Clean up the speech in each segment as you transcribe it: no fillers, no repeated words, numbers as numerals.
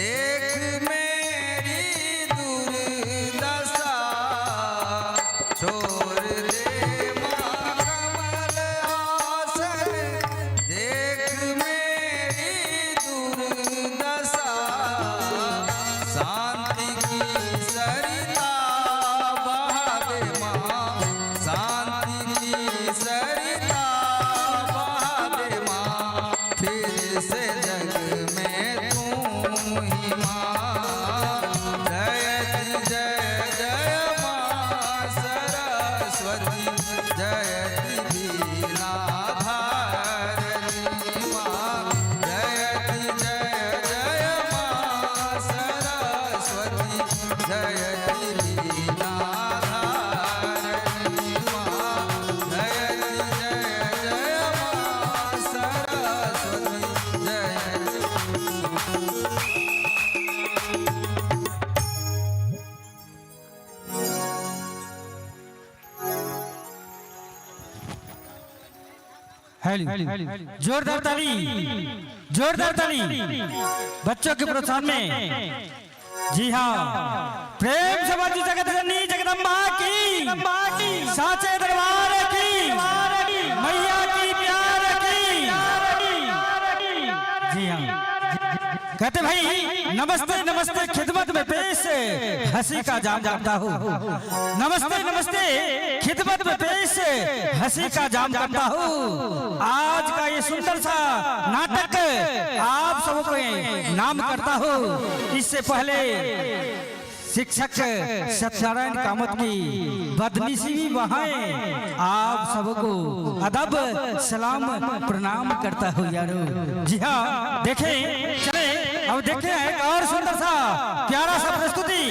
देख मेरी दुर्दशा छोड़ दे माँ कमल हासन देख मेरी दुर्दशा शांति की सरिता बहा दे माँ शांति की सरिता बहा दे माँ फिर से जग में तू ही माँ जयति जय जय माँ सरस्वती जयति दीनाधारिणी माँ जयति जय जय माँ सरस्वती जयति दीनाधारिणी माँ जयति जय जय माँ सरस्वती जयति जोरदार ताली, जोरदार ताली बच्चों के प्रोत्साहन में। जी हाँ, प्रेम से बाजी जगत जननी जगदम्बा की साचे दरबार की मैया की प्यार की। जी हाँ, कहते भाई नमस्ते नमस्ते खिदमत में पेश हंसी का जाम करता हूँ। नमस्ते नमस्ते खिदमत में पेश हंसी का जाम करता हूँ। आज का ये सुंदर सा नाटक आप सबको नाम करता हूँ। इससे पहले शिक्षक सत्यनारायण कामत की बदनीसी भी वहां आप सबको अदब सलाम प्रणाम करता हूँ यारो। जी हाँ, देखें चले अब देखते हैं एक और सुंदर सा प्यारा सा प्रस्तुति।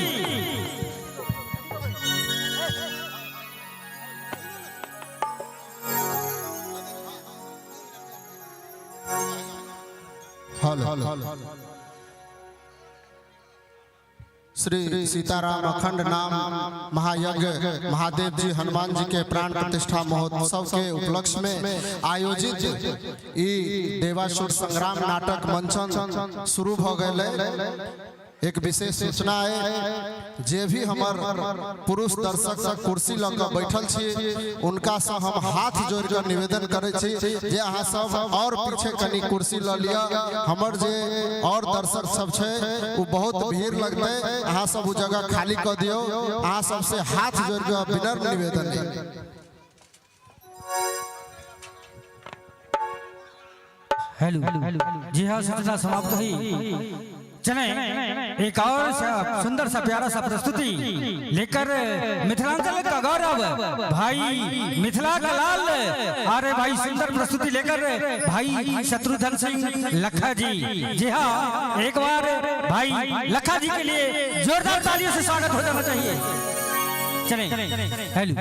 श्री सीताराम अखंड नाम महायज्ञ महादेव जी हनुमान जी के प्राण प्रतिष्ठा महोत्सव के उपलक्ष्य में आयोजित ई देवासुर संग्राम नाटक मंचन शुरू हो गए। एक विशेष सूचना है, जे भी हमार पुरुष दर्शक सब कुर्सी लगा बैठल छी उनका से हम हाथ जोड़ कर निवेदन करे छी जे अहाँ सब और पीछे कनी कुर्सी ल लिया। हमर जे और दर्शक सब छे वो बहुत भीड़ लगते, अहाँ सब वो जगह खाली कर दियो। अहाँ सब से हाथ जोड़ कर विनम्र निवेदन है। हेलो, जी हाँ, सूचना समाप्त हुई। चले एक और सुंदर सा प्यारा सा प्रस्तुति लेकर मिथिलांचल का गौरव भाई मिथिला का लाल, अरे भाई सुंदर प्रस्तुति लेकर भाई शत्रुघ्न सिंह लखा जी। जी हाँ, एक बार भाई लखा जी के लिए जोरदार तालियों से स्वागत हो जाना चाहिए। चले हेलो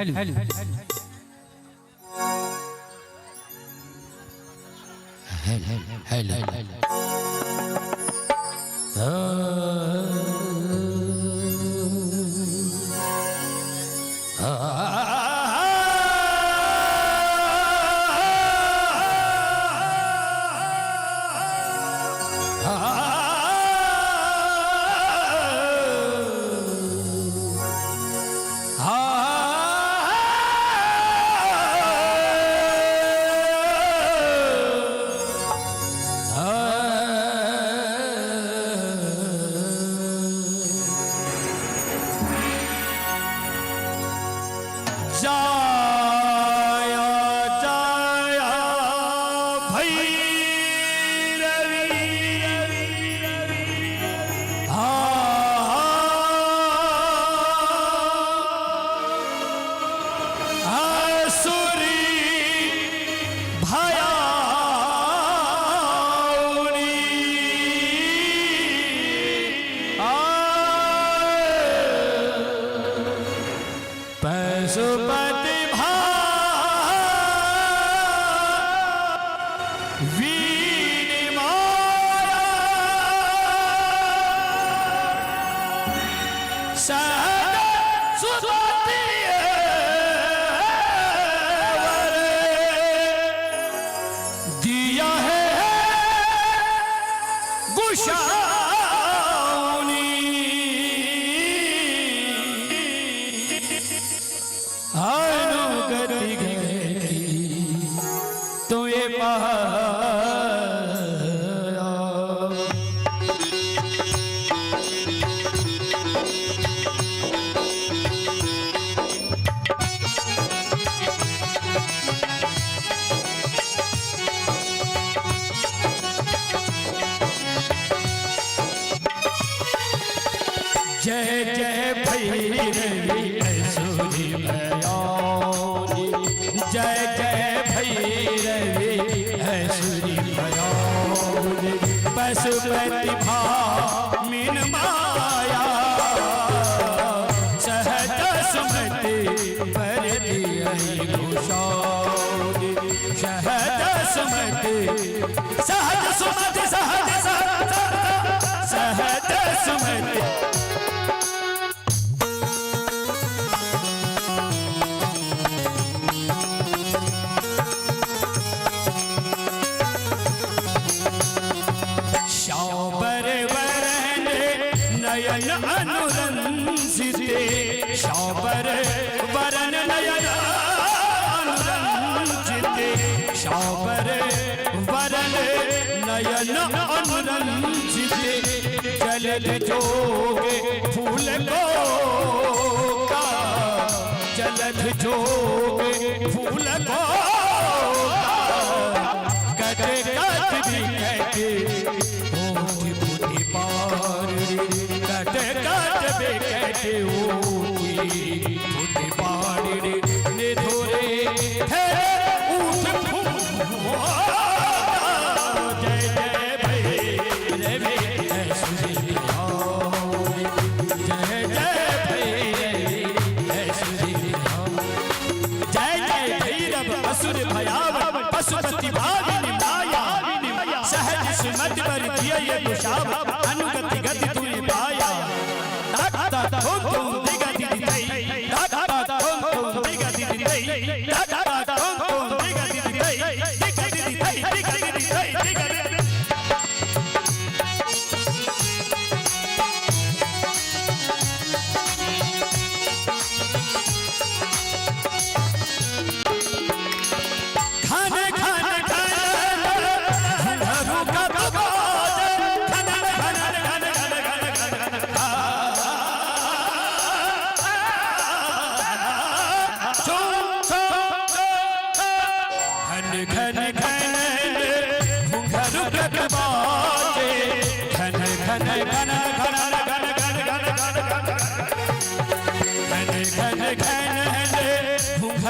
जय जय भैरवी ऐश्वरी भयानी, जय जय भैरवी ऐश्वरी भयानी, पशुपति भामिन माया सहज सुमति पर दियहि घोषानी, सहज सुमति सहज सुमति सहज सहज सुमति। नयन अनुरंजिते शाबर वरन नयन अनुरंजिते, शाबर वरन नयन अनुरंजिते, जलद जोगे फूल को जलद जोगे फूल को कटे कट भी कहते कट कट बे कहते ऊटी पाड़ी निधोरे उठ जय जय भैरवी ऐश्वरी भयानी, जय जय भैरवी ऐश्वरी भयानी, जय जय भैरव असुर भयावन पशुपति भागिनी माया, सहज सुमति पर दिए गुशाव अनुगति गति तूने पाया, दाता तुम दिगा दी दई, दाता तुम दिगा दी दई, दाता तुम दिगा दी दई, दिगा दी दई, दिगा दी दई, दिगा दी दई।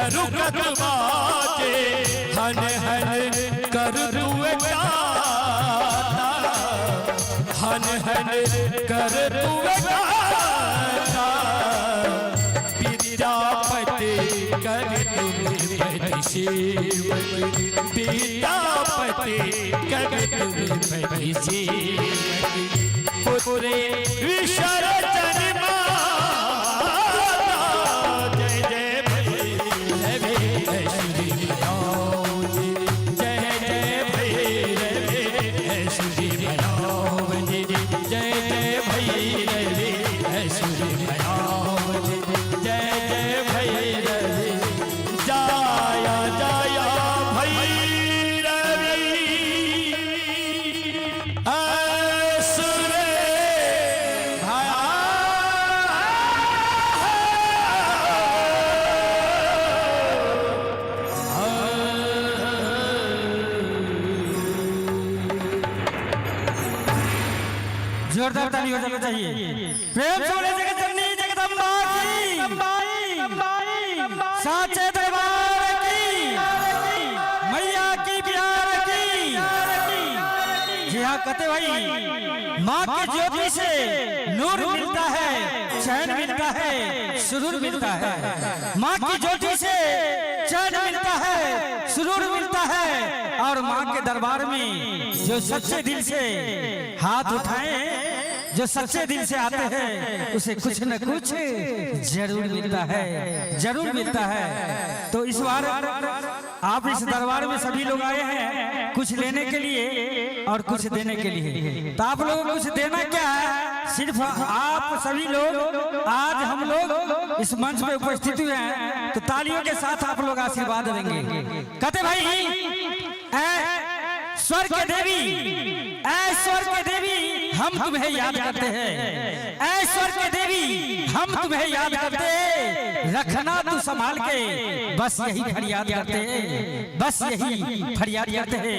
रुकत बाजे हन हन कर दुए गाता, हन हन कर दुए गाता, विद्यापति कर तुम सेवक, विद्यापति कर तुम सेवक, पुत्रे विसर्जन जोरदार ताली हो जाना चाहिए। प्रेम से बोले जगत जननी जगदम्बा की, साचे दरबार की, मैया की प्यार की। जी हाँ कहते भाई, माँ की ज्योति से नूर मिलता है, चैन मिलता है, सुरूर मिलता है। माँ की ज्योति से चैन मिलता है, सुरूर मिलता है। और माँ के दरबार में जो सच्चे दिल से हाथ उठाए, जो सच्चे दिल से आते हैं, उसे कुछ न कुछ जरूर मिलता है, जरूर मिलता है। तो इस बार आप इस दरबार में सभी लोग आए हैं कुछ लेने के लिए और कुछ देने के लिए। तो आप लोगों को कुछ देना क्या है, सिर्फ आप सभी लोग आज हम लोग इस मंच पे उपस्थित हुए हैं, तो तालियों के साथ आप लोग आशीर्वाद देंगे। कहते भाई, स्वर्ग के देवी, स्वर्ग के देवी हम तुम्हें याद करते हैं, स्वर्ग के देवी हम तुम्हें याद करते, रखना तू संभाल के, बस यही फरियाद करते हैं, बस यही फरियाद करते हैं।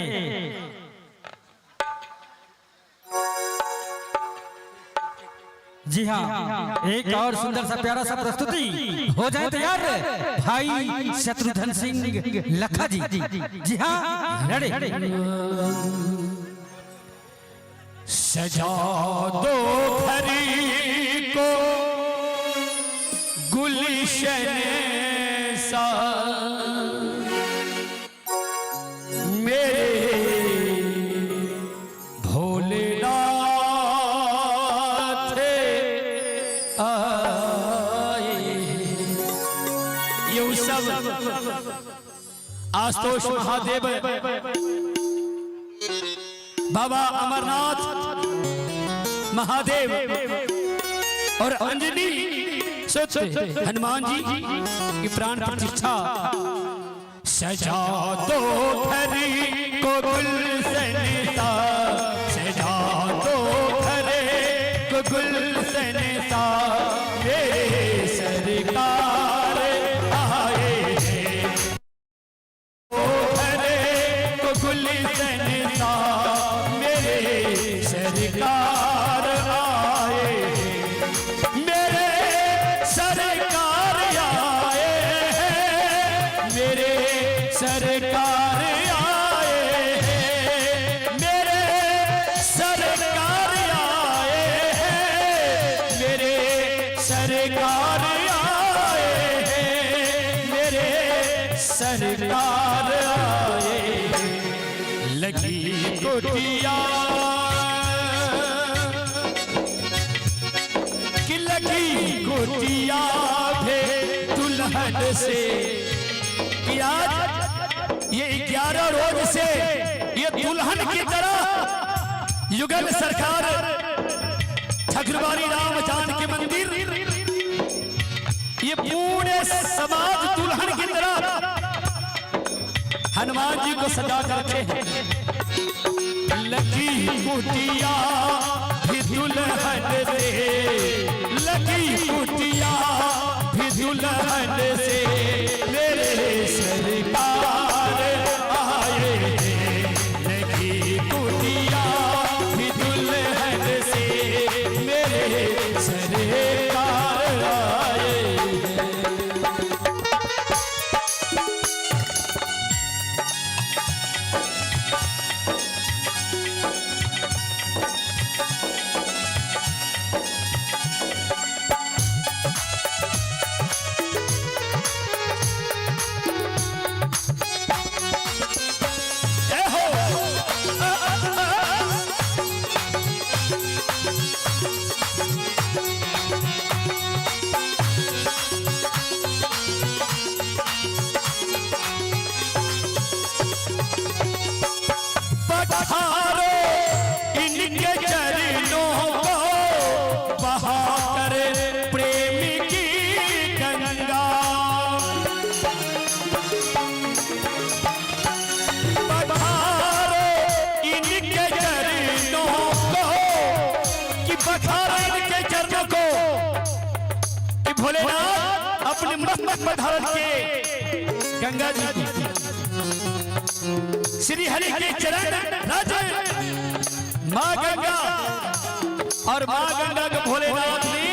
जी हाँ, एक और सुंदर सा प्यारा सा प्रस्तुति हो जाए तैयार भाई शत्रुघ्न सिंह लखा जी। जी हाँ, रेडी। सजा दो घरी को गुलशन सा मेरे भोलेनाथ आए। ये उत्सव आशुतोष महादेव, बाबा अमरनाथ महादेव और अंजनी सत्य हनुमान जी की प्राण प्रतिष्ठा। सजा दो घरी को गुलशन सा, सजा दो घरे को गुलशन सा मेरे सरकार आए। ओ घरे को गुलशन सा मेरे सरकार आए, मेरे सरकार आए, मेरे सरकार आए, मेरे सरकार आए, मेरे सरकार आए, मेरे सरकार आए। लगी कुटिया कि लगी कुटिया भे दुल्हन से कि आज ये 11 रोज से ये दुल्हन की तरह युगल सरकार ठकुरबाड़ी राम जानकी मंदिर ये पूरे समाज दुल्हन की तरह हनुमान जी को सजा करते हैं। लगी कुटिया भी दुल्हन से, लगी कुटिया भी दुल्हन से मेरे सरकार आए। लगी कुटिया भी दुल्हन से मेरे सरकार आए। इनके चरणों को बहाकर प्रेम की गंगा, बहारो इनके चरणों को कि बहारो इनके चरणों को कि भोलेनाथ अपने मस्तक पर धारण के गंगा जी श्री हरि के चरण राजा माँ गंगा और माँ गंगा को भोलेनाथ ने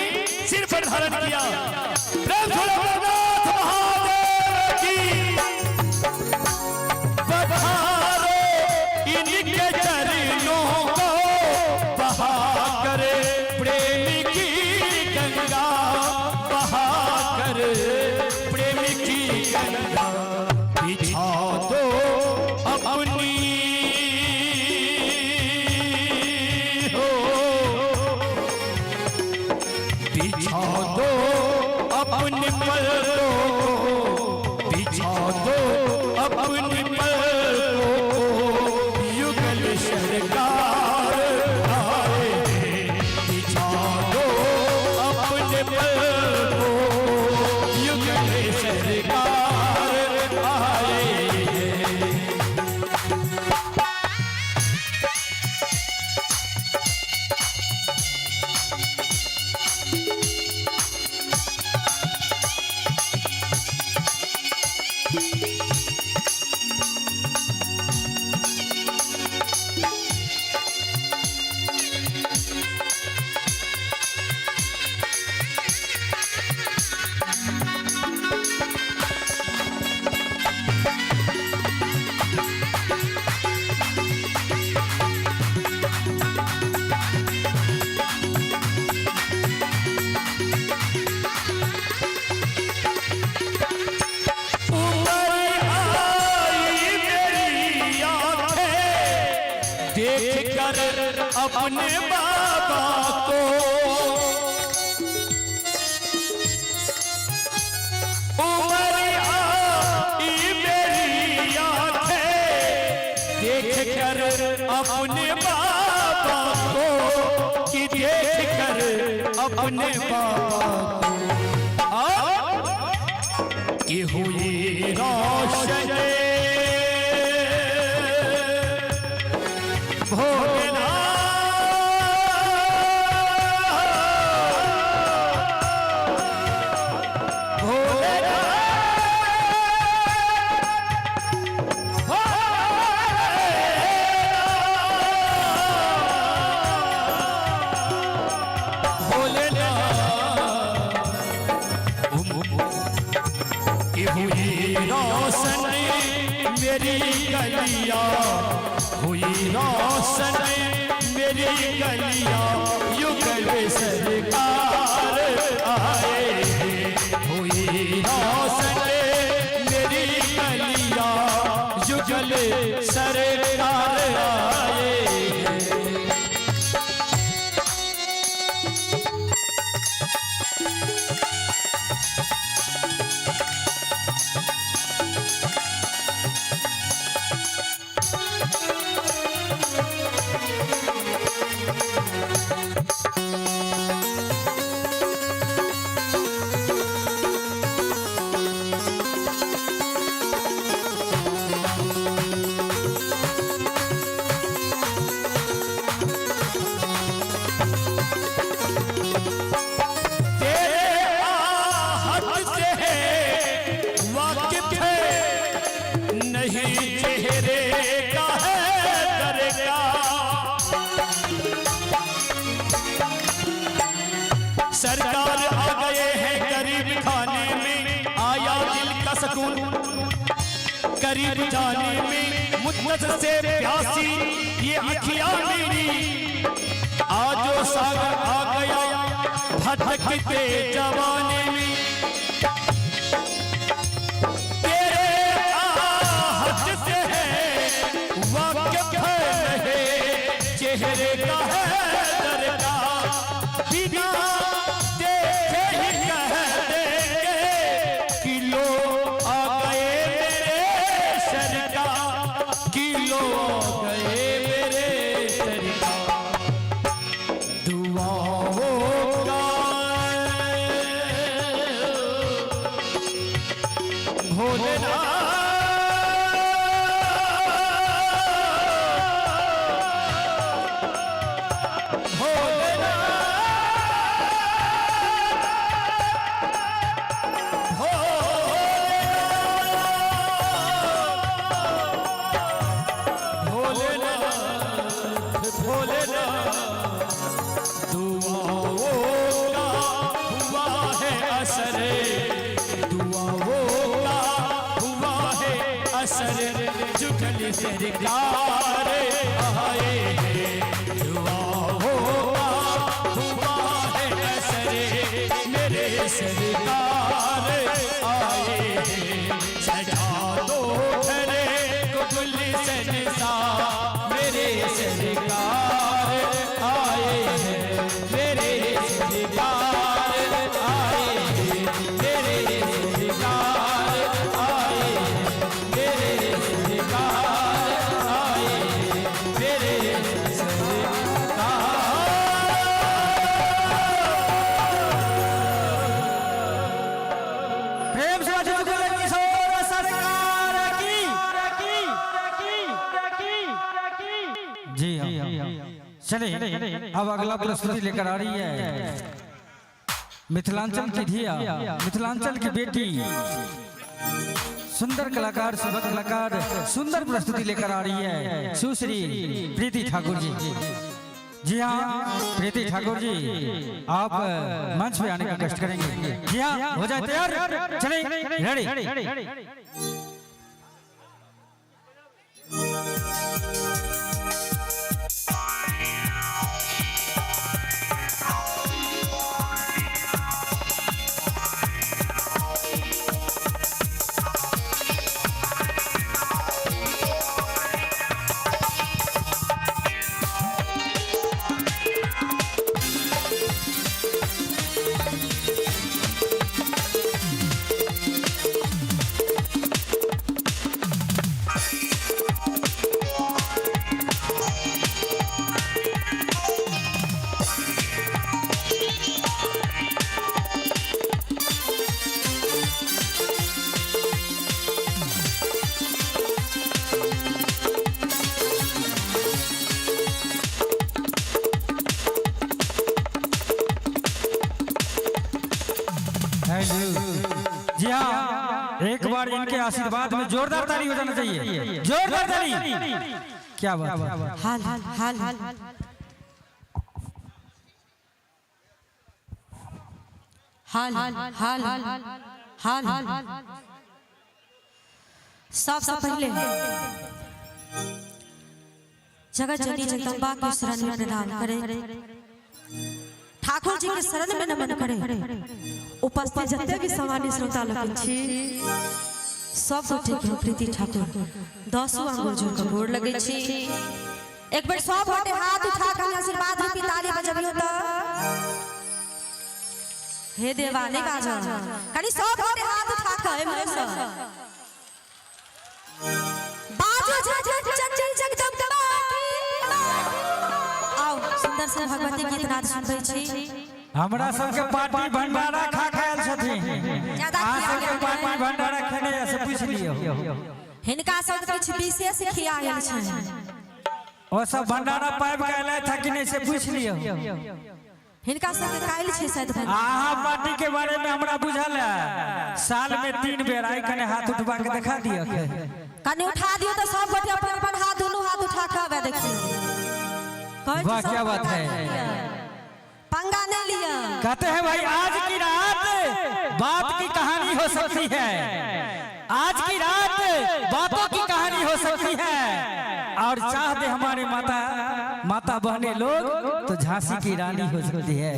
सिर पर धारण किया। प्रेम भोलेनाथ महादेव की। बहारो इनके चरणों को बहाकर प्रेम की गंगा, बहाकर प्रेम की गंगा बिछा दो अपनी बिछा दो अपने पल को, बिछा दो अपने पल को युगल सरकार आए। बिछा दो अपने पल को युगल सरकार आए। कर अपने बाबा को उम्र आई मेरी आंखें देख कर अपने बाबा को कि देख कर अपने बाबा को कि हुई रोशन मेरी गलिया हुई रोशन मेरी गलिया युगल सरकार आए हुई रोशन मेरी गलिया युगल सरकार आए सरकार आ गए हैं करीब खाने में आया दिल का सुकून करीब जाने में मुद्दत से प्यासी ये अखियां मेरी आजो सागर आ गया भटकते जवाने में तेरे आहट से है वाकिफ है चेहरे का है दरका बिना सरकार आए दुआओं का हुआ है असर मेरे सरकार आए सजा दो घरे को गुलशन सा मेरे सरकार आए मेरे सरकार आए मेरे सरकार आए मेरे चले अब अगला प्रस्तुति लेकर आ रही है मिथिलांचल की धिया मिथिलांचल की बेटी सुंदर कलाकार सुबह कलाकार सुंदर प्रस्तुति लेकर आ रही है सुश्री प्रीति ठाकुर जी। जी हाँ प्रीति ठाकुर जी आप मंच पे आने का कष्ट करेंगे। जी हाँ हो जाए तैयार चले रेडी। Thank you. जी हाँ, एक बार इनके आशीर्वाद में जोरदार ताली हो जाना चाहिए, जोरदार ताली। क्या बात है। हाल हाल हाल हाल हाल सबसे पहले जगत जननी जगदम्बा के शरण में प्रणाम करे, ठाकुर जी के शरण में नमन करे। उपस्थित जते भी सामान्य श्रोता लोग छी सब गोटे के प्रीति ठाकुर 10 अंगुल जोड़ के गोड़ लगे छी। एक बार सब गोटे हाथ उठा के आशीर्वाद रूपी ताली बजबियो त हे देवा ने बाजा कनी सब गोटे हाथ उठा के हमरे से बाजो जगत जगदम्बा आओ सुंदर से भगवती गीत नाद सुनबै छी। हमरा सबके पार्टी भंडारा खा खायल छथिन, अहाँ सबके पार्टी भंडारा खेने से पूछ लियो। हिनका सब कुछ विशेष खियायल छै, ओ सब भंडारा पाइब के आइले था कि नहीं से पूछ लियो। हिनका सब के काइल छै शायद। आहा पार्टी के बारे में हमरा बुझल है, साल में 3 बेर आई कने हाथ उठवा के दिखा दियो। कने उठा दियो तो सब गोटे अपन अपन हाथ दोनों हाथ उठा के आवे देखियो। वाह क्या बात है, पंगा नहीं लिया। कहते हैं भाई आज की रात बात की कहानी हो सकती है, आज की रात बातों की कहानी हो सकती है। और चाह दे हमारे माता बहने लोग तो झांसी की रानी हो सकती है।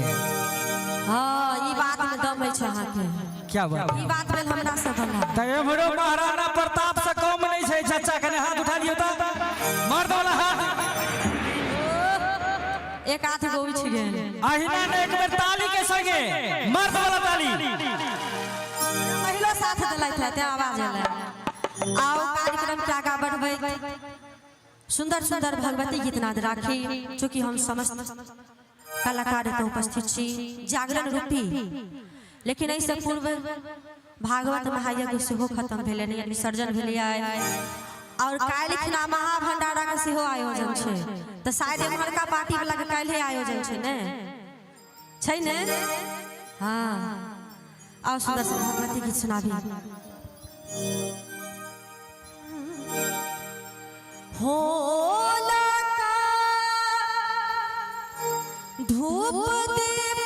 हां ई बात में दम है अहाँ के। क्या बात ई बात में हमरा से बना त हमरो महाराणा प्रताप से कम नहीं छै। चाचा कने हाथ उठा दियो त मर्द वाला हाथ एक हाथ गो उठ गेल। अहिना ने एक बेर ताली के संगे मर्द वाला ताली महिला साथ देलैथ ते आवाज एलै। आओ कार्यक्रम के आगा बढ़बै, सुंदर सुंदर भगवती गीत नाद राखी। चूंकि हम समस्त कलाकार एतऽ उपस्थित छी जागरण रूपी, लेकिन ऐसे पूर्व भागवत महायज्ञ सेहो खत्म भेलै नहीं, विसर्जन भेलै और काल्हि खुना महाभंडारा के सेहो आयोजन छै। तो शायद एम्हरका पार्टी वाला के काल्हि आयोजन छै ने, छै ने। हाँ और सुंदर से भगवती गीत सुनाबी। हो लका धूप दीप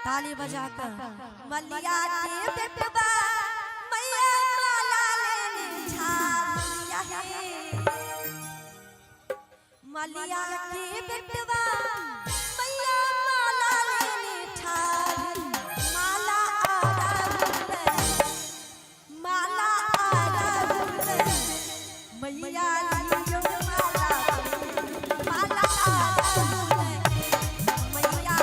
ताली बजाकर मलिया के बेटवा मैया माला लेने झालिया है मलिया के बेटवा मैया माला लेने ठाड़ माला आरा मैया लियो माला माला आरा मैया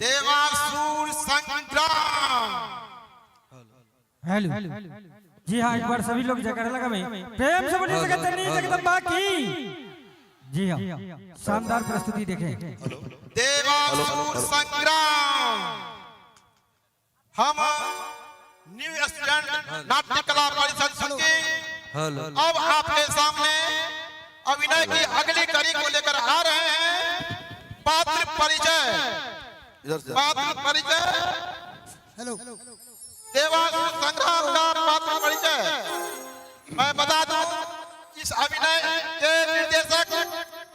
देवासुर संग्राम। हेलो जी हाँ, एक बार सभी लोग जयकारा लगा में प्रेम से बोलिए जगत नहीं जगदम्बा की। जी हाँ, शानदार प्रस्तुति देखें। देवासुर संग्राम। हम न्यू स्टूडेंट नाट्य कला परिषद संघ अब आपके सामने अभिनय की अगली कड़ी को लेकर आ रहे हैं। पात्र परिचय। पात्र परिचय। हेलो, देवासुर संग्राम का पात्र परिचय मैं बता दूं, इस अभिनय के निर्देशक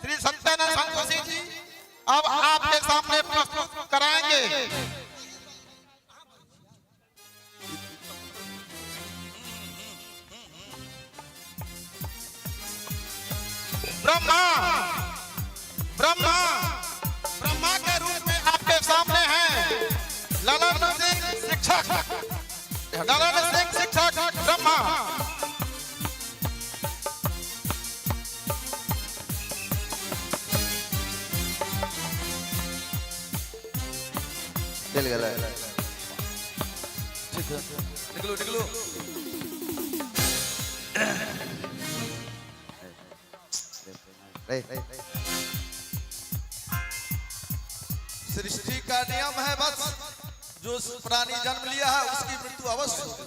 श्री सत्यानंद संतोषी जी अब आपके सामने प्रस्तुत कराएंगे। ब्रह्मा ब्रह्मा ब्रह्मा के रूप में आपके सामने हैं ललन सिंह शिक्षक। ललन सिंह शिक्षक ब्रह्मा। चल गया ठीक है, निकलो निकलो। सृष्टि का नियम है, बस जो प्राणी जन्म लिया है उसकी मृत्यु अवश्य होगी।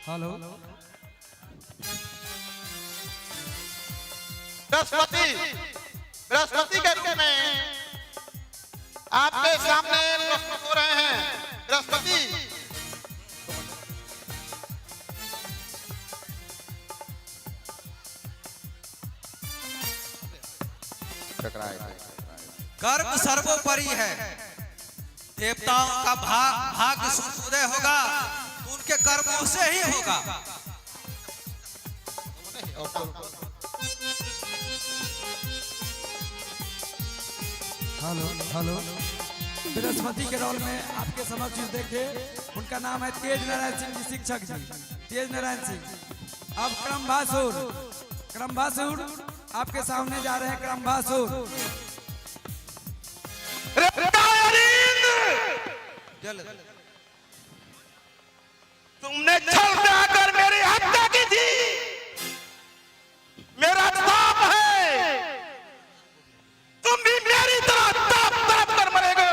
हेलो, बृहस्पति बृहस्पति के रूप में आपके सामने प्रस्तुत हो रहे हैं। बृहस्पति कर्म सर्वोपरि है। देवताओं का भाग्य सूर्योदय होगा तो उनके कर्मों से ही होगा। Hello, hello. बृहस्पति के रोल में आपके समक्ष देखे, उनका नाम है तेज नारायण सिंह जी, शिक्षक जी तेज नारायण सिंह। अब क्रमभासुर आपके सामने जा रहे हैं। क्रमभासुर तुमने छल में आकर मेरी हत्या की थी। मेरा ताप है, तुम भी मेरी तरह ताप ताप कर मरेगा।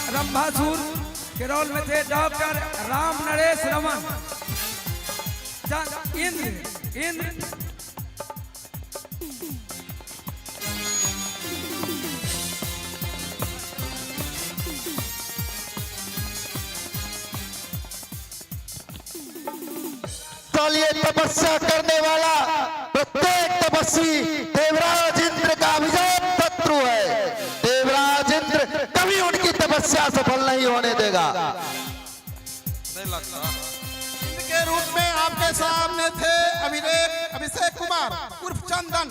क्रमभासुर के रोल में थे डॉक्टर राम नरेश रमन। इंद्र ये तपस्या करने वाला प्रत्येक तपस्वी देवराज इंद्र का अभिजात शत्रु है। देवराज इंद्र कभी उनकी तपस्या सफल नहीं होने देगा। नहीं लगता। इनके रूप में आपके सामने थे अभिषेक कुमार उर्फ चंदन।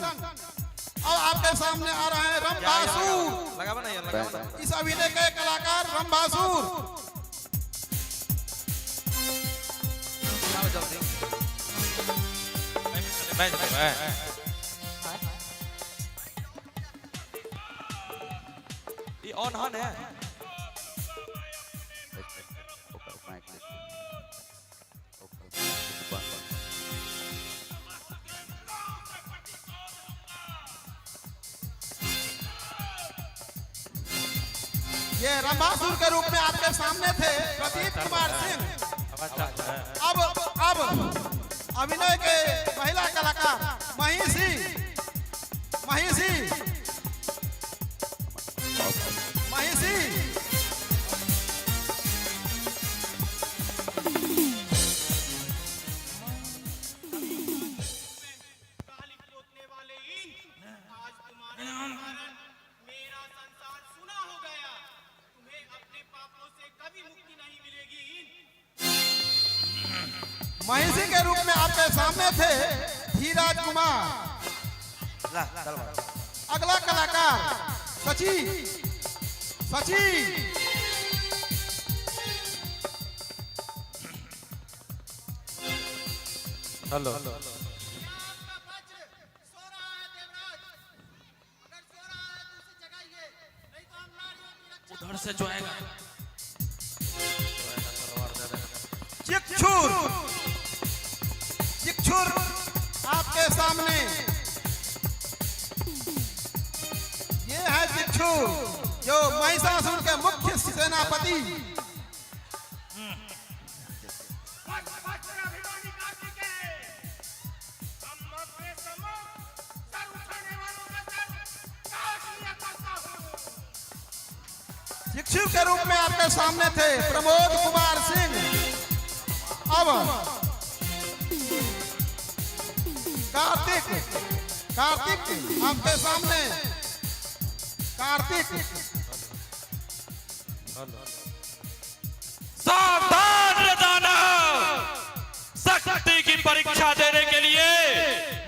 और आपके सामने आ रहे हैं रंभासुर। इस अभिनय के कलाकार रंभासुर। ये ऑन है। ये रंभासुर के रूप में आपके सामने थे प्रदीप कुमार सिंह। अब अभिनय के महिला कलाकार महिषी महिषी के रूप में आपके सामने थे धीराज कुमार। अगला कलाकार सची हेलो उधर से जो आएगा चिक्षुर आपके सामने ये है चिक्षुर जो महिषासुर के मुख्य सेनापति। चिक्षुर के रूप में आपके सामने थे प्रमोद कुमार सिंह। अब कार्तिक आपके सामने कार्तिक। सावधान रहना, शक्ति की परीक्षा देने के लिए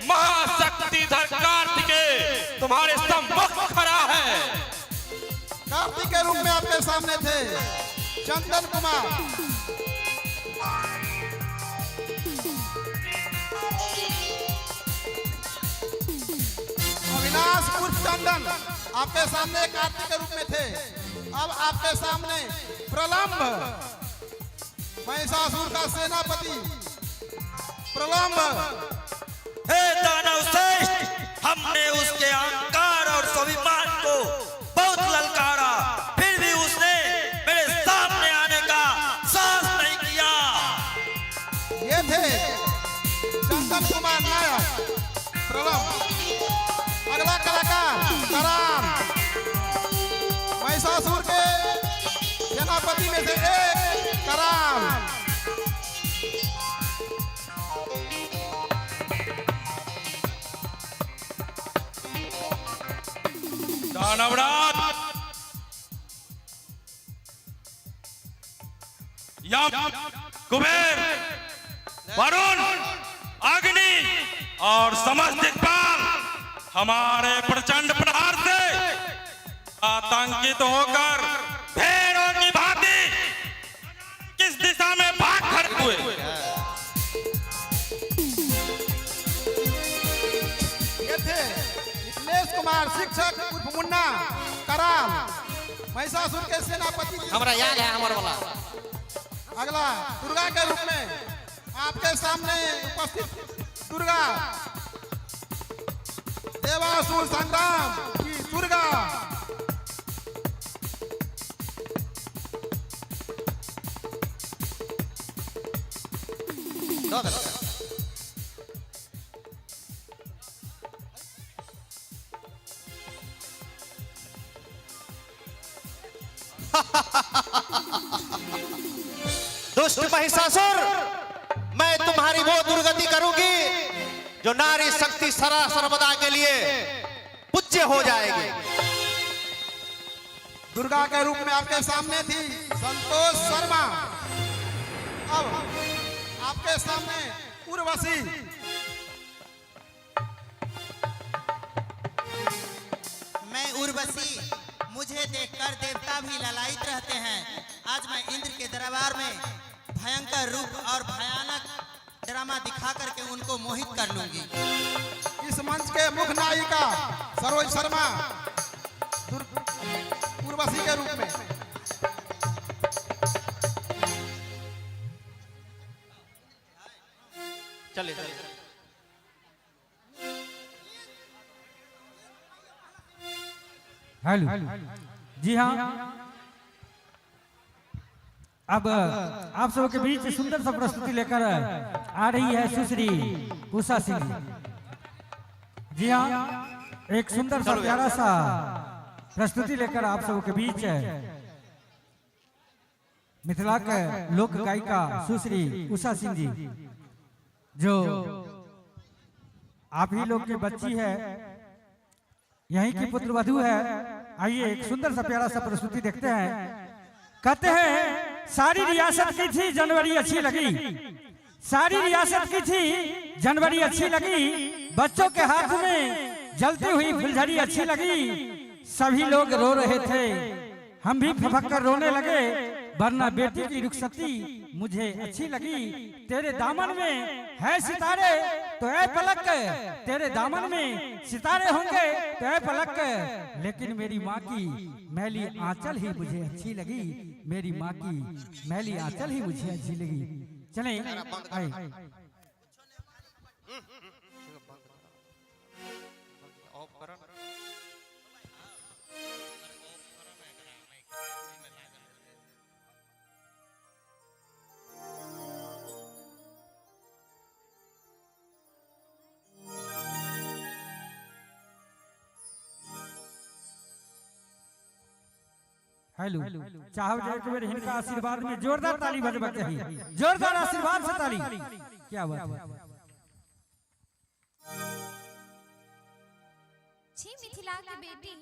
महाशक्तिधर कार्तिकेय तुम्हारे सम्मुख खड़ा है। कार्तिक के रूप में आपके सामने थे चंदन कुमार। अविनाश उर्फ चंदन आपके सामने कार्तिक के रूप में थे। अब आपके सामने प्रलंब महिषासुर का सेनापति प्रलंब। हे दानव श्रेष्ठ, हमने उसके अहंकार और स्वाभिमान को बहुत ललकारा, फिर भी उसने मेरे सामने आने का साहस नहीं किया। ये थे चंदन कुमार नायक प्रलंब। अगला कलाकार कराम महिषासुर के सेनापति में से एक कराम। दानवराज यम, कुबेर, वरुण, अग्नि और समस्त दिक्पाल हमारे प्रचंड प्रहार से आतंकित होकर भेड़ों की भांति किस दिशा में भाग खड़े हुए। ये थे मिथिलेश कुमार शिक्षक उर्फ मुन्ना कराम महिषासुर के सेनापति। हमरा याद है हमर वाला। अगला दुर्गा के रूप में आपके सामने उपस्थित दुर्गा देवासुर संग्राम की दुर्गा। दुष्ट महिषासुर, मैं तुम्हारी वो दुर्गति करूंगी जो नारी शक्ति सदा सर्वदा के लिए पूज्य हो जाएगी। दुर्गा के रूप में आपके सामने थी संतोष शर्मा। अब आपके सामने उर्वशी। मैं उर्वशी, मुझे देखकर देवता भी ललायित रहते हैं। आज मैं इंद्र के दरबार में भयंकर रूप और भयानक ड्रामा दिखा करके उनको मोहित कर लूंगी। इस मंच के मुख्य नायिका सरोज शर्मा उर्वशी के रूप में। चलिए हेलो जी हाँ, अब आप सबों के बीच सुंदर सा प्रस्तुति लेकर आ रही है सुश्री उषा सिंह जी। हाँ, एक सुंदर सा प्यारा सा प्रस्तुति लेकर आप सबों के बीच मिथिला के लोक गायिका सुश्री उषा सिंह जी, जो आप ही लोग की बच्ची है, यहीं की पुत्र वधू है। आइए एक सुंदर सा प्यारा सा प्रस्तुति देखते हैं। कहते हैं सारी रियासत की थी जनवरी अच्छी लगी, सारी रियासत की थी जनवरी अच्छी लगी, बच्चों के हाथ में जलती हुई फुलझड़ी अच्छी लगी। सभी लोग रो रहे थे, हम भी फपक कर रोने लगे, वरना बेटी की रुखसती मुझे अच्छी लगी। तेरे दामन में है सितारे तो ऐ पलक, तेरे दामन में सितारे होंगे तो ऐ पलक, लेकिन मेरी माँ की मैली आंचल ही मुझे अच्छी लगी, मेरी माँ की मैली आंचल ही मुझे अच्छी लगी। चलें आए। हेलो, चाहो जो एक बार इनका आशीर्वाद में जोरदार ताली बजबा चाहिए, जोरदार आशीर्वाद से ताली। क्या बात है। छी मिथिला की बेटी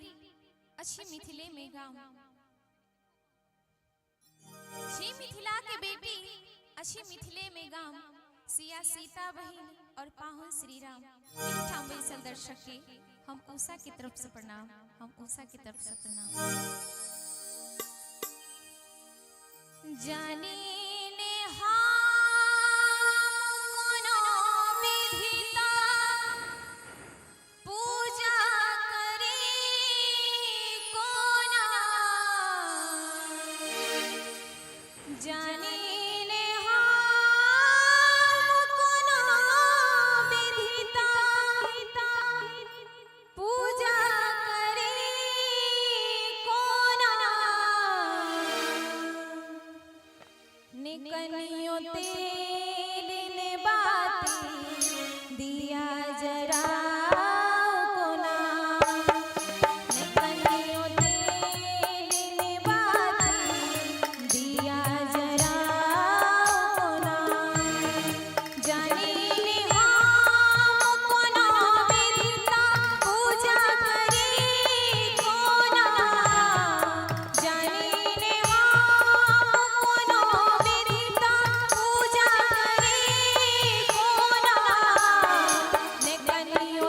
अच्छी मिथिले में गाँव, छी मिथिला की बेटी अच्छी मिथिले में गाँव, सिया सीता बहन और पाहुन श्री राम। मीठा बैसल दर्शक के हम उषा की तरफ से प्रणाम, हम उषा की तरफ से प्रणाम। जाने ने विधिता पूजा करे कोना, जाने ने विधिता पूजा करे कोना, निकनियो तेल ने बाती दिया जरा कोना, निकनियो तेल ने बाती दिया जरा कोना, जाने ने हम कोना विधिता पूजा करे कोना, जाने ने हम कोना विधिता पूजा करे कोना, निकनियो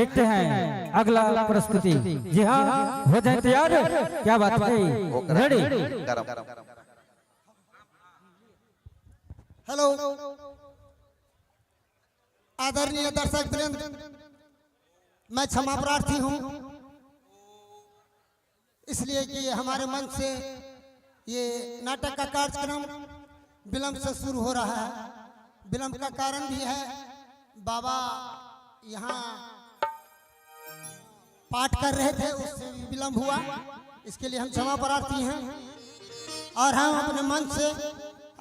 देखते हैं अगला प्रस्तुति। जी हाँ, हो जाए तैयार। क्या बात है, रेडी। हेलो आदरणीय दर्शक वृंद, मैं क्षमा प्रार्थी हूँ इसलिए कि हमारे मंच से ये नाटक का कार्यक्रम विलंब से शुरू हो रहा है। विलंब का कारण भी है, बाबा यहाँ पाठ कर रहे थे, उससे भी विलंब हुआ, इसके लिए हम क्षमा प्रार्थी हैं। और हम अपने मंच से,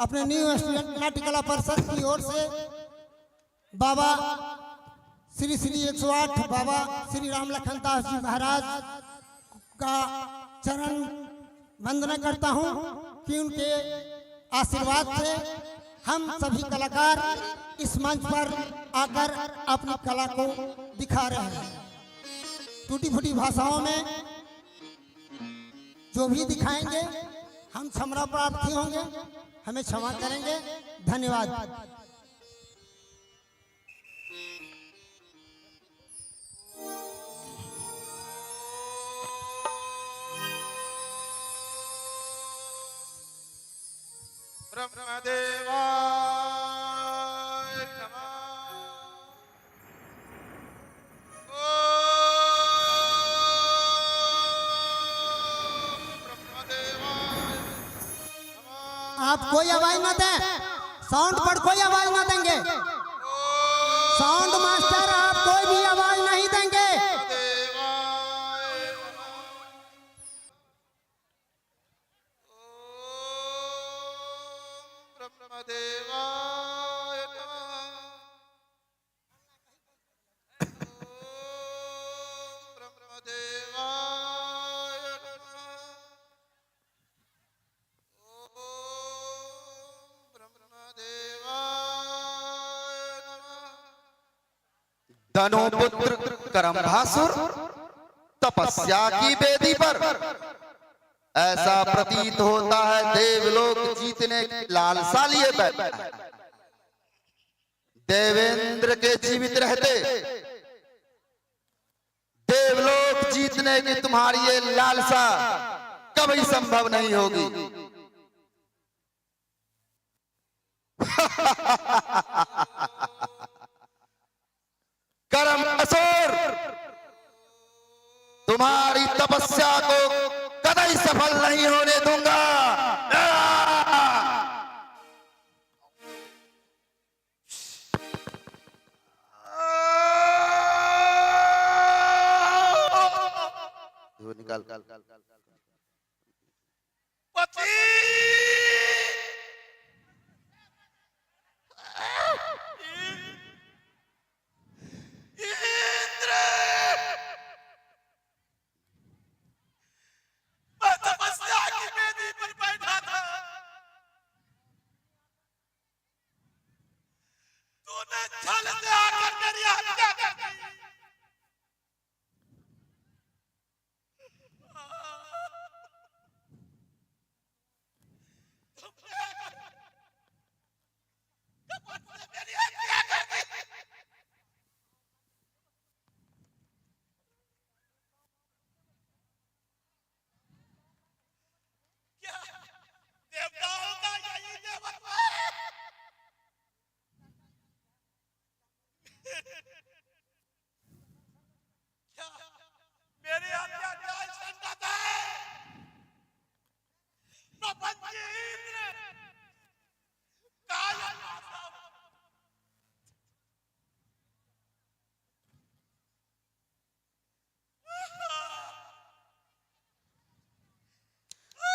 अपने न्यू स्टूडेंट नाट्य कला परिषद की ओर से बाबा श्री श्री 108 बाबा श्री राम लखन दास जी महाराज का चरण वंदना करता हूं कि उनके आशीर्वाद से हम सभी कलाकार इस मंच पर आकर अपनी कला को दिखा रहे हैं। टूटी फूटी भाषाओं में जो भी दिखाएंगे हम क्षमा प्रार्थी होंगे, हमें क्षमा करेंगे। धन्यवाद। आप कोई आवाज ना दें, साउंड पर कोई आवाज ना देंगे। साउंड मास्टर आप कोई भी आवाज नहीं देंगे। धनुपुत्र करम्भासुर तपस्या की वेदी पर, ऐसा प्रतीत होता है देवलोक जीतने की लालसा लिए बैठा है। देवेंद्र के जीवित रहते देवलोक जीतने की तुम्हारी ये लालसा कभी संभव नहीं होगी। करम असुर, तुम्हारी तपस्या को कतई सफल नहीं होने दूंगा। निकाल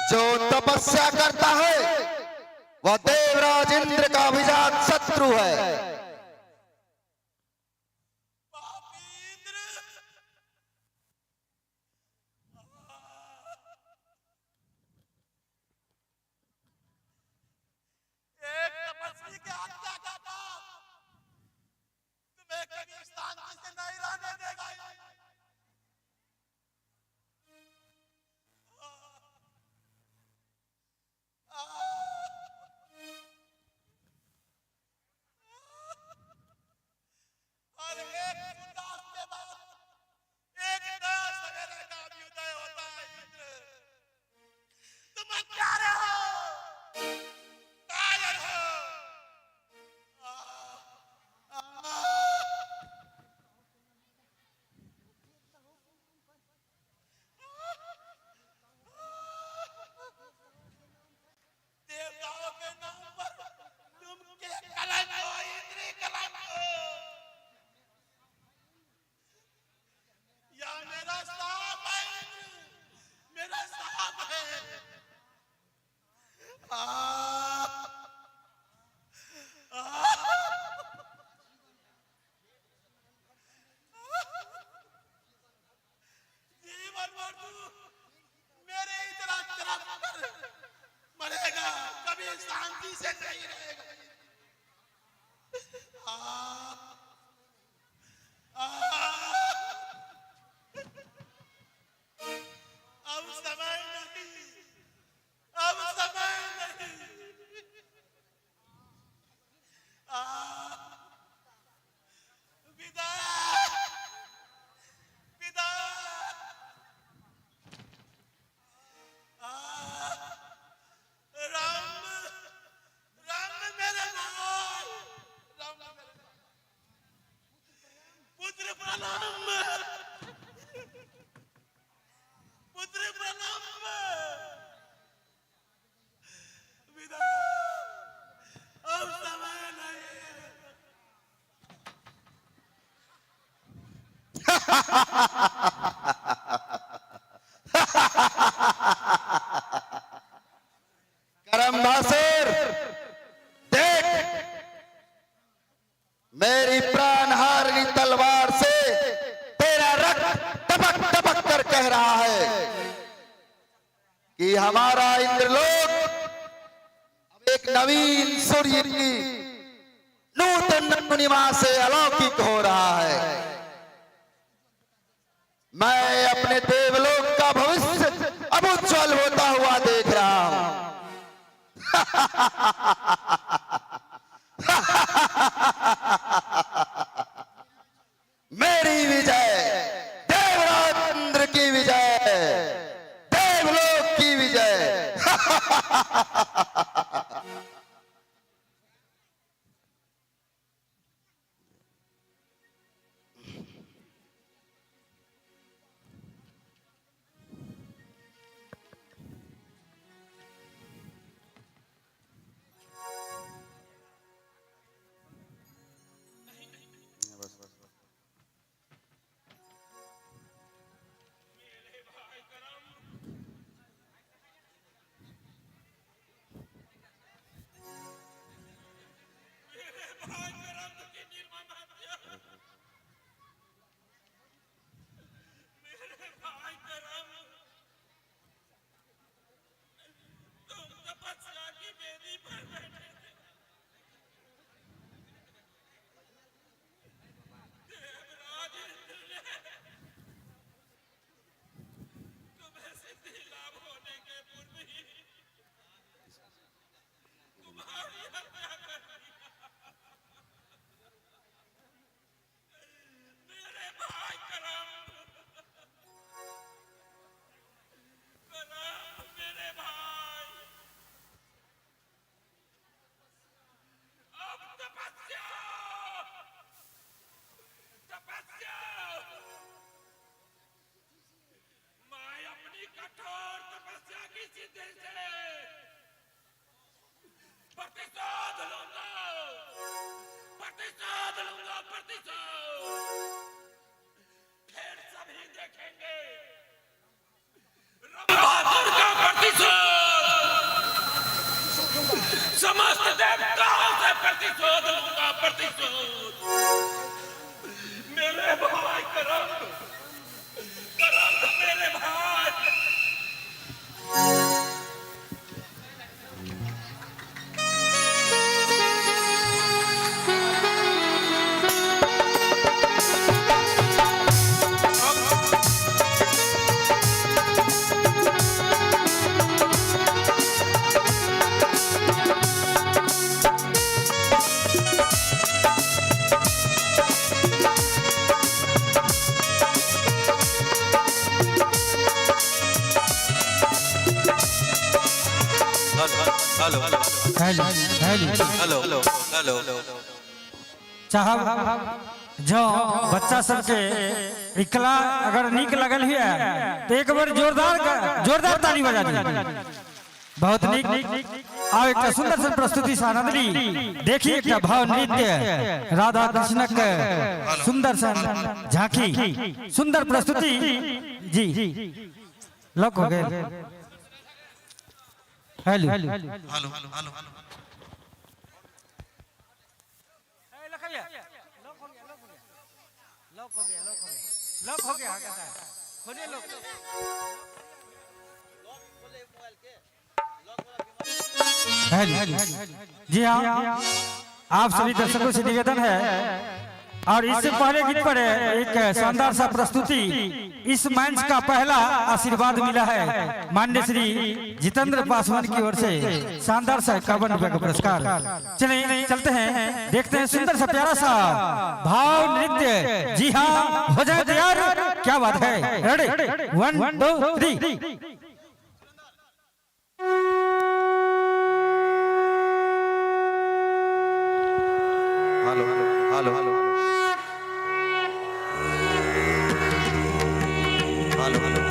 जो तपस्या करता है वह देवराज इंद्र का अभिजात शत्रु है। करमभासुर, देख मेरी प्राणहारिणी तलवार से तेरा रक्त टपक टपक कर कह रहा है कि हमारा इंद्रलोक अब एक नवीन सूर्य की नूतन पूर्णिमा से अलौकिक हो रहा है। मैं अपने देवलोक का भविष्य अब उज्जवल होता हुआ देख रहा हूं। मेरी विजय, देवराज इंद्र की विजय, देवलोक की विजय। समस्त देवताओं से प्रतिशोध लूंगा, प्रतिशोध। मेरे भाई करम, करम मेरे भाई। Hello hello hello hello hello hello साहब जो बच्चा सबके इकला अगर नीक लगल है तो एक बार जोरदार ताली बजा दी। बहुत नीक और एक सुंदर सन प्रस्तुति से आनंद ली। देखिए एक भाव नृत्य राधा कृष्ण के सुंदर सन झांकी, सुंदर प्रस्तुति जी। लोग हो गए। Hello hello hello hello hello lock हो गया खोलिए लॉक। जी हाँ, आप सभी दर्शकों से निवेदन है और इससे पहले गीत पर एक शानदार सा प्रस्तुति। इस मंच का पहला आशीर्वाद मिला है माननीय श्री जितेंद्र पासवान की ओर से, शानदार सा 51 रुपए का पुरस्कार। चले चलते हैं, देखते हैं सुंदर सा प्यारा सा भाव नृत्य। जी हाँ, हो जाए तैयार, क्या बात है। Ready 1 2 3। Hello hello hello hello hello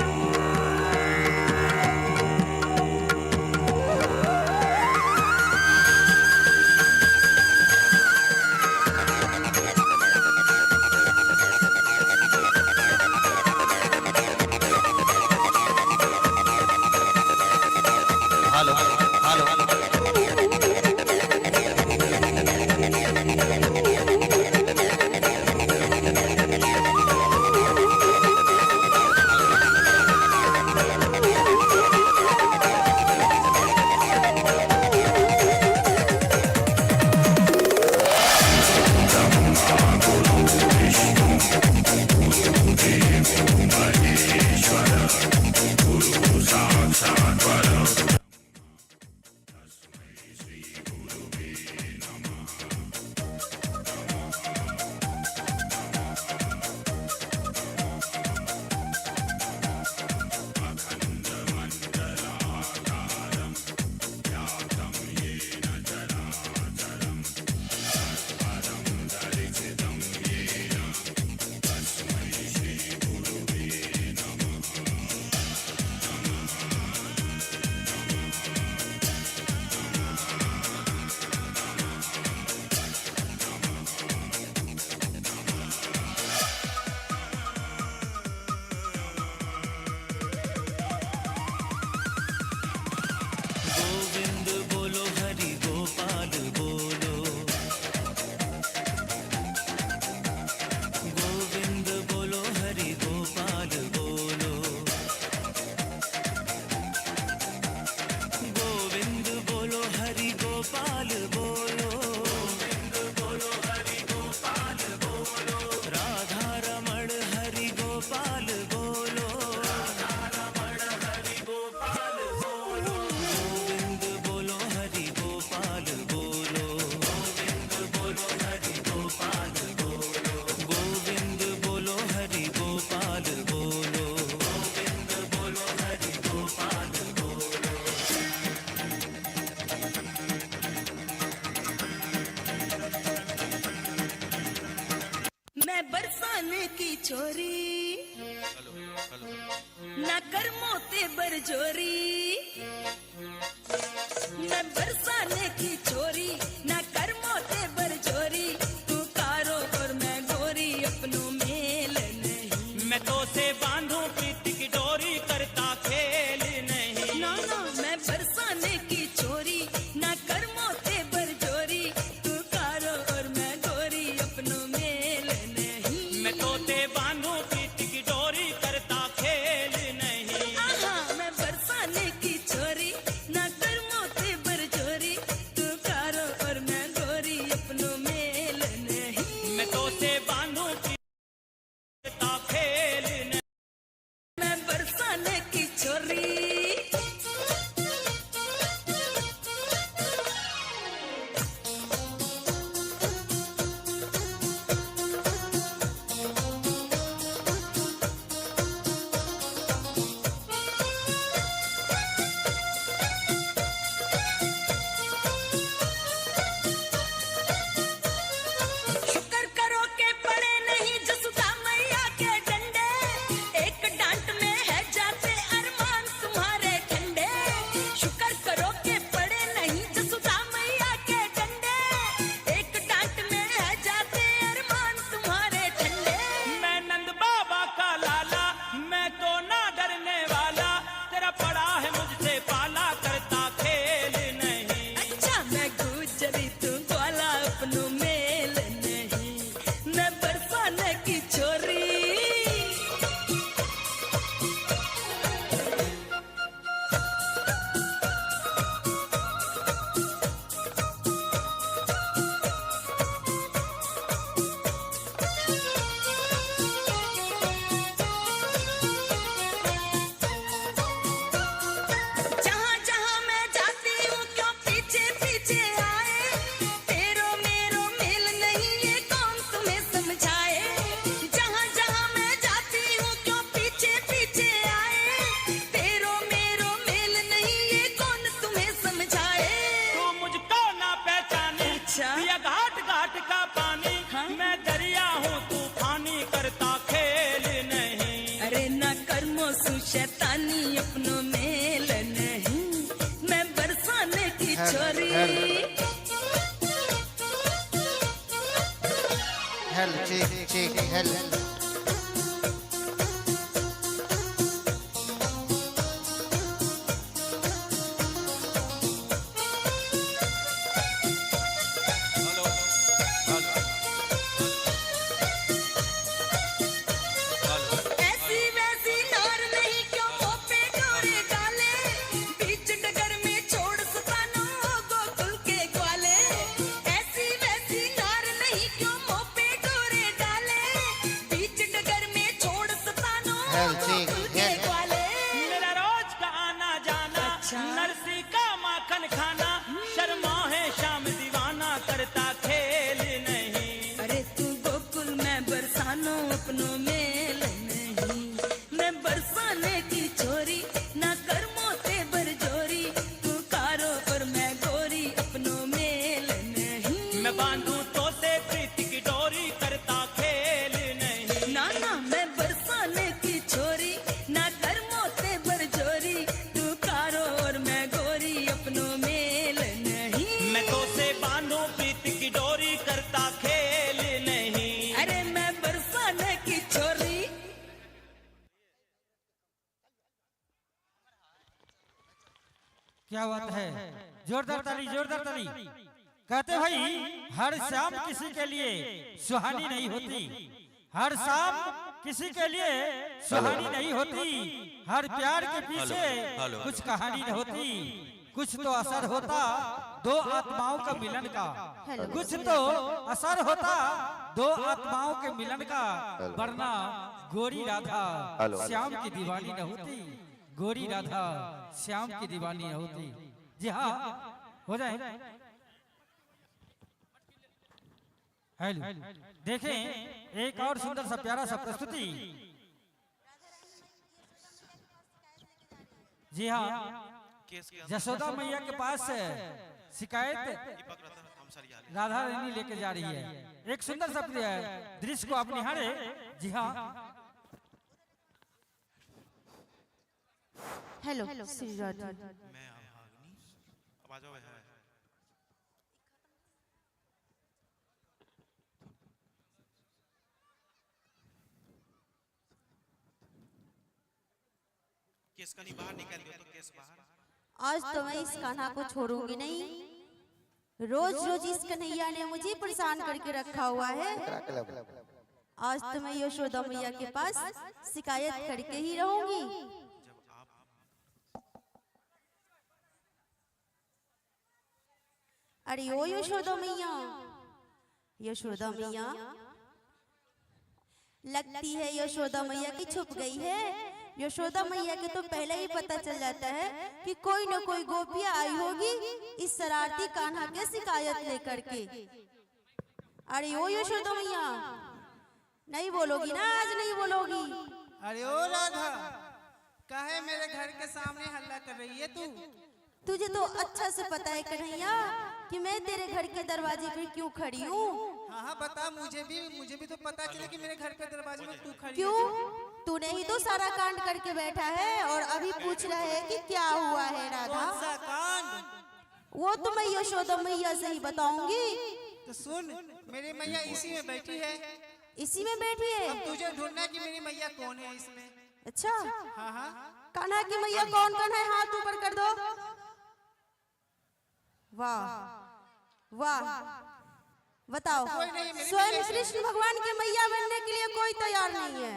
बरसाने की छोरी ना कर मोते बरजोरी, मैं बरसाने की छोरी ना कर मोते बरजोरी, तू कारो और मैं गोरी अपनों मेल नहीं, मैं तो से बांधूं प्रीति की डोरी करता खेल नहीं, ना ना मैं बरसाने की छोरी ना कर मोते बरजोरी, तू कारो और मैं गोरी अपनों मेल नहीं, मैं तो से बांधूं प्रीति की डोरी करता खेल नहीं, आहा मैं बरसाने की छोरी ना कर मोते बरजोरी, तू कारो और मैं गोरी अपनों मेल नहीं, मैं तो से बांधूं प्रीति करता खेल नहीं, मैं बरसाने की छोरी। शुक्र करो के पड़े नहीं जसुदा मैया के डंडे, एक डांट में है जाते अरमान तुम्हारे ठंडे, शुक्र करो के पड़े नहीं जसुदा मैया के डंडे, एक डांट में है जाते अरमान तुम्हारे ठंडे, मैं नंद बाबा का लाला, मैं तो ना डरने वाला, तेरा पड़ा है मुझसे पाला करता खेल नहीं, अच्छा मैं गुजरी तू ग्वाला अपनों मेल नहीं, मैं बरसाने की छोरी। जहाँ जहाँ मैं जाती हूँ क्यों पीछे पीछे आए, तेरो मेरो मेल नहीं ये कौन तुम्हें समझाए, जहाँ जहाँ मैं जाती हूँ क्यों पीछे पीछे आए, तेरो मेरो मेल नहीं ये कौन तुम्हें समझाए, तू मुझको ना पहचाने, अच्छा। ये घाट घाट का पानी, हाँ? मैं दरिया हूँ तूफानी करता खेल नहीं, अरे ना कर्मों सु शैतानी अपनों मेल नहीं, मैं बरसाने की छोरी। हेल चेक चेक हेल ऐसी वैसी नार नहीं क्यों मुंह पे डोरे डाले, बीच डगर में छोड़ सुतानो गोकुल के ग्वाले, ऐसी वैसी नार नहीं क्यों मुंह पे डोरे डाले, बीच डगर में छोड़ सुतानो गोकुल के ग्वाले, मेरा रोज का आना जाना, अच्छा। नरसी का माखन खाना, शर्मा है शाम दीवाना करता खेल नहीं, अरे तू गोकुल मैं बरसानो अपनों मेल नहीं, मैं बरसाने की छोरी ना कर मोते बरजोरी, तू कारो और मैं गोरी अपनों मेल नहीं, मैं बांधूं तो से प्रीति की डोरी करता खेल नहीं, ना ना मैं बरसाने की छोरी ना कर मोते बरजोरी, तू कारो और मैं गोरी अपनों मेल नहीं, मैं तो से बांधूं प्रीति की डोरी करता खेल नहीं, अरे मैं बरसाने की छोरी। क्या बात है, जोरदार ताली जोरदार ताली। कहते भाई हर शाम किसी के लिए सुहानी नहीं होती, हर शाम किसी के लिए सुहानी नहीं होती, हर प्यार के पीछे कुछ कहानी नहीं होती, कुछ तो असर होता दो आत्माओं का मिलन का, कुछ तो असर होता दो आत्माओं के मिलन का, वरना गोरी राधा श्याम की दीवानी न होती, गोरी राधा श्याम की दीवानी न होती। जी हाँ हो जाए। हेलो देखें एक और सुंदर सा प्यारा सा प्रस्तुति। जी हाँ, जसोदा मैया के पास शिकायत राधा रानी लेके जा रही है। एक सुंदर सा दृश्य को आप निहारे। जी हाँ, हेलो श्री राधे। केस कहीं बाहर निकल दियो तो केस बाहर। आज तो मैं इस कान्हा को छोड़ूंगी नहीं। रोज रोज इस कन्हैया ने मुझे परेशान करके रखा हुआ है। आज तो मैं यशोदा मैया के पास शिकायत करके ही रहूंगी। अरे ओ यशोदा मैया, यशोदा मैया, लगती है यशोदा मैया की छुप गई है। यशोदा मैया के तो पहले ही पता चल जाता है कि कोई न कोई गोपियां आई होगी इस शरारती कान्हा के शिकायत लेकर के। अरे ओ यशोदा मैया, नहीं बोलोगी ना? आज नहीं बोलोगी? अरे ओ राधा, काहे मेरे घर के सामने हल्ला कर रही है तू? तुझे तो अच्छा से पता है कन्हैया कि मैं तेरे घर के दरवाजे पे क्यों खड़ी हूँ। हाँ हाँ बता, मुझे भी तो पता चले कि मेरे घर के दरवाजे में तू खड़ी क्यों? है। तूने ही तो सारा कांड करके बैठा है और अभी पूछ रहे है कि क्या हुआ है राधा। कौन सा कांड? वो तो मैं यशोदा मैया से ही बताऊंगी। तो सुन, मेरी मैया इसी में बैठी है। इसी में बैठी है? अब तुझे ढूंढना कि मेरी मैया कौन है इसमें। अच्छा, हाँ हाँ, कान्हा की मैया कौन कौन है? हाथ ऊपर कर दो। वाह वाह, बताओ। स्वयं कृष्ण भगवान के मैया बनने के लिए कोई तैयार नहीं है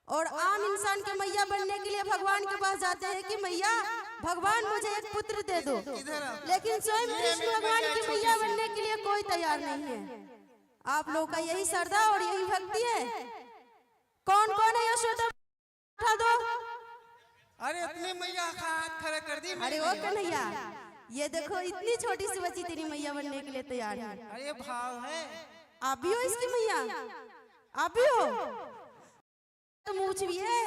और आम इंसान के मैया बनने के लिए भगवान के पास जाते हैं कि मैया भगवान मुझे एक पुत्र दे दो, लेकिन स्वयं कृष्ण भगवान की मैया बनने के लिए कोई तैयार नहीं है। आप लोग का यही श्रद्धा और यही भक्ति है। कौन कौन है यशोदा? उठा दो। अरे अपने मैया हाथ खड़ा कर दी। अरे ओ कन्हैया, ये देखो इतनी छोटी सी बच्ची तेरी मैया बनने के लिए तैयार है। अरे भाव है। आप भी हो इसकी मैया? आप भी हो? तो मूछ भी है।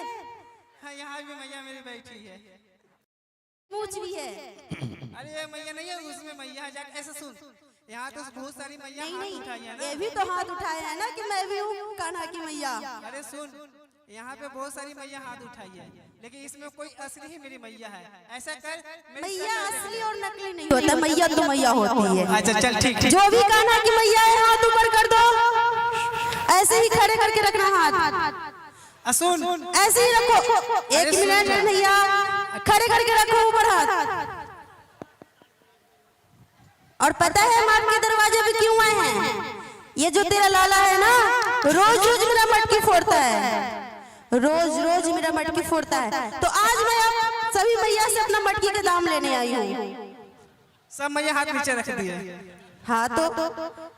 हाँ, यहाँ भी मैया मेरी बैठी है। मूछ भी है। अरे ये मैया नहीं है, उसमें मैया है। जाके ऐसे सुन, यहाँ तो बहुत सारी मैया नहीं हाथ नहीं, उठाई है ना। ये भी तो हाथ उठाए है ना कि मैं भी हूँ कान्हा की मैया। अरे सुन, यहाँ पे बहुत सारी मैया हाथ उठाई है, लेकिन इसमें कोई असली ही मेरी मैया है। ऐसा कर, मैया असली और नकली नहीं होता, मैया तो मैया होती है। अच्छा चल ठीक। जो भी कान्हा की मैया है हाथ ऊपर कर दो। ऐसे ही खड़े करके रखना हाथ। सुन, ऐसे ही रखो। एक मिनट कन्हैया, खड़े करके रखो ऊपर हाथ। और पता है हम आपके दरवाजे पे क्यों आए हैं? ये जो तेरा लाला है ना, रोज रोज मेरा मटकी फोड़ता है, रोज रोज मेरा मटकी फोड़ता है। तो आज मैं अब सभी भैया से अपना मटकी का दाम लेने आई हूँ। सब मैया हाथ नीचे रख दिए। हाँ तो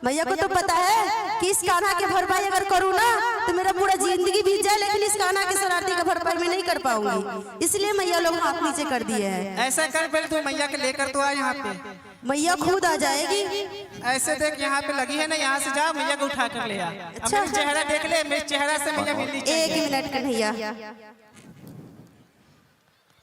भैया को तो पता है कि इस कान्हा के भरपाई अगर करूँ ना तो मेरा पूरा जिंदगी बीत जाए, लेकिन इस कान्हा के शरारती का भरपाई मैं नहीं कर पाऊंगी। इसलिए मैया लोग हाथ नीचे कर दिए हैं। ऐसा कर, पहले तू मैया के लेकर तो आ यहाँ पे। मैया खुद आ जाएगी। ऐसे देख, यहाँ पे लगी है ना, यहाँ से जा, मैया को उठा कर ले आ। अच्छा, मेरा चेहरा देख ले, मेरे चेहरा से मैया मिलनी चाहिए। एक मिनट कन्हैया,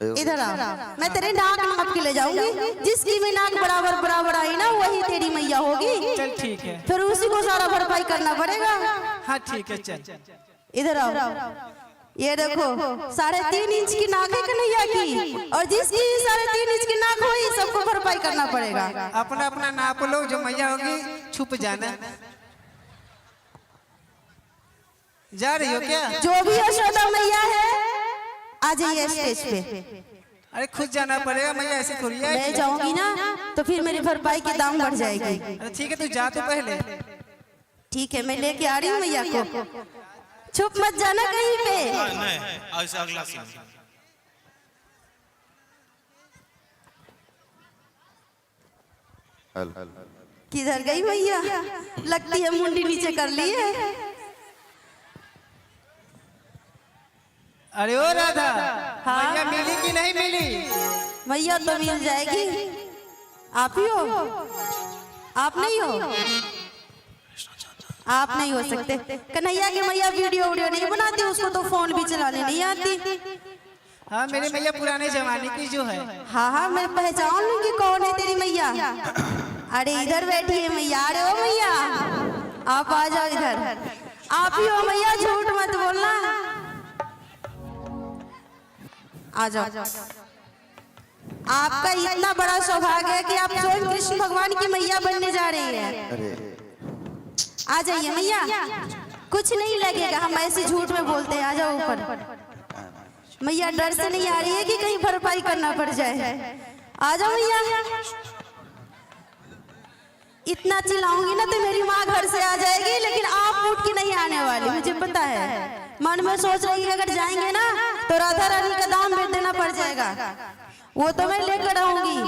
इधर आ। मैं तेरे नाक नाप के ले जाऊंगी। जिसकी भी नाक बराबर बराबर आई ना, वही तेरी मैया होगी। चल ठीक है, फिर उसी को सारा भरपाई करना पड़ेगा। हाँ ठीक है, चल इधर आओ। ये देखो 3.5 इंच की नाक है कन्हैया की, और जिसकी 3.5 इंच की नाक हुई सबको भरपाई करना पड़ेगा। अपना अपना नाप लो, जो मैया होगी छुप जाना। जा रही हो क्या? जो भी यशोदा मैया है आ जाइए स्टेज पे। अरे खुद जाना पड़ेगा, मैया ऐसे थोड़ी है। मैं जाऊंगी ना तो फिर मेरी भरपाई के दाम बढ़ जाएगी। अरे ठीक है, तू जा तो पहले। ठीक है, मैं लेके आ रही हूँ मैया को। छुप मत जाना कहीं पे। नहीं, ऐसे अगला सीन। किधर गई मैया? लगती है मुंडी नीचे कर ली है। अरे ओ राधा, मैया मिली कि नहीं मिली? मैया तो मिल जाएगी। आप ही हो? आप नहीं हो? आप नहीं हो सकते। कन्हैया की मैया वीडियो नहीं बनाती, उसको तो फोन भी चलाने नहीं आती। हाँ मेरी मैया पुराने जमाने की जो है। हाँ हाँ मैं पहचान लूंगी कौन है तेरी मैया। अरे इधर बैठी है मैया। अरे ओ मैया आप आ जाओ इधर। आप ही हो मैया, झूठ मत बोलना। आ जाओ। आपका इतना बड़ा सौभाग्य है कि आप स्वयं कृष्ण भगवान की मैया बनने जा रही है। आ जाइए मैया, कुछ नहीं लगेगा, हम ऐसे झूठ में बोलते हैं। आ जाओ ऊपर। मैया डर से नहीं आ रही है कि कहीं भरपाई करना पड़ जाए। आ जाओ मैया। इतना चिल्लाऊंगी ना तो मेरी माँ घर से आ जाएगी, लेकिन आप उठ के नहीं आने वाली, मुझे पता है। मन में सोच रही है अगर जाएंगे ना तो राधा रानी का दाम भेज देना पड़ जाएगा। वो तो मैं लेकर आऊंगी।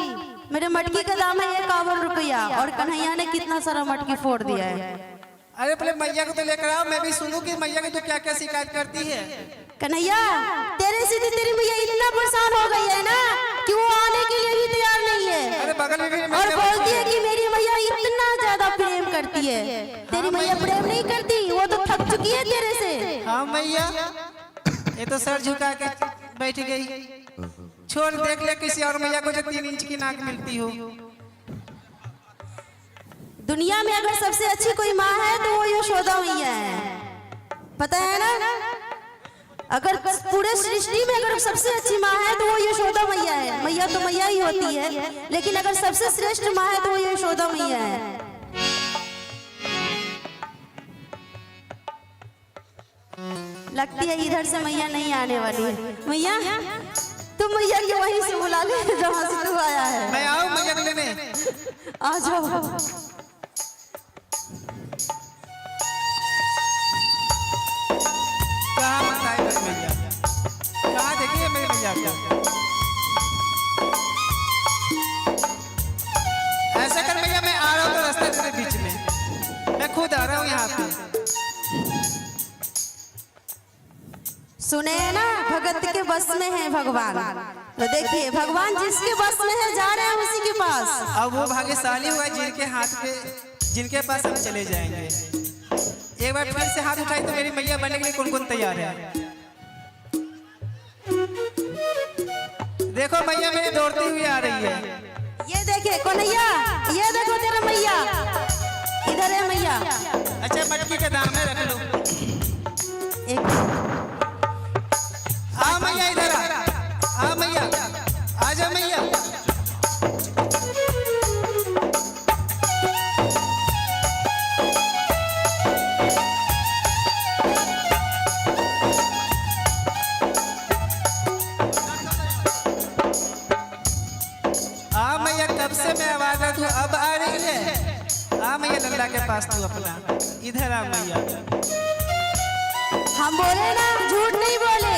मेरे मटकी का दाम है 51 रुपया, और कन्हैया ने कितना सारा मटकी फोड़ दिया है। अरे पहले मैया को तो लेकर आओ, मैं भी सुनूं कि मैया की तो क्या क्या शिकायत करती है। कन्हैया तेरे से तो तेरी मैया इतना परेशान हो गई है ना कि वो आने के लिए भी तैयार नहीं है। अरे बगल में भी और बोलती है कि मेरी मैया इतना ज्यादा प्रेम करती है। तेरी मैया प्रेम नहीं करती, वो तो थक चुकी है तेरे से। हाँ मैया, ये तो सर झुका के बैठ गई। छोड़, देख ले किसी और मैया को जो 3 इंच की नाक मिलती हो। दुनिया में अगर सबसे अच्छी कोई माँ है तो वो यशोदा मैया है, पता है ना। अगर पूरे सृष्टि में अगर सबसे अच्छी माँ है तो वो यशोदा मैया है। मैया तो मैया ही होती है, लेकिन अगर सबसे श्रेष्ठ माँ है तो वो यशोदा मैया है। लगती है इधर से मैया नहीं आने वाली है। मैया तुम मैया के वहीं से बुला ले जहाँ से तू आया है। मैं आऊँ मैया को लेने? आ जाओ। कहाँ बताए मेरी मैया, कहाँ देखिए मेरी मैया को। ऐसा कर मैया, मैं आ रहा हूँ तो रास्ते तेरे बीच में, मैं खुद आ रहा हूँ यहाँ पे। सुने हैं ना, भगत के बस में है भगवान। तो देखिए भगवान जिसके बस में है जा रहे हैं उसी के पास। अब वो भाग्यशाली हुआ जिनके हाथ पे, जिनके पास हम चले जाएंगे। एक बार फिर से हाथ उठाई तो मेरी मैया बनने के लिए कौन कौन तैयार है? देखो मैया मेरी दौड़ती हुई आ रही है। ये देखे कन्हैया, ये देखो तेरा मैया, इधर है मैया। अच्छा मटकी के दाम में रख लो। आ मैया इधर आ मैया, आ जा मैया। आ मैया, कब से मैं आवाज आ तू अब आ रही है। आ मैया लल्ला के पास तू अपना, इधर आ मैया। हम बोले ना, झूठ नहीं बोले।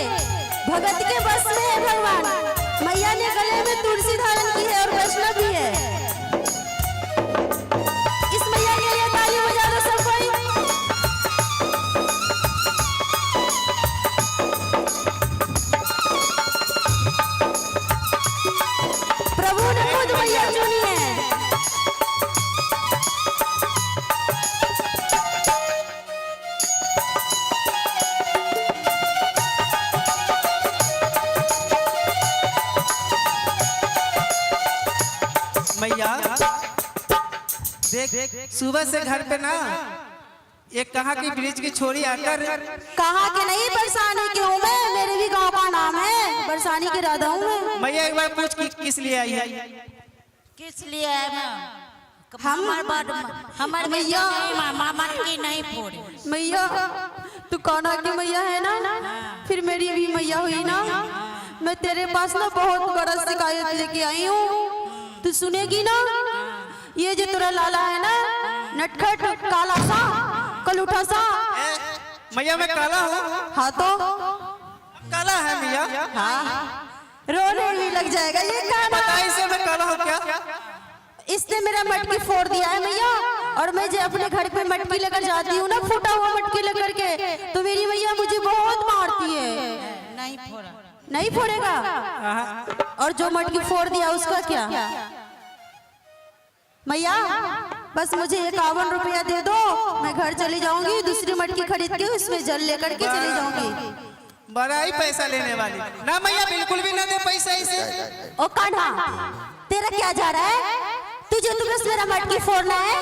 भगत के बस में है भगवान। मैया ने गले में तुलसी धारण की है और वैष्णव भी है। इस मैया के लिए ताली बजा दो सब कोई। प्रभु ने खुद मैया चुनी है। मैया देख, सुबह से घर पे ना एक कहाँ की ब्रिज की छोरी आकर। कहाँ के नहीं, बरसाने के हूँ मैं। मेरे भी गांव का नाम है बरसानी के राधा हूँ मैं। मैया एक बार पूछ किस लिए आई है? किस लिए है ना? हमारे मैया मटकी नहीं फोड़ी। मैया तू कान्हा की मैया है ना, फिर मेरी भी मैया हुई ना। मैं तेरे पास ना बहुत बड़ा शिकायत लेके आई हूँ, तू सुनेगी ना। ये जो तेरा लाला है ना, नटखट काला सा कलूठा सा। मैया मैं काला हूँ? हाँ तो काला है मैया? हाँ, रोने भी लग जाएगा ये गाना। बताइए से मैं काला हूँ क्या? इसने मेरा मटकी फोड़ दिया है मैया, और मैं जब अपने घर पे मटकी लेकर जाती हूँ ना, फूटा हुआ मटकी लेकर के, तो मेरी मैया मुझे बहुत मारती है। नहीं फोड़ा। नहीं फोड़ेगा? और जो मटकी फोड़ दिया उसका क्या? मैया बस मुझे 51 रुपया दे दो, मैं घर चली जाऊंगी, दूसरी मटकी खरीद के उसमें जल लेकर के चली जाऊंगी। बड़ा ही पैसा लेने वाली ना मैया, बिल्कुल भी ना दे पैसा इसे। ओ कान्हा, तेरा क्या जा रहा है? तुझे तुरंत मेरा मटकी फोड़ना है?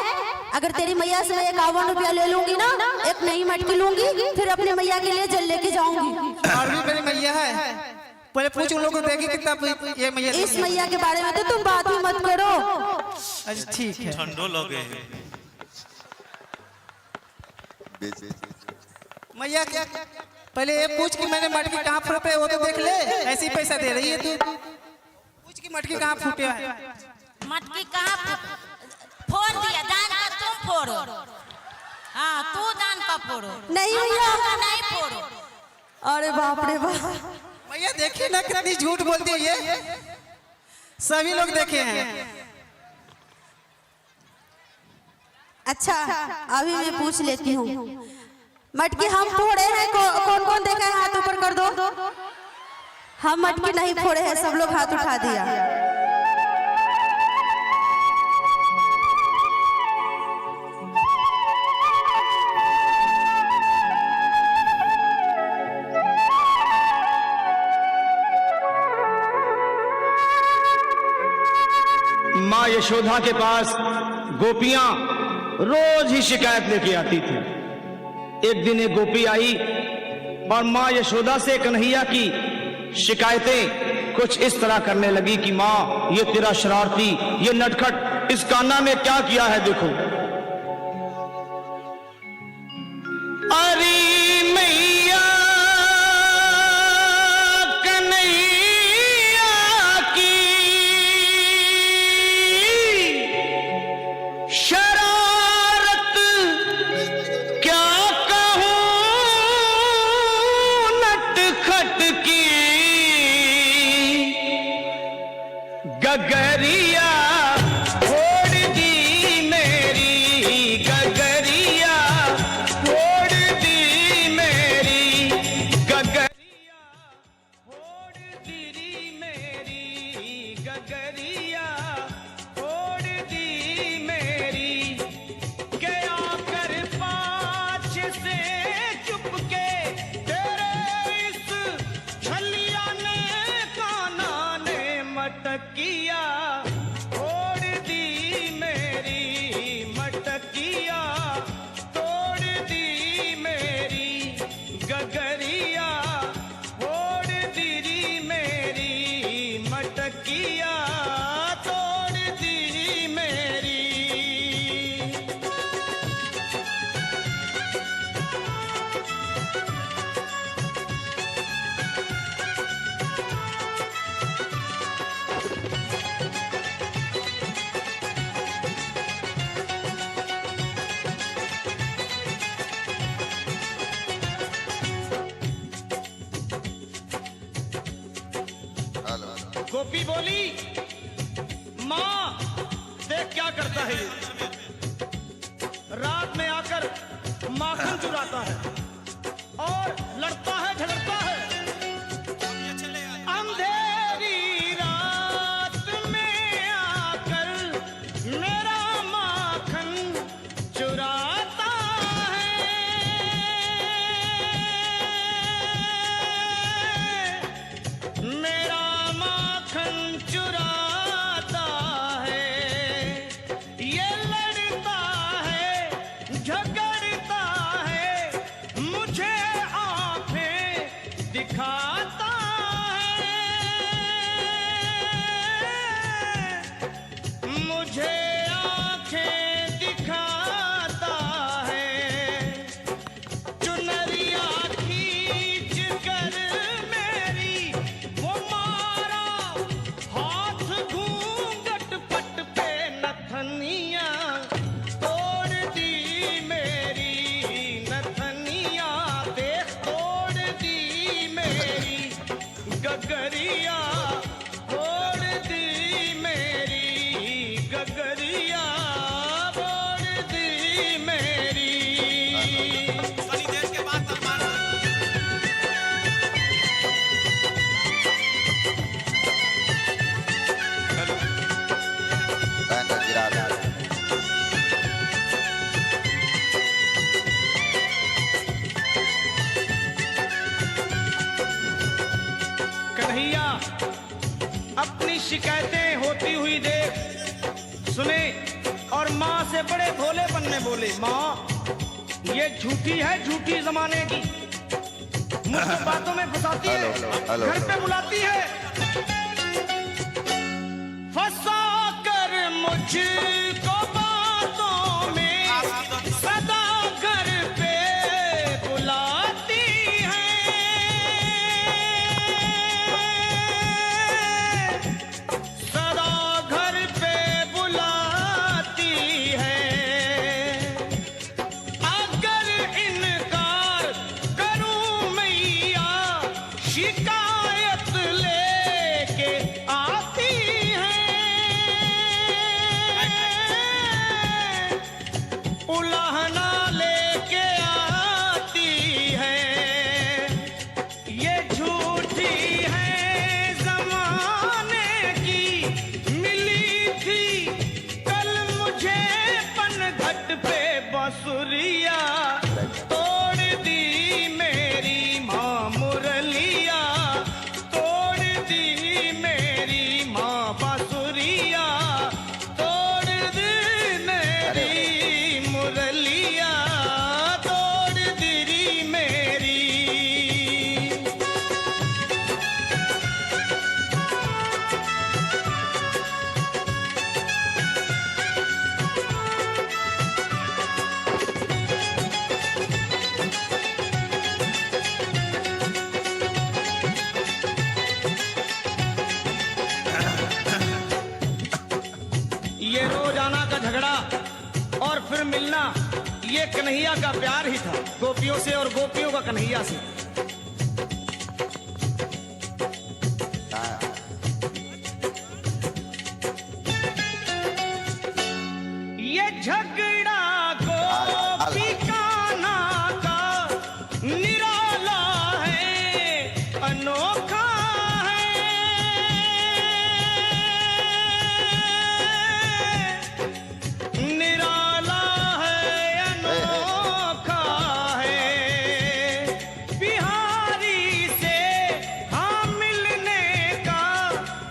अगर तेरी मैया से मैं 51 रुपया ले लूंगी ना, एक नई मटकी लूंगी, फिर अपने मैया के लिए जल लेके जाऊंगी। और भी मेरी मैया है, पहले पूछ उन लोगों को देगी कितना ये मैया। इस मैया के बारे में तो तुम बात ही मत करो। अच्छा ठीक है। ठंडो लगे मैया क्या पहले ये पूछ कि मैंने मटकी कहाँ फूटे वो तो देख ले, ऐसे ही पैसा दे रही है तू। पूछ कि मटकी कहाँ फूटे है। मटकी कहाँ फोड़ दिया, दान का तुम फोड़ो। हाँ तू दान का फोड़ो, नहीं भैया, नहीं फोड़ो। अरे बाप रे बाप, मैया देखिए ना कितनी झूठ बोलती है ये, सभी लोग देखे हैं। अच्छा अभी मैं पूछ लेती हूँ, मटकी हम फोड़े हैं? कौन कौन देखा है? हाथ ऊपर कर दो। हम मटकी नहीं फोड़े हैं, सब लोग हाथ उठा दिया। माँ यशोदा के पास गोपियां रोज ही शिकायत लेके आती थी। एक दिन एक गोपी आई और माँ यशोदा से कन्हैया की शिकायतें कुछ इस तरह करने लगी कि माँ ये तेरा शरारती, ये नटखट इस कान्हा ने क्या किया है देखो। अरे मैया कन्हैया की शरारत क्या कहूं, नटखट की गगरिया फोड़ दी मेरी, गगरिया फोड़ दी मेरी, गगरिया फोड़ दी मेरी, गगरिया फोड़ दी मेरी। गया कर पाछ से चुपके तेरे इस छलिया ने कान्हा ने मटकिया फोड़ दी मेरी, मटकिया तोड़ दी मेरी, गगरिया फोड़ दी मेरी, मटकिया तोड़ दी मेरी। गोपी बोली, माँ देख क्या करता है ये, रात में आकर माखन चुराता है और लड़ता है झगड़ता है। अंधेरी रात में आकर मेरा माखन चुराता है, मेरा माखन चुराता है। ये लड़ता है झगड़ता है से बड़े भोलेपन में बोले, माँ ये झूठी है, झूठी जमाने की, मुझे बातों में फंसाती है, घर पे बुलाती है, फंसा कर मुझको बातों में सदा घर पे बुलाती है, सदा घर पे बुलाती है। अगर इनकार करूं मैया शिकायत लेके आती है, उलाहना लेके आती है। ये झूठी है जमाने की, मिली थी कल मुझे पनघट पे बांसुरिया, तोड़ दी मेरी माँ मुरलिया, तोड़ दी मेरी माँ बांसुरिया, तोड़ दी मेरी मुरलिया, तोड़ दी मेरी। ये रोजाना का झगड़ा और फिर मिलना, ये कन्हैया का प्यार ही था, गोपियों से और गोपियों का कन्हैया से। ये झगड़ा गोपी कान्हा का निराला है, अनोखा निराला है, अनोखा है। बिहारी से हाँ मिलने का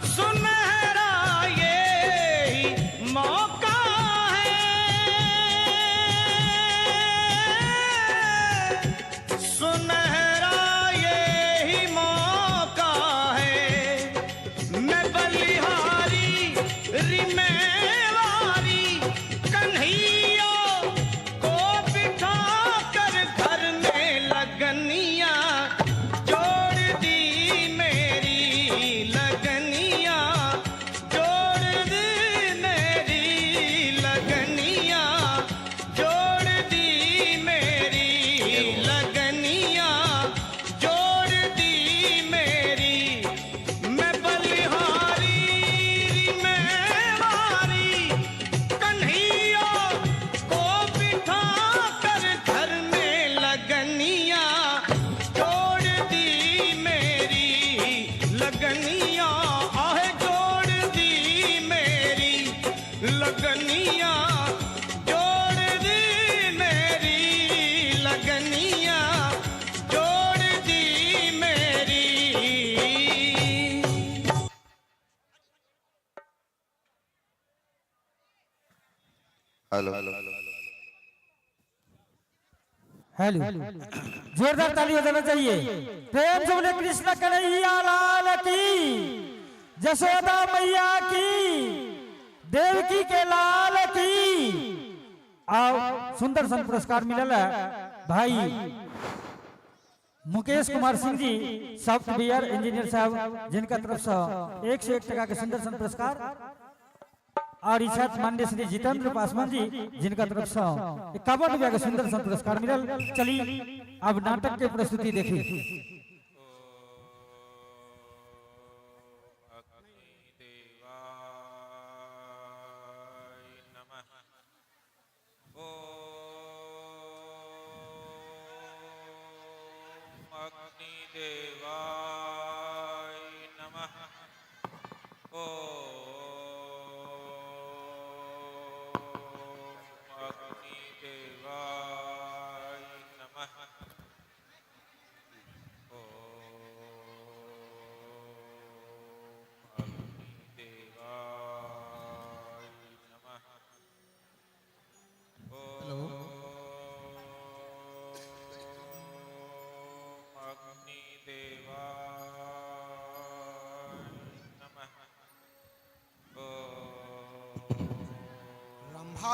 सुनहरा ये मौका है, सुनहरा ये मौका है। मैं बलिहारी रिमेवारी कन्हैया को बिठा कर घर में लगनिया, जोड़ दी मेरी लगनिया, जोड़ दी मेरी लगनिया, जोड़ दी मेरी लगनिया, जोड़ दी मेरी। मैं बलिहारी रिमेवारी कन्हैया को बिठा कर घर में लगनिया, जोड़ दी मेरी लगनिया, आह जोड़ दी मेरी लगनिया, जोड़ दी मेरी लगनिया, जोड़ दी मेरी। हेलो हेलो, जोरदार ताली बजाना चाहिए। प्रेम से बोले कृष्ण कन्हैया लाल की, जसोदा मैया की, देवकी के लाल की। आओ सुंदर सन पुरस्कार मिलल है भाई मुकेश कुमार सिंह जी, सॉफ्टवेयर इंजीनियर साहब, जिनका तरफ से 101 टका के सुंदर सन पुरस्कार, और इच्छा माननीय श्री जितेंद्र पासवान जी, जिनका तरफ से 51 रुपया का सुंदर सा पुरस्कार मिलल। चलिए अब नाटक के प्रस्तुति देखिए।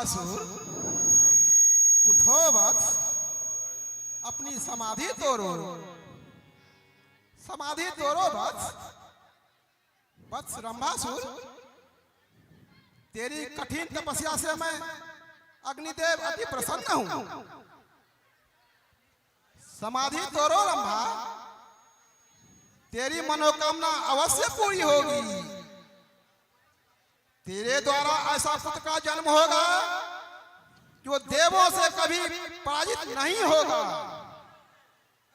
रंभासुर, उठो वत्स, अपनी समाधि तोड़ो, समाधि तोड़ो वत्स। वत्स रंभासुर, तेरी कठिन तपस्या से मैं अग्निदेव अति प्रसन्न हूं। समाधि तोड़ो रंभा, तेरी मनोकामना अवश्य पूरी होगी। तेरे द्वारा ऐसा पुत्र का जन्म होगा जो देवों से कभी पराजित नहीं होगा।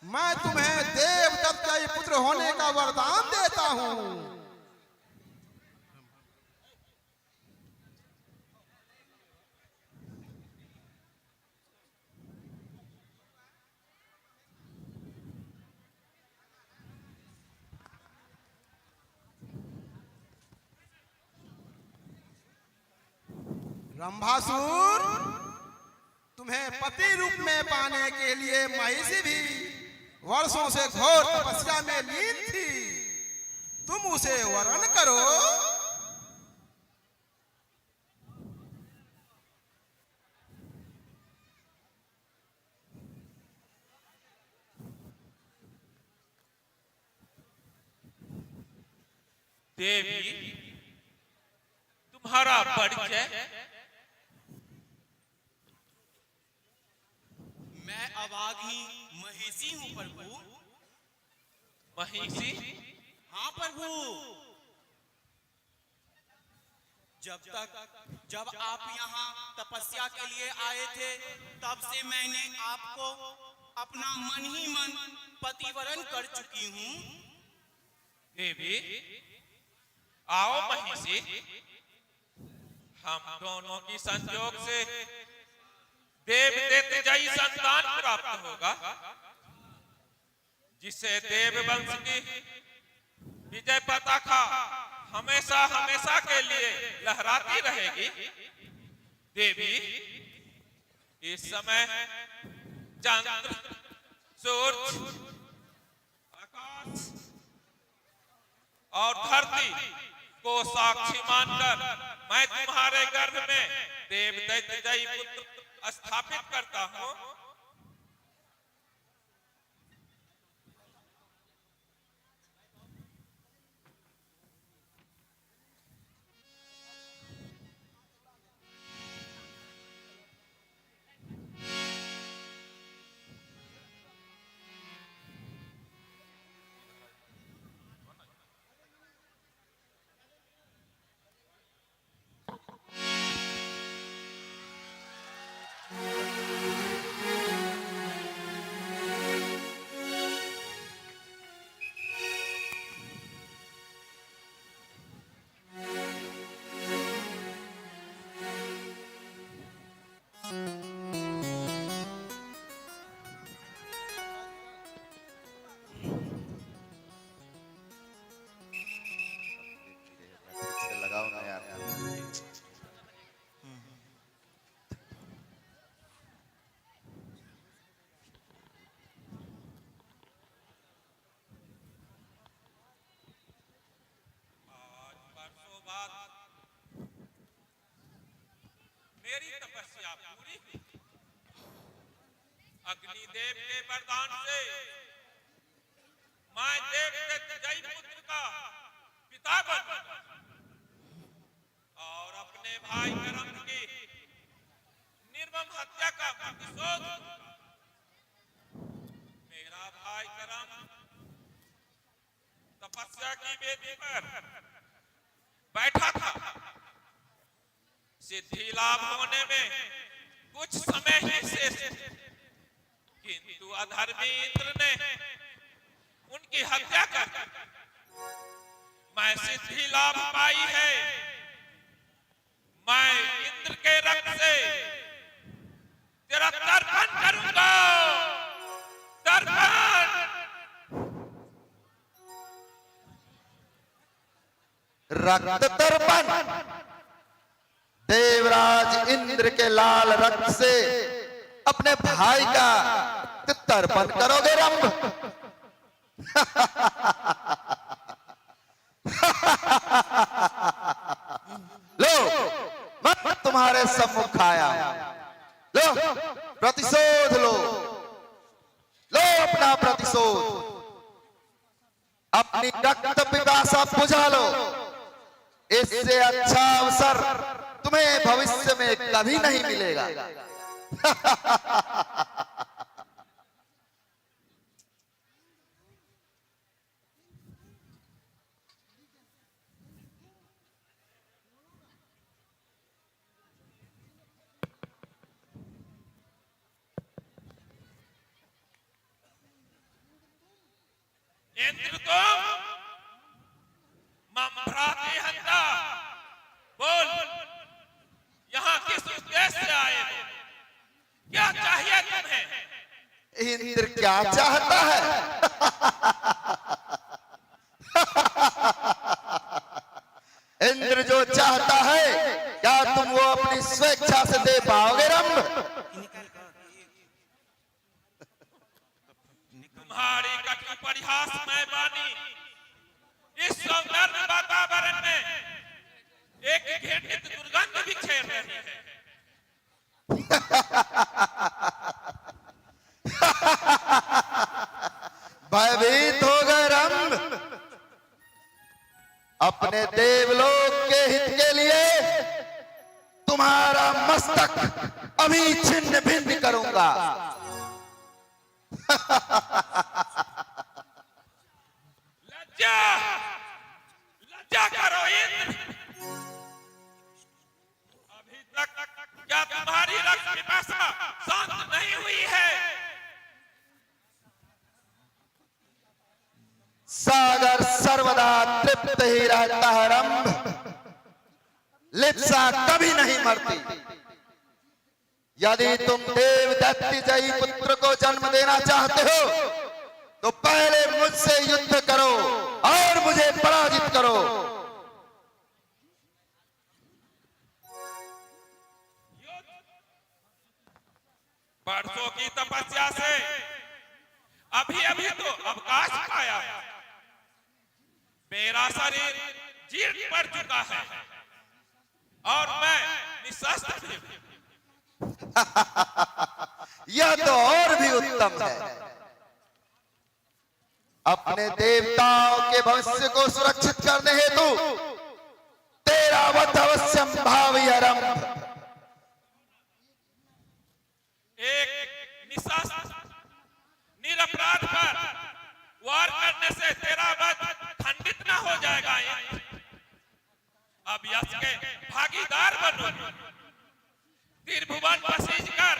मैं तुम्हें देवदत्त का पुत्र होने का वरदान देता हूं। रंभासुर, तुम्हें पति रूप में पाने के लिए महिषी भी वर्षों से घोर तपस्या में लीन थी। तुम उसे वरण करो। देवी, तुम्हारा परिचय? मैं अभागी महिषी हूँ प्रभु। महिषी? हाँ प्रभु। जब आप यहाँ तपस्या के लिए आए थे, तब से मैंने आपको अपना मन ही मन पतिवरण कर चुकी हूँ। देवी, आओ महिषी, हम दोनों की संयोग से देव जयी संतान प्राप्त होगा, जिसे देव वंश की विजय पताका हमेशा हमेशा के लिए लहराती रहेगी। देवी, इस समय चंद्र, सूर्य, आकाश और धरती को साक्षी मानकर मैं तुम्हारे गर्भ में देव जयी पुत्र स्थापित करता हूं। मेरी तपस्या पूरी, अग्निदेव के वरदान से मैं देव जयी पुत्र का पिता बन और अपने भाई करम की निर्मम हत्या का प्रतिशोध। मेरा भाई करम तपस्या की वेदी पर बैठा था। सिद्धि लाभ होने में कुछ समय ही शेष, किंतु अधर्मी इंद्र ने उनकी हत्या कर मैं सिद्धि लाभ पाई है। मैं इंद्र के रक्त से तेरा तर्पण करूंगा, तर्पण। रक्त तर्पण। देवराज इंद्र के लाल रक्त से अपने भाई का तर्पण करोगे रंभ? लो, मैं तुम्हारे सम्मुख आया। प्रतिशोध लो, लो अपना प्रतिशोध, अपनी रक्त पिपासा बुझा लो। इससे अच्छा अवसर तुम्हें भविष्य में कभी नहीं मिलेगा। इंद्र को ममभ्राते हंता, बोल यहाँ किस उद्देश्य से आए हो? क्या चाहिए तुम्हें? इंद्र क्या चाहता है? इंद्र जो चाहता है क्या तुम वो अपनी स्वेच्छा से दे पाओगे रंभ? तुम्हारी कठिन परिहासमय वाणी इस सौंदर्य वातावरण में एक घृणित दुर्गंध बिखेर रही है। भयभीत हो गए रंभ। अपने देवलोक के हित के लिए तुम्हारा मस्तक अभी छिन्न भिन्न करूंगा। लज्जा, लज्जा करो इंद्र। अभी तक क्या तुम्हारी रक्त पिपासा शांत नहीं हुई है? सागर सर्वदा तृप्त ही रहता है रंभ, लिप्सा कभी नहीं मरती। यदि तुम देवदत्ति जयी पुत्र को जन्म देना चाहते हो तो पहले मुझसे युद्ध करो और मुझे पराजित करो। वर्षों की तपस्या से अभी अभी तो अवकाश पाया। मेरा शरीर जीर्ण पड़ चुका है और मैं निशस्त्र हूं। यह तो और भी उत्तम है। अपने देवताओं के भविष्य को सुरक्षित करने हेतु तेरा वध अवश्यम भावी आरंभ। एक निशस्त्र निरपराध पर वार करने से तेरा वध खंडित न हो जाएगा। अब यश के भागीदार बनो। त्रिभुवन बसीज कर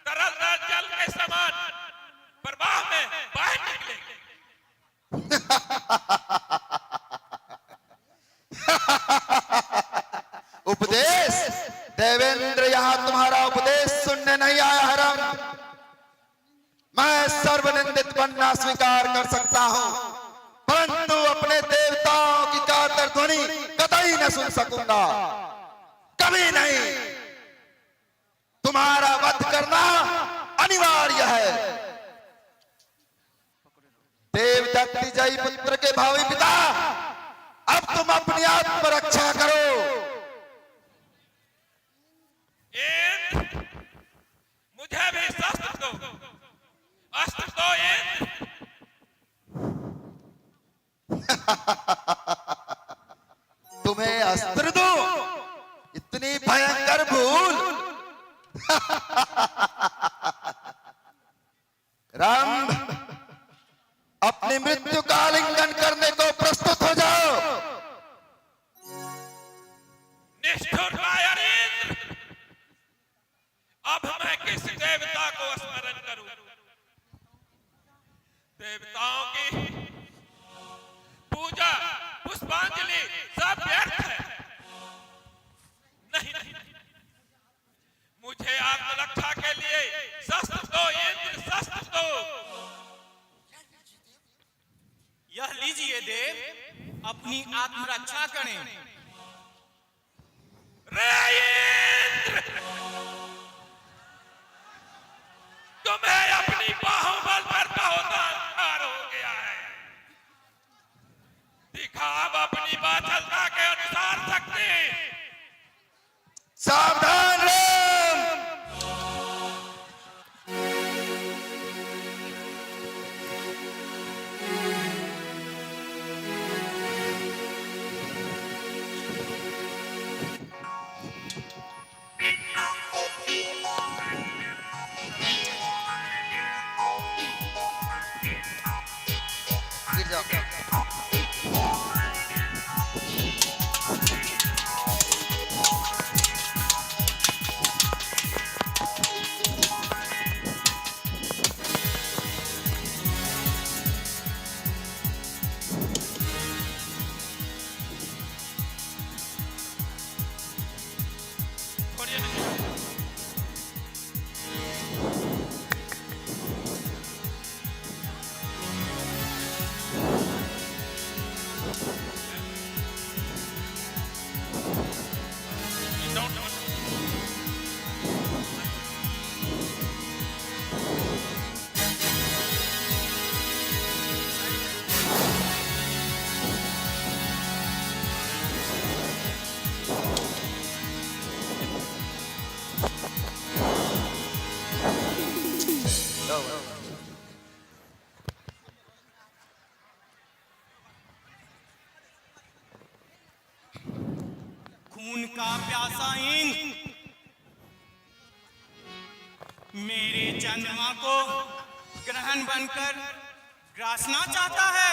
तरल जल के समान प्रवाह में बाहर निकलेंगे। उपदेश देवेंद्र, यहाँ तुम्हारा उपदेश सुनने नहीं आया है रंभ। मैं सर्वनिंदित बनना स्वीकार कर सकता हूँ, परंतु अपने देवताओं की कातर ध्वनि कतई न सुन सकूंगा, कभी नहीं। तुम्हारा वध करना अनिवार्य है। देवदत्ति जयी पुत्र के भावी पिता, अब तुम अपनी आत्मरक्षा करो। मुझे भी शस्त्र दो, अस्त्र दो इंद्र। तुम्हें अस्त्र दो? इतनी भयंकर भूल? रंभ, अपनी मृत्यु का आलिंगन करने को प्रस्तुत हो जाओ। निष्ठुर कायर इंद्र, अब मैं किस देवता को स्मरण करूं? देवताओं की पूजा पुष्पांजलि सब व्यर्थ है। नहीं नहीं, मुझे आत्मरक्षा के लिए शस्त्र दो इंद्र, शस्त्र दो। यह लीजिए देव, अपनी आत्मरक्षा करें। रे इंद्र, तुम्हें अपनी बाहुबल पर बहुत अहंकार हो गया है। दिखाव अपनी बाछलता के अनुसार शक्ति। सावधान राम, खून का प्यासा इंद्र मेरे चंद्रमा को ग्रहण बनकर ग्रासना चाहता है।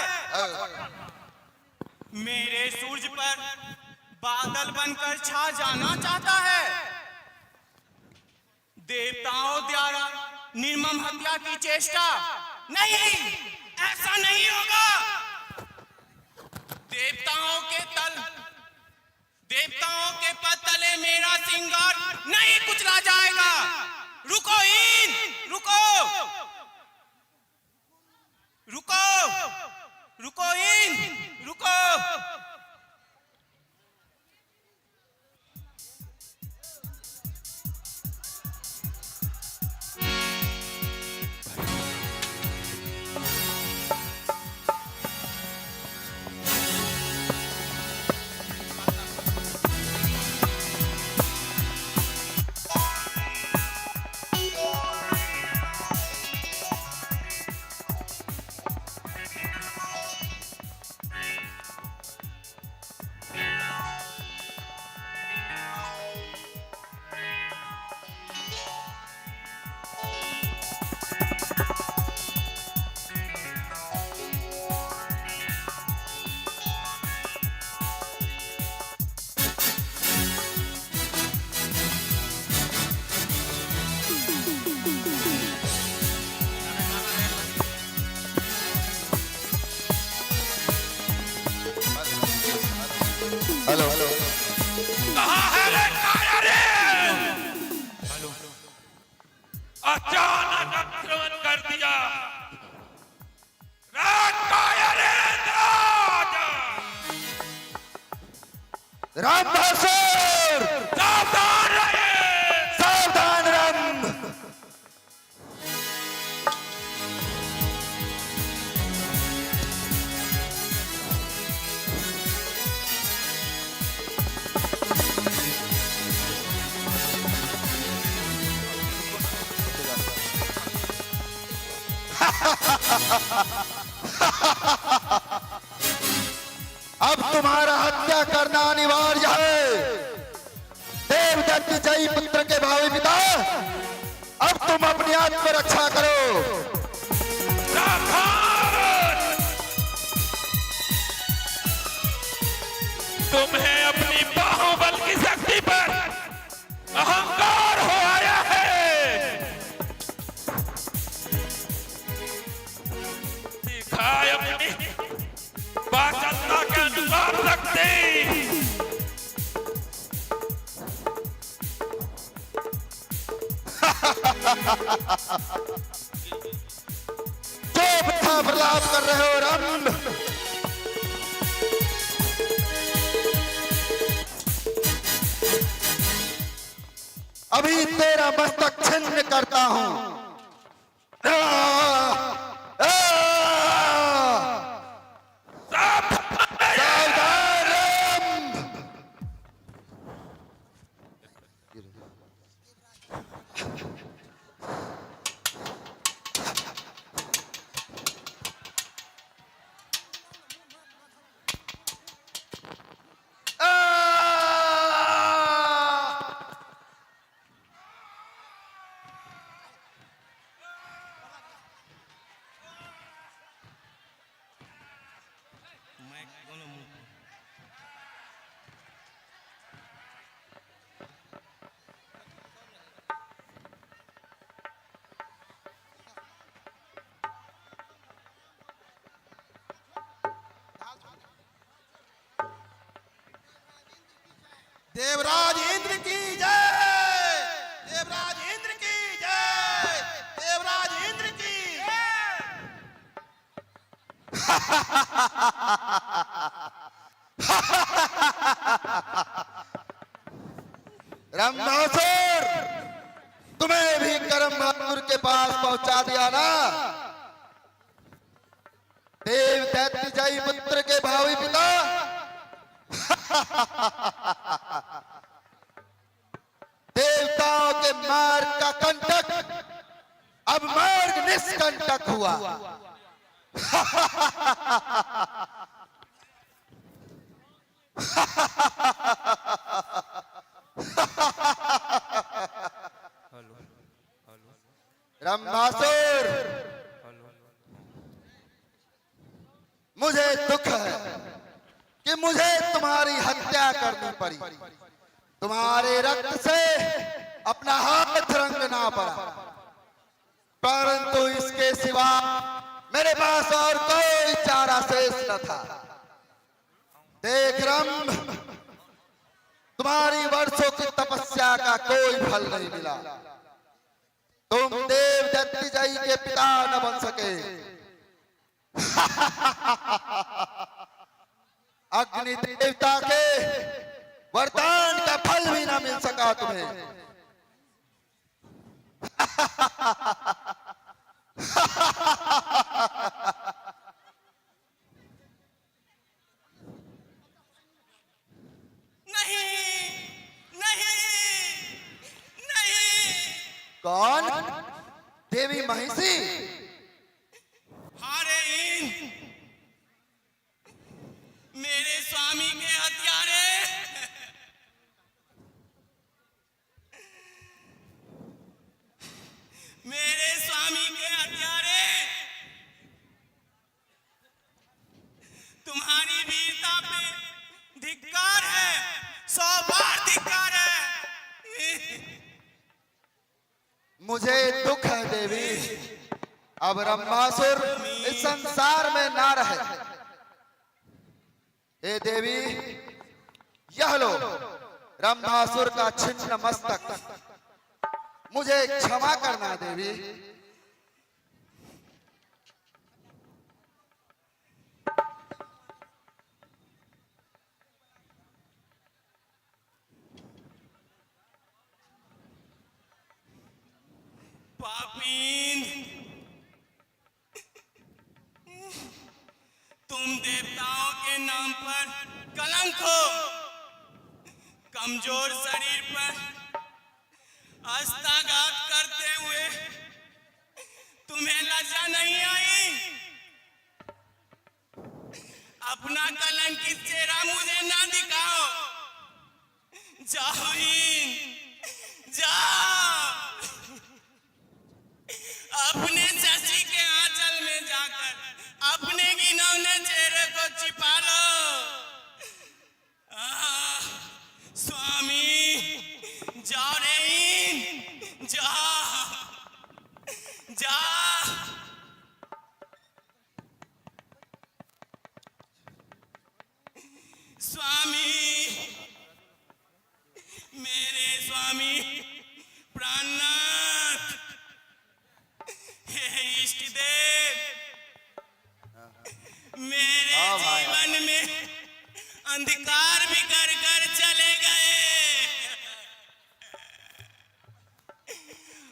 मेरे सूरज पर बादल बनकर छा जाना चाहता है। देवताओं द्वारा निर्मम हत्या की चेष्टा नहीं, ऐसा नहीं होगा। देवताओं के पद तले मेरा सिंगार नहीं कुचला जाएगा। रुको इंद्र, रुको रुको रुको इंद्र, रुको। हेलो कहाँ है रे काया रे? अचानक आक्रमण कर दिया। काया रे रामभासुर, सावधान रहे। सावधान राम। अब तुम्हारा हत्या करना अनिवार्य है। देवदत्त जय पुत्र के भावी पिता, अब तुम अपनी आत्मरक्षा करो। तुम्हें अपनी बाहुबल की शक्ति पर अहंकार हो आया है। दिखाए अपनी बाचलता के अनुसार शक्ति। जो था प्रलाप कर रहे हो राम? अभी तेरा मस्तक छिन्न करता हूं। दोनों मुंह पे। देवराज इंद्र की जय, देवराज इंद्र की जय, देवराज इंद्र की रंभासुर, तुम्हें भी करमबहादुर के पास पहुंचा दिया ना। देव दैत्य जय पुत्र के भावी पिता देवताओं के मार्ग का कंटक अब मार्ग निष्कंटक हुआ। रंभासुर, मुझे दुख है कि मुझे तुम्हारी हत्या करनी पड़ी। तुम्हारे रक्त से अपना हाथ रंगना पड़ा, परंतु इसके सिवा मेरे पास और कोई चारा शेष न था। देख रंभ, तुम्हारी वर्षों की तपस्या का कोई फल नहीं मिला। तुम देव दत्तिजयी के पिता न बन सके। अग्नि देवता के वरदान का फल भी न मिल सका तुम्हें। नहीं नहीं नहीं। कौन? देवी महिषी? हारे इन मेरे स्वामी के हत्यारे। मेरे स्वामी के हत्यारे तुम्हारी वीरता पे धिक्कार है, 100 बार धिक्कार है। मुझे दुख है देवी, अब रंभासुर इस संसार में ना रहे। हे देवी, यह लो रंभासुर का छिन्न मस्तक। मुझे क्षमा करना देवी। पापीन, तुम देवताओं के नाम पर कलंक हो। कमजोर शरीर पर हस्ताघात करते हुए तुम्हें लज्जा नहीं आई? अपना कलंकित चेहरा मुझे ना दिखाओ। जाओ इन, जाओ अपने शशि के आंचल में जाकर अपने घिनौने चेहरे को छिपा लो। स्वामी, जाओ रे इन, जाओ जाओ। स्वामी, मेरे स्वामी प्राणनाथ, हे इष्ट देव, मेरे जीवन में अंधकार बिखर कर चले गए।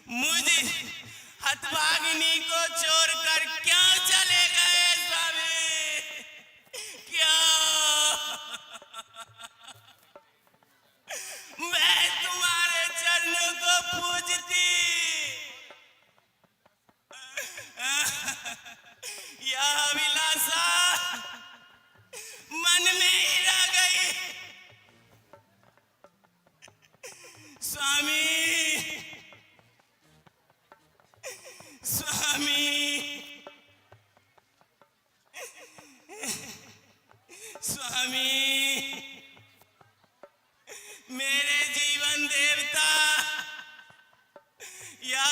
मुझे हतभागिनी को छोड़कर क्यों चले गए स्वामी? क्यों? मैं तुम्हारे चरणों को पूजती, यह अभिलाषा मन में ही रह गई। स्वामी,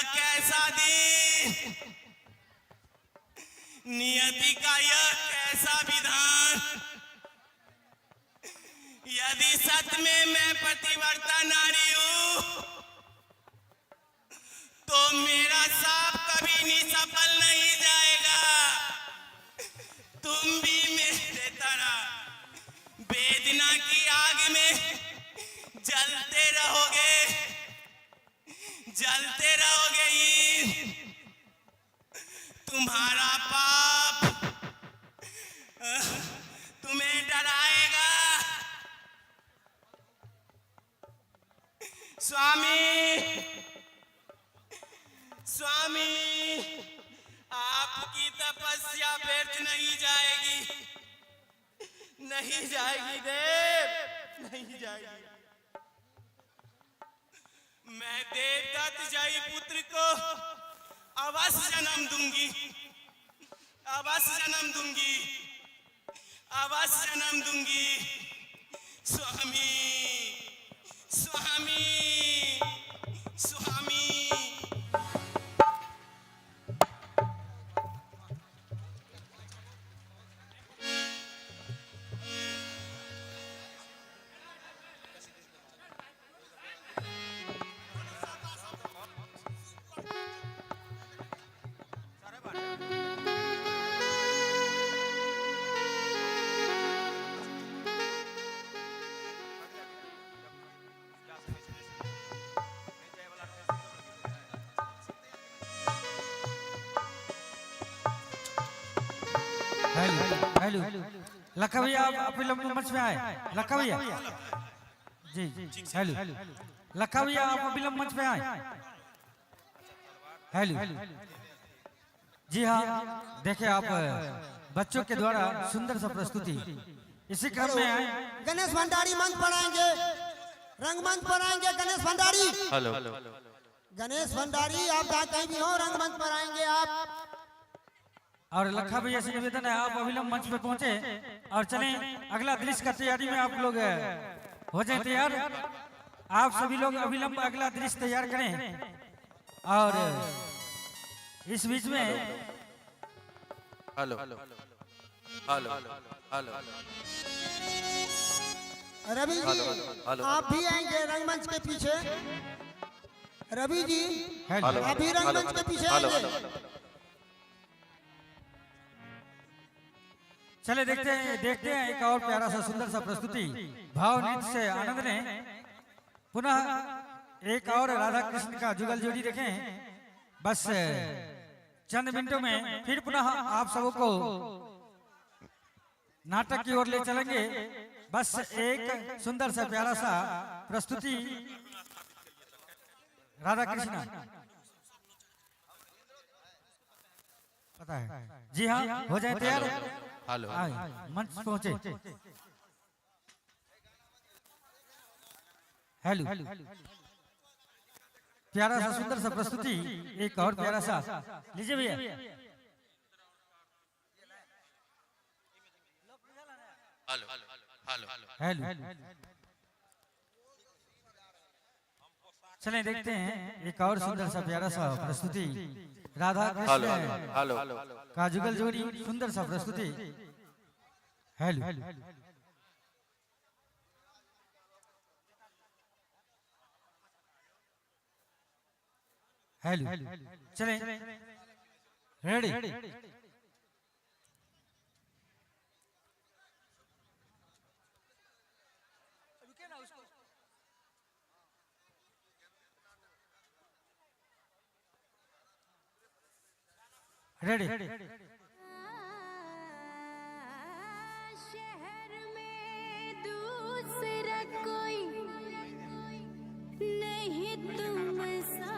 यह कैसा दिन, नियति का यह कैसा विधान। यदि सच में मैं पतिव्रता नारी हूं तो मेरा साप कभी निसफल नहीं जाएगा। तुम भी मेरे तरह वेदना की आग में जलते रहोगे, जलते रहोगे। तुम्हारा पाप तुम्हें डराएगा। स्वामी, स्वामी, आपकी तपस्या व्यर्थ नहीं जाएगी, नहीं जाएगी देव, नहीं जाएगी। मैं देवदत्त जय पुत्र को अवश्य जन्म दूंगी, अवश्य जन्म दूंगी, अवश्य जन्म दूंगी। स्वामी, स्वामी, स्वामी। हेलो, लखा भैया आप विलंब मंच में आए। लखा भैया जी, हेलो, लखा भैया आप विलंब मंच में आए। हेलो जी हाँ, देखे आप बच्चों के द्वारा सुंदर सा प्रस्तुति इसी क्रम में आए। गणेश भंडारी मंच पर आएंगे, रंगमंच पर आएंगे गणेश भंडारी। हेलो, गणेश भंडारी आप जहाँ कहीं भी हो रंगमंच पर आएंगे आप। और लखा भैया से निवेदन है आप अविलंब मंच पे पहुंचे और चलें अगला दृश्य का तैयारी में आप लोग हो जाए तैयार। आप सभी लोग अविलंब अगला दृश्य तैयार करें। और इस बीच में hello, hello, hello, hello, Ravi ji आप भी आएंगे रंगमंच के पीछे। रवि जी आप भी रंगमंच के पीछे आएंगे। चले देखते हैं एक और प्यारा सा सुंदर सा प्रस्तुति भाव नृत्य से आनंद लें। पुनः एक और राधा कृष्ण का जुगल जोड़ी देखें। बस चंद मिनटों में फिर पुनः आप सबको नाटक की ओर ले चलेंगे। बस एक सुंदर सा प्यारा सा प्रस्तुति राधा कृष्ण, पता है जी हाँ, हो जाए तैयार। हेलो, मंच पहुंचे। हेलो, प्यारा सा सुंदर सा प्रस्तुति एक और प्यारा सा लीजिए भैया। हेलो, हेलो, हेलो, चलें देखते हैं एक और सुंदर सा प्यारा सा प्रस्तुति राधा कृष्ण का जुगल जोड़ी सुंदर सा प्रस्तुति। हेलो, हेलो, चलें रेडी। रेडी। शहर में दूसरा कोई नहीं तुम सा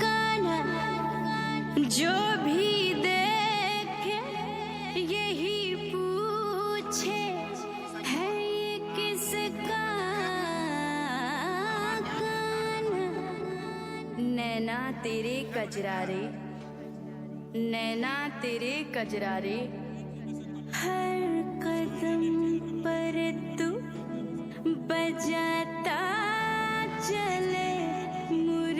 कान्हा, जो भी देखे यही पूछे है ये किसका कान्हा। नैना तेरे कजरारे, नैना तेरे कजरारे, हर कदम पर तू बजाता चले मुझे।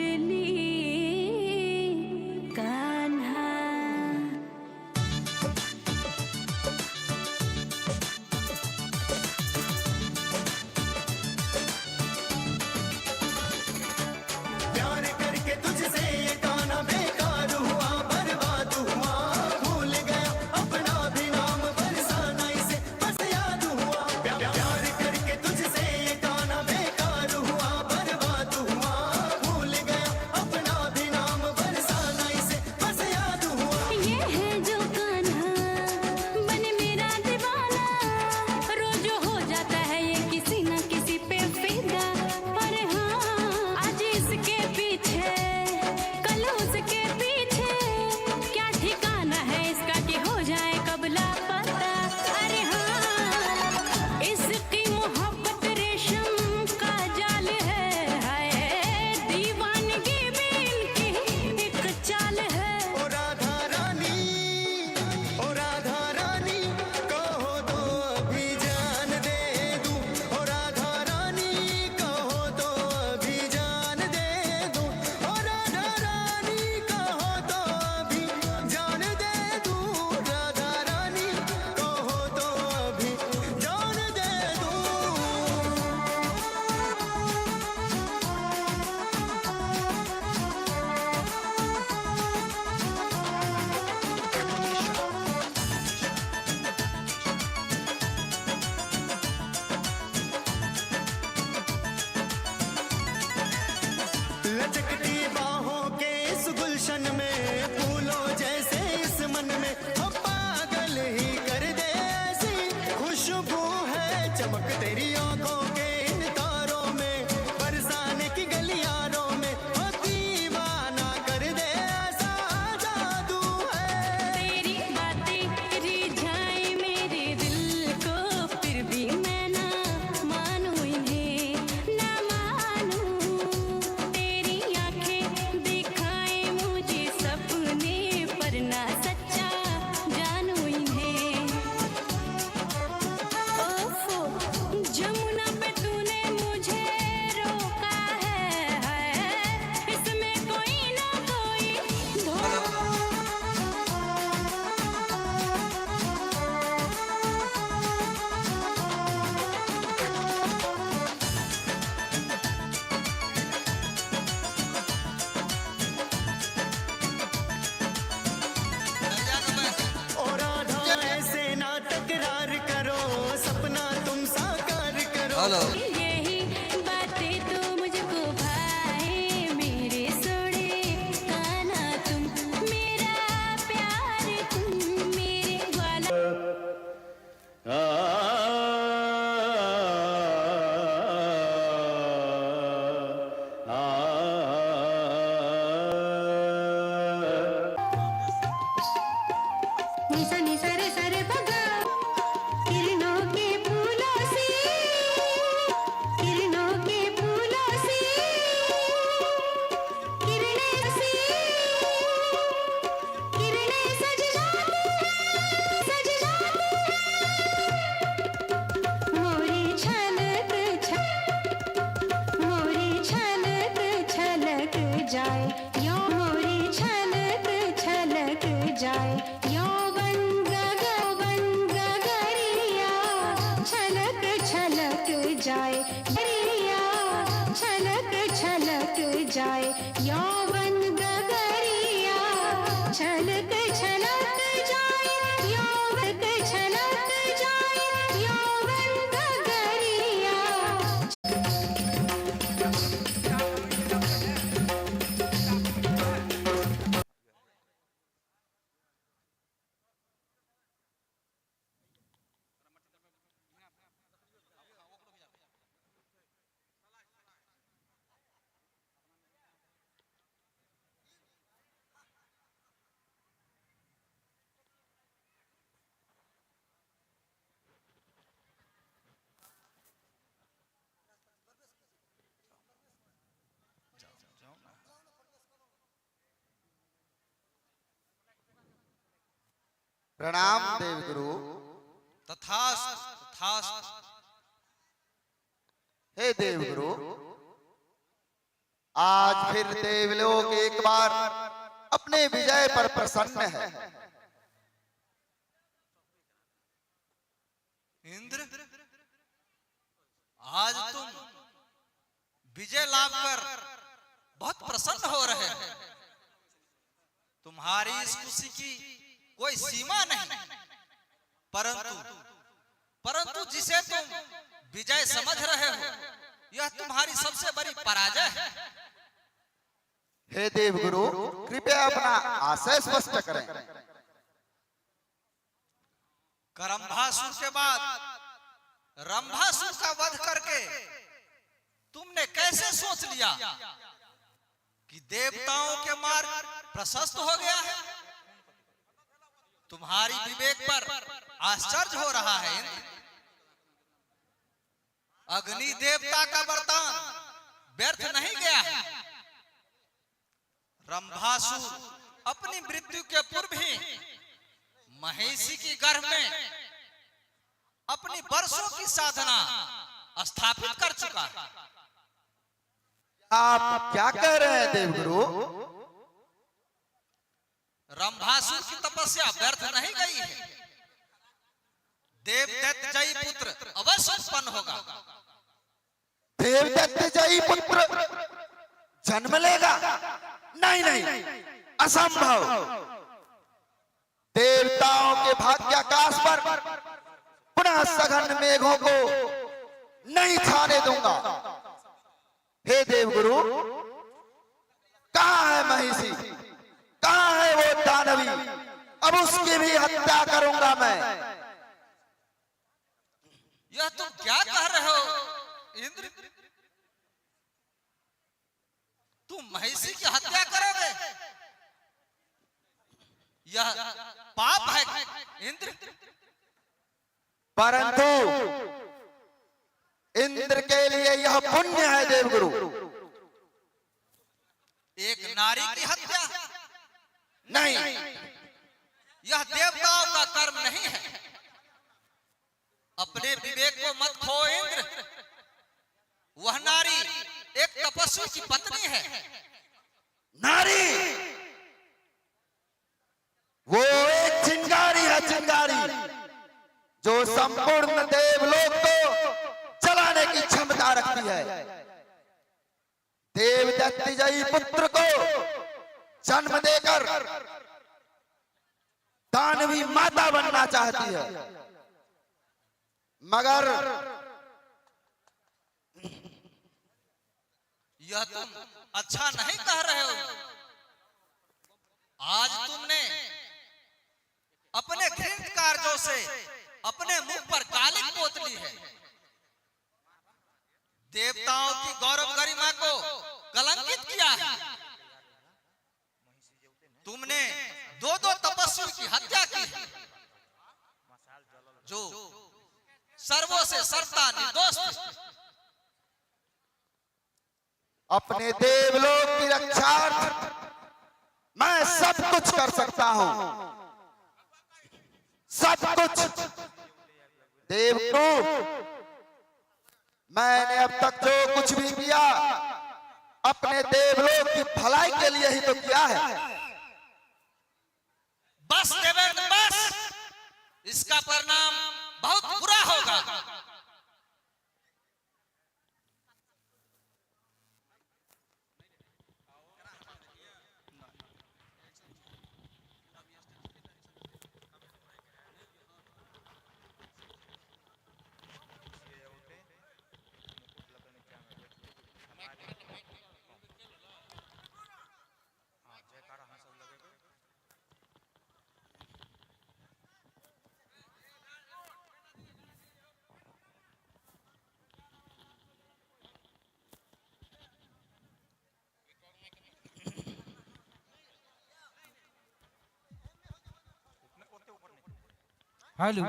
गुलशन में फूलों जैसे इस मन में हो पागल ही कर दे ऐसी खुशबू है चमक तेरी आंखों के इन तारों में बरसाने की गलियारों में हो दीवाना कर दे ऐसा जादू है। तेरी बातें रिझाए मेरे दिल को फिर भी मैं ना मानूं इन्हें ना मानूं। तेरी आंखें दिखाए मुझे सपने पर ना सच्चा जानूं इन्हें। ओफो जमुना पे तूने मुझे रोका है इसमें कोई ना कोई और आधा ऐसे ना तकरार करो सपना तुम साकार करो। यही बातें तो मुझको भाए मेरे सोने काना तुम मेरा प्यार तुम मेरे वाला। निसा निसा रे सरे बगा किरणों के फूलों से किरणों के फूलों से किरणें से किरणें सज जाती मोरी छलक छलक जाए यो मोरी छलक छलक जाए यौवन गगरिया छलक छलक जाए गरिया छलक छलक जाए यौवन गगरिया छलक छलक जाए यौवन छलक जाए यौवन गगरिया। प्रणाम देवगुरु। तथास्तु। हे देवगुरु, आज फिर देवलोक एक बार अपने विजय पर प्रसन्न है। इंद्र आज तुम विजय लाभ कर बहुत प्रसन्न हो रहे हैं। तुम्हारी इस खुशी की कोई सीमा नहीं, परंतु जिसे तुम विजय समझ रहे हो यह तुम्हारी सबसे बड़ी पराजय है। हे देवगुरु, कृपया अपना आशय स्पष्ट करें। करम्भासुर के बाद रंभासुर का वध करके तुमने कैसे सोच लिया कि देवताओं के मार्ग प्रशस्त हो गया है? तुम्हारी विवेक पर आश्चर्य हो रहा है। अग्नि देवता का वरदान व्यर्थ नहीं गया है। रंभासुर अपनी मृत्यु के पूर्व ही महिषी की गर्भ में अपनी वर्षों की साधना स्थापित कर चुका है। आप क्या कह रहे हैं देवगुरु? रंभासुर की तपस्या व्यर्थ नहीं गई है। देवदत्त जयी पुत्र अवश्य उत्पन्न होगा। देवदत्त जयी पुत्र जन्म लेगा? नहीं नहीं, असंभव। देवताओं के भाग्याकाश पर पुनः सघन मेघों को नहीं छाने दूंगा। हे देवगुरु, कहाँ है महिषी? अब उसकी भी हत्या करूंगा मैं। यह तुम क्या कह रहे हो इंद्र? तुम महिषी की हत्या करोगे? यह पाप है इंद्र। परंतु इंद्र के लिए यह पुण्य है देवगुरु। एक नारी की हत्या नहीं, यह देवताओं का कर्म नहीं है। अपने विवेक को मत खो इंद्र। वह नारी एक तपस्वी की पत्नी है। नारी वो एक चिंगारी है, चिंगारी जो संपूर्ण देवलोक को जलाने की क्षमता रखती है। देवदत्तिजयी पुत्र को जन्म देकर दानवी माता बनना चाहती है, मगर यह तुम अच्छा नहीं कह रहे हो। आज तुमने अपने घृणित कार्यों से अपने मुंह पर कालिक पोत ली है। देवताओं की गौरव गरिमा को कलंकित किया है। तुमने दो तपस्वी की हत्या की है, जो सर्वों से सर्वथा निर्दोष थे। अपने देवलोक की रक्षार्थ मैं सब कुछ कर सकता हूं, सब कुछ। देवगुरु, मैंने अब तक जो कुछ भी किया अपने देवलोक की भलाई के लिए ही तो किया है। बस देवेंद्र बस, इसका परिणाम बहुत बुरा होगा। हेलो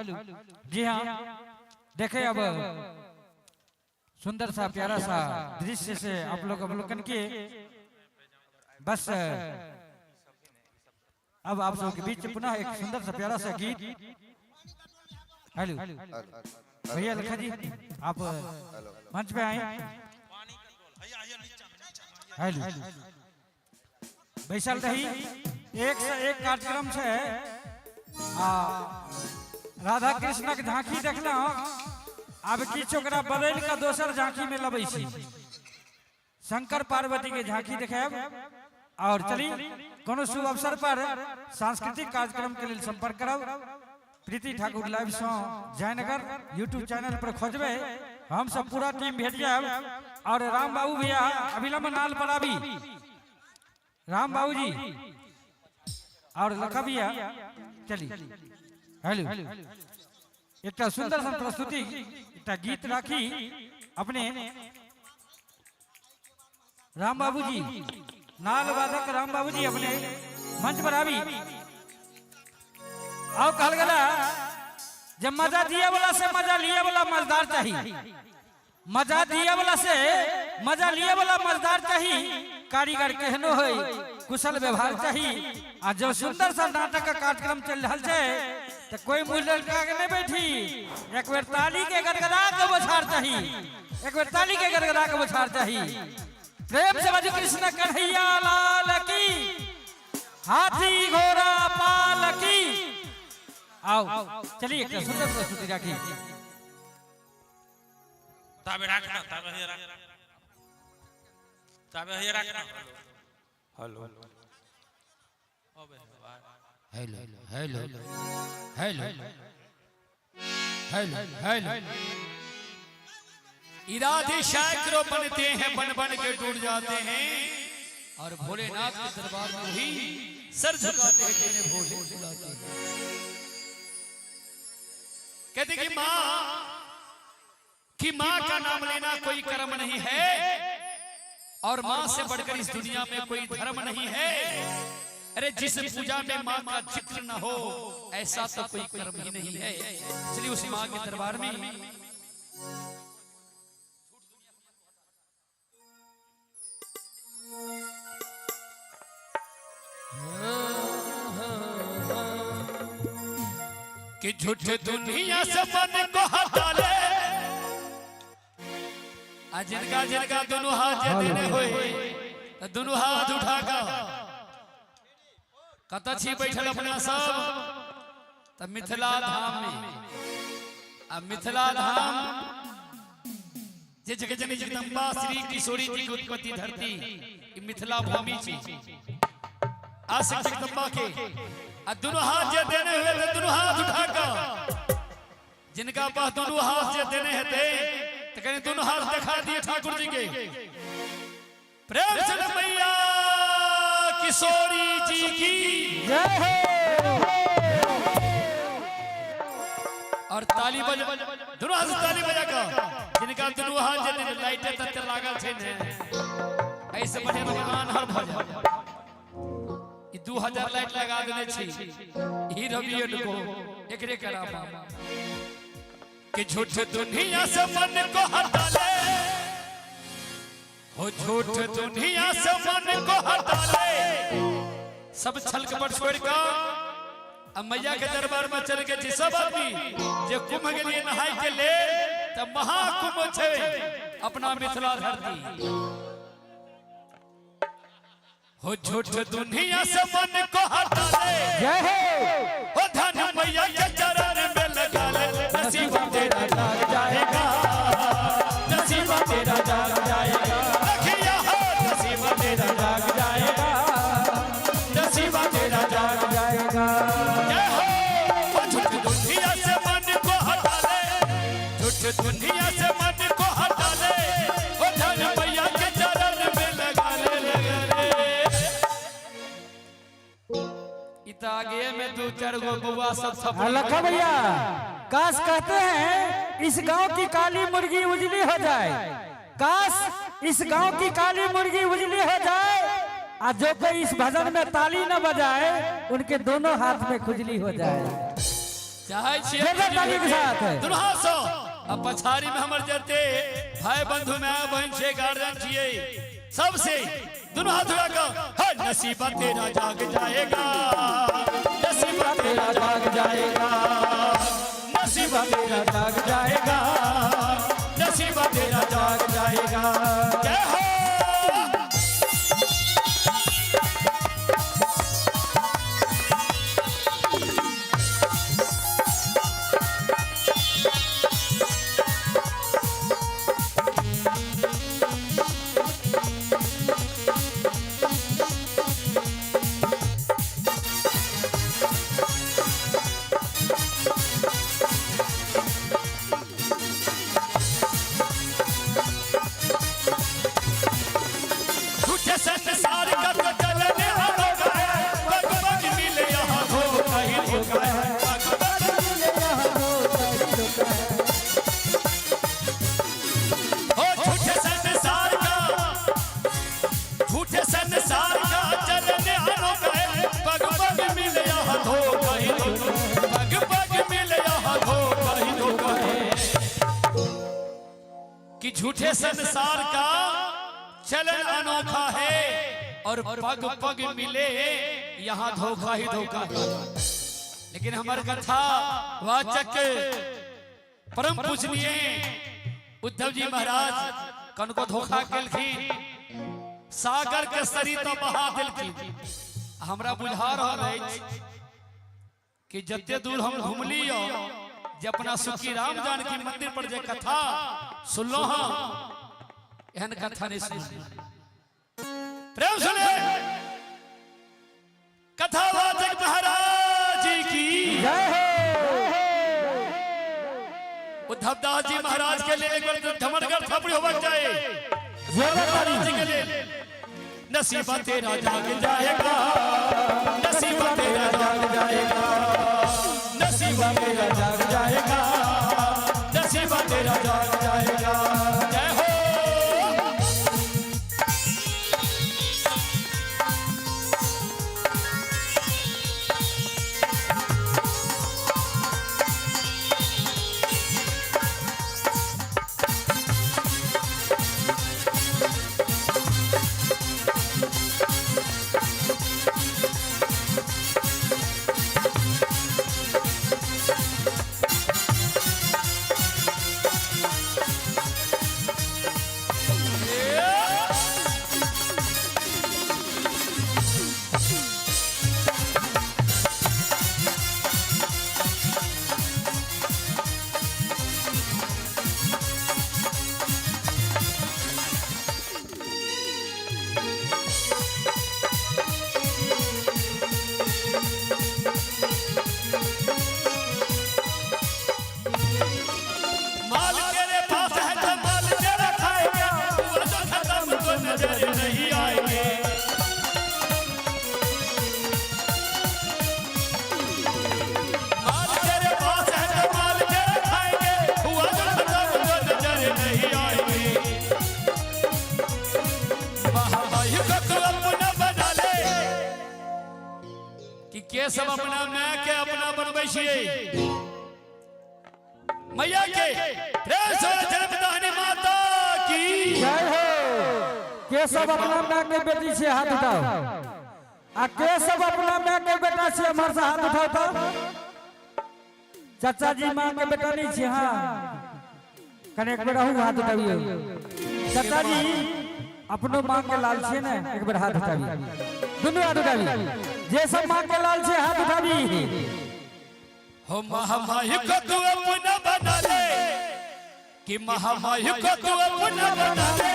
जी हाँ, देखे अब सुंदर सा प्यारा सा दृश्य से आप लोग अवलोकन किए। बस अब आप लोगों के बीच पुनः एक सुंदर सा प्यारा सा गीत। हेलो भैया लखा जी, आप मंच पे आए। हेलो बैसल रही, एक से एक कार्यक्रम से राधा कृष्ण के झांकी देखल। अब की छोकरा बदल का दोसर झांकी में लबे छी, शंकर पार्वती के झांकी देखेब। और चली कोनो शुभ अवसर पर सांस्कृतिक कार्यक्रम के लिए संपर्क करब। Preeti Thakur live show Jaynagar YouTube channel पर खोजबे, हम सब पूरा टीम भेट जाब। और राम बाबू भैया अभिलंब नाल पर आबी, राम बाबू जी और लखा भैया चली। हेलो एक सुंदर सा प्रस्तुति, एक गीत राखी अपने राम बाबू जी, नाल वादक राम बाबू जी अपने मंच पर आवी। आओ कहल गला जब मजा दिए वाला से मजा लिए वाला मजदार चाहिए, मजा दिए वाला से मजा लिए वाला मजदार चाहिए। कारीगर कहनो है कुशल व्यवहार चाहिए। आज जो सुंदर सा नाटक का कार्यक्रम चल रहा है तो कोई मूल्य नहीं बैठी, एक बेर ताली के गड़गड़ा के बछार चाहिए, एक बेर ताली के गड़गड़ा के बछार चाहिए। प्रेम से बज कृष्ण कन्हैया लाल की, हाथी घोड़ा पाल की। आओ चलिए एक सुंदर प्रस्तुति राखी। ताबे रखना, ताबे हे रखना, ताबे हे रखना। Hello hello hello hello hello hello. इरादे सैकड़ों बनते हैं, बन बन के टूट जाते हैं। और भोलेनाथ के दरबार में ही सर झुकाते हैं जिन्हें भोले बुलाते हैं। कहते कि माँ का नाम लेना कोई कर्म नहीं है और माँ से बढ़कर इस दुनिया में कोई धर्म नहीं है। अरे जिस पूजा में माँ का जिक्र न हो ऐसा तो कोई कर्म ही नहीं है। इसलिए उस माँ के दरबार में कि झूठे दुनिया से मन को हटा ले, जिनका जिनका दोनों हाथ देने हुए दोनों हाथ उठाकर कतछी बैठल अपना सब तब मिथिला धाम में। अब मिथिला धाम जे जगह जननी जगदम्बा श्री किशोरी जी की उत्पत्ति धरती मिथिला भूमि छी। आशिक जगदम्बा के दोनों हाथ जे देने हुए थे दोनों हाथ उठाकर जिनका पास दोनों हाथ जे देने थे तो कहने दोनों हाथ दिखा दिए ठाकुर जी के। प्रेम से मैया किशोरी जी की जय हो। और ताली बजा दोनों हाथ ताली बजा कर जिनका दोनों हाथ जे देने लाइटे तत्ते लागल छे ने ऐसे बढ़िया भगवान हर भजन 2000 लाइट लगा देने छी ही रवि को एकरे करा कि झूठ दुनिया से मन को हटा ले, हो झूठ दुनिया से मन को हटा ले। सब छल कपट छोड़ कर अब मैया के दरबार में चल के सब आदमी जे कुंभ के लिए नहाई के ले तब महाकुंभ छे अपना मिथिला धरती। हो झूठ दुनिया से मन को हटा ले, हो धन मैया के चरण में लगा ले। नसीब तेरा जाग जाएगा, नसीब तेरा जाग जाएगा, देखिया हो नसीब तेरा जाग जाएगा, नसीब तेरा जाग जाएगा। जय हो झूठ दुनिया से मन को हटा ले, झूठ दुनिया से मन को हटा ले, हो धन मैया के चरण में लगा ले, लगा ले। आगे में 2-4 गो बुआ सब लखा भैया काश कहते हैं इस गांव की काली मुर्गी उजली हो जाए, काश इस गांव की काली मुर्गी उजली हो जाए और जो कोई इस भजन में ताली न बजाए उनके दोनों हाथ में खुजली हो जाए। चाहे ताली के साथ दोनों हाथ सो अब पछाड़ी में हमर जरते भाई बंधु में बहन छे गार्जियन छिए सबसे दोनों हाथ उठाकर नसीबा तेरा जाग जाएगा, नसीबा तेरा जाग जाएगा, नसीबा तेरा जाग जाएगा, नसीबा तेरा जाग जाएगा। जय हो झूठे संसार का चलन अनोखा है और पग पग मिले यहाँ धोखा ही धोखा है। लेकिन हमारे कथा वाचक परम पूजनीय उद्धव जी महाराज कन को धोखा केलखिन सागर के सरिता बहा देलखिन। हमरा बुझा रहल अछि कि जते दूर हम घुमलियो जे अपना सुखी राम जानकी मंदिर पर जे कथा सुनलो हां एहन कथा नहीं सुनी। प्रेम सुने कथावाचक महाराज जी की जय हो। उद्धव दास जी महाराज के लिए एक बार धमड़गढ़ थपड़ी होना चाहिए। नसीबा तेरा जाग जाएगा। के सब अपना मैं के अपना बनबै छियै मैया के प्रेम से जन्मदानी माता की जय हो। के सब अपना माँ के बेटी से हाथ उठाओ आ के सब अपना माँ के बेटा से हमारे से हाथ उठाओ तो चाचा जी माँ के बेटा नहीं छे। हाँ कने एक बेर आहू हाथ उठाइए चाचा जी अपनो माँ के लाल छे ना एक बेर हाथ उठाइए दोनों हाथ उठाइए जे सब माँ के लाल छे हाथ उठाइए। हो महामाई को तू अपना बना ले कि महामाई को तू अपना बना ले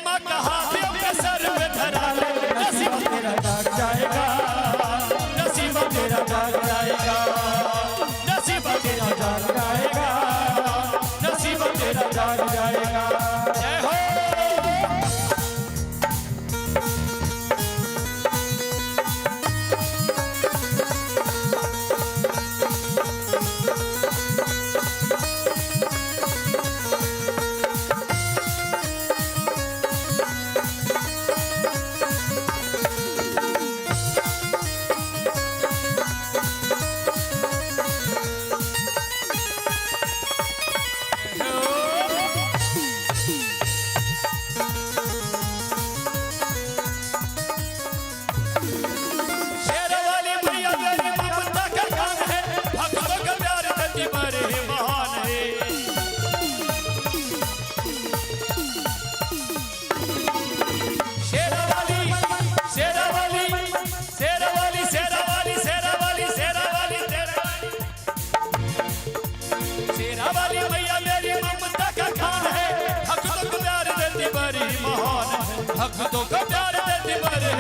माँ का हाथ अपने सर में धरा ले नसीब तेरा जाग जाएगा नसीब तेरा जाग जाएगा नसीब तेरा जाग जाएगा नसीब तेरा जाग जाएगा। जय हो। भक्तों का प्यार देती बड़े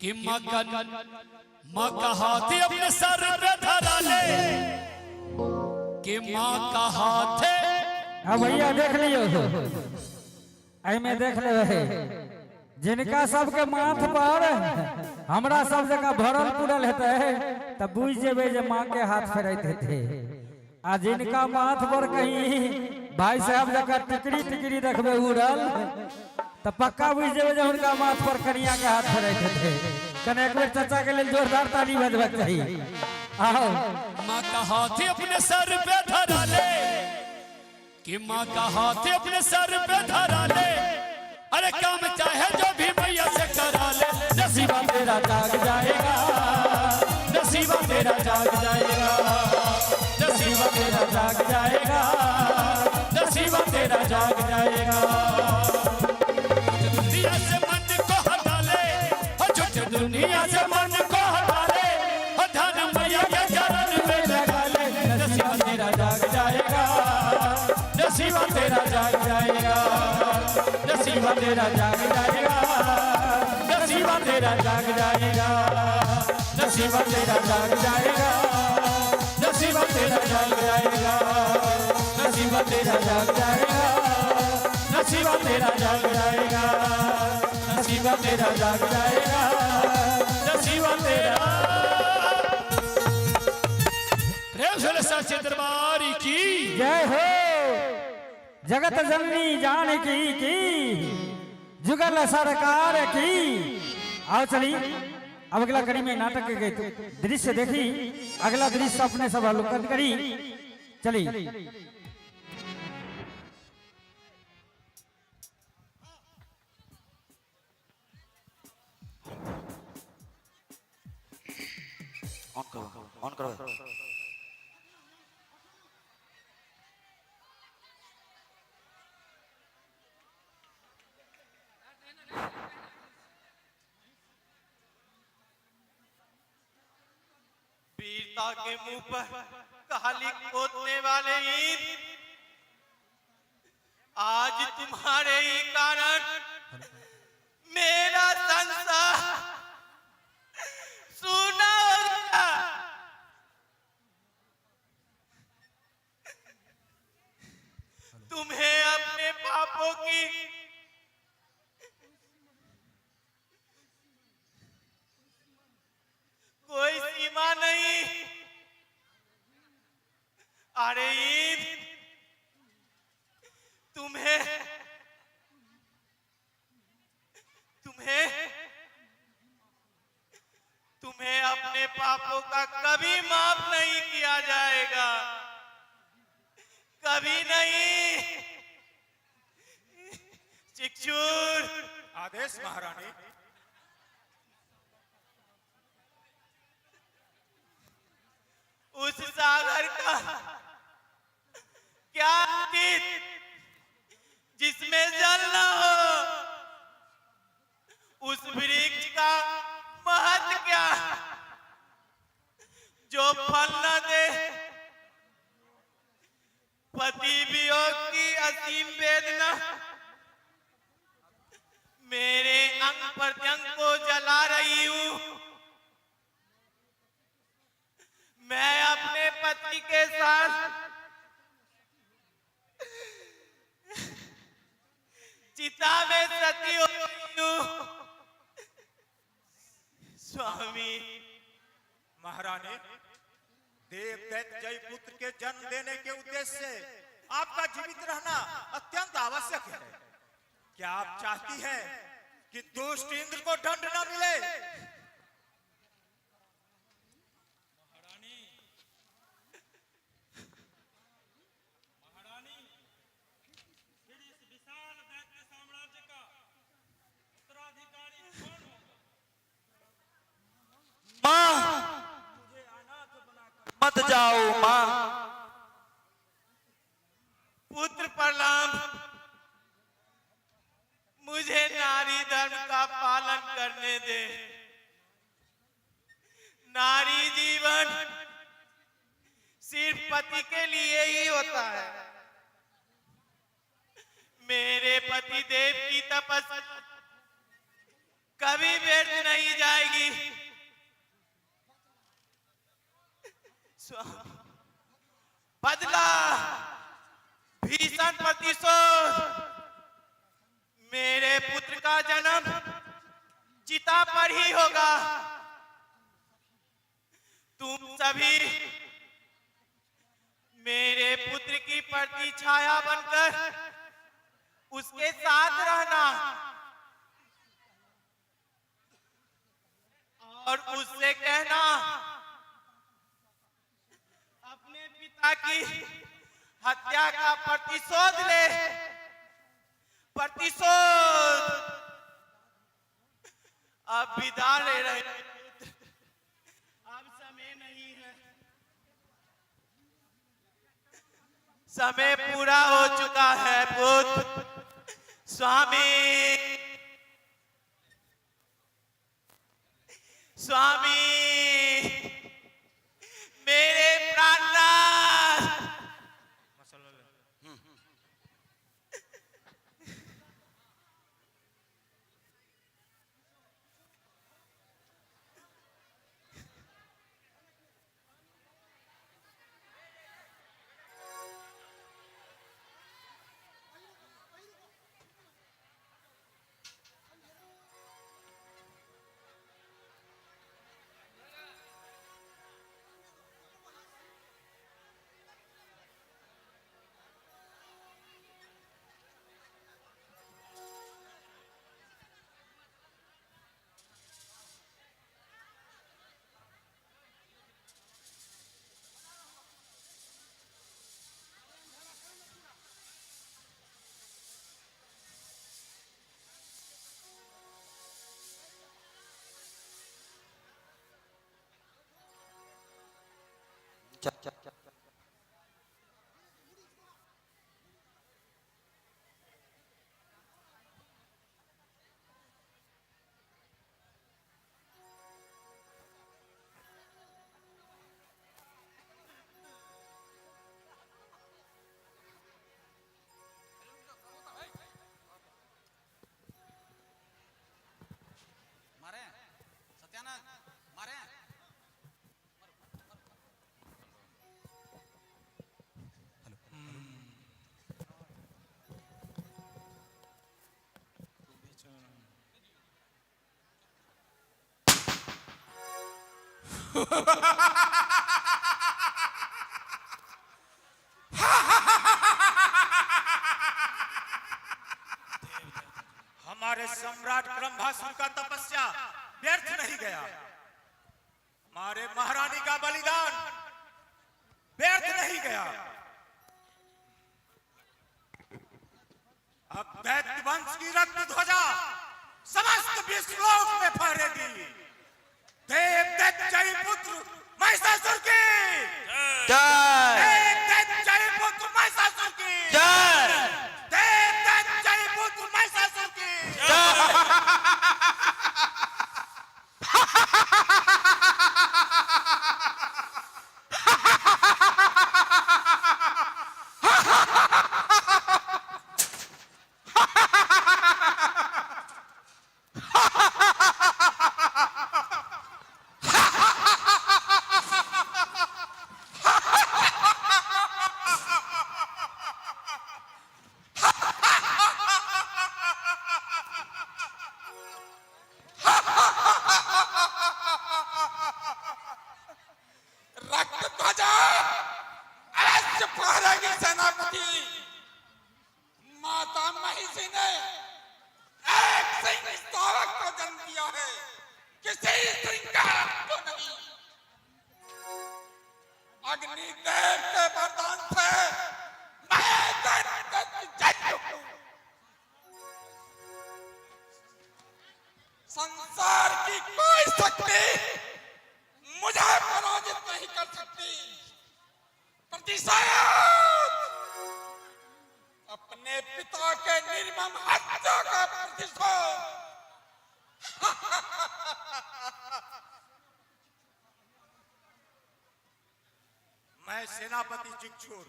कि माँ का हाथ अपने सर पे धरा ले कि माँ का हाथ अब भैया देख लियो आई में देख ले रहे जिनका सबके माथ पर हमरा सब जगह भरल पुरल हेते तब बुझ जेबे जे माँ के हाथ फेरते थे आ जिनका माथ पर कहीं भाई साहब जगह टिकड़ी टिकड़ी देखबे उड़ल तो पक्का बुझ जेबे जे उनका माथ पर कनिया के हाथ फेरते थे। कने एक बेर चाचा के लिए जोरदार ताली बजबे चाहिए। आओ माँ का हाथ अपने सर पे धरा ले कि माँ का हाथ अपने सर पे धरा ले अरे काम चाहे जो भी मैया से करा ले नसीबा तेरा जाग जाएगा नसीबा तेरा जाग जाएगा नसीबा तेरा जाग जाएगा नसीबा तेरा जाग जाएगा। दुनिया से मन को हटा ले झूठ दुनिया से मन को हटा ले धन मैया के चरण में लगा ले नसीबा तेरा जाग जाएगा नसीबा तेरा जाग जाएगा नसीबा तेरा जाग जाएगा नसीबा तेरा जाग जाएगा नसीबा तेरा जाग जाएगा नसीबा तेरा जाग जाएगा नसीबा तेरा जाग जाएगा नसीबा तेरा जाग जाएगा नसीबा तेरा जाग जाएगा नसीबा तेरा। प्रेम से सच्चे दरबार की जय हो। जगत जननी जानकी की जुगल सरकार की। आओ चली अब अगला कड़ी में नाटक के गए दृश्य देखी अगला दृश्य अपने सब अवलोकन करी चली। ऑन करो वीरता के मुंह पर काली खोदने वाले ईद आज तुम्हारे ही कारण मेरा संसार सुना होगा। तुम्हें अपने पापों की कोई सीमा नहीं। अरे ईद तुम्हें अपने पापों का कभी माफ नहीं किया जाएगा, कभी नहीं। चिकचूर। आदेश महारानी। उस सागर का क्या अतीत जिसमें जल न हो, उस वृक्ष का महत्व क्या जो फल न दे, पति वियोग की असीम वेदना मेरे अंग प्रत्यंग को जला रही हूं। मैं अपने पति के साथ चिता में सती हो रही हूं। स्वामी। महारानी, देव दैत्य जय पुत्र के जन्म देने के उद्देश्य से आपका जीवित रहना अत्यंत आवश्यक है। क्या आप चाहती हैं कि दुष्ट इंद्र को दंड न मिले? मत जाओ मां। पुत्र प्रणाम। मुझे नारी धर्म का पालन करने दे। नारी जीवन सिर्फ पति के लिए ही होता है। मेरे पति देव की तपस्या कभी व्यर्थ नहीं जाएगी। बदला, भीषण प्रतिशोध। मेरे पुत्र का जन्म चिता पर ही होगा। तुम सभी मेरे पुत्र की प्रति छाया बनकर उसके साथ रहना और उससे कहना अपने पिता की हत्या का प्रतिशोध ले। प्रतिशोध। अब विदा ले रहे, अब समय नहीं है। समय पूरा हो चुका है पुत्र। स्वामी, स्वामी, मेरे प्राणनाथ। मारे सत्यानंद, मारे। हमारे सम्राट ब्रह्मासुर का तपस्या व्यर्थ नहीं गया। हमारे महारानी का बलिदान व्यर्थ नहीं गया। अब दैत्य वंश की रक्त ध्वजा समस्त विश्वलोक में फहरेगी। देव दैत्य पुत्र महिषासुर की जय। देव दैत्य पुत्र महिषासुर की जय। देव दैत्य पुत्र महिषासुर की संसार की कोई शक्ति मुझे पराजित नहीं कर सकती। प्रतिशोध अपने पिता के निर्मम हत्या का प्रतिशोध। मैं सेनापति चिक्षुर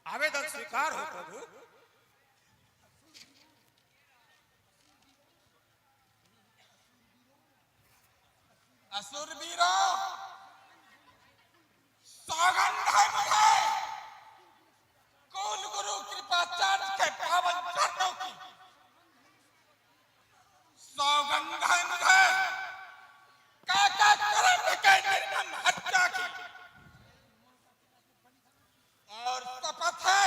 आवेदन स्वीकार हो प्रभु। असुरवीरों, सौगंध है मुझे कुल गुरु कृपाचार्य के पावन चरणों की। सौगंध है मुझे काका करण के निर्मम हत्या की। और शपथ है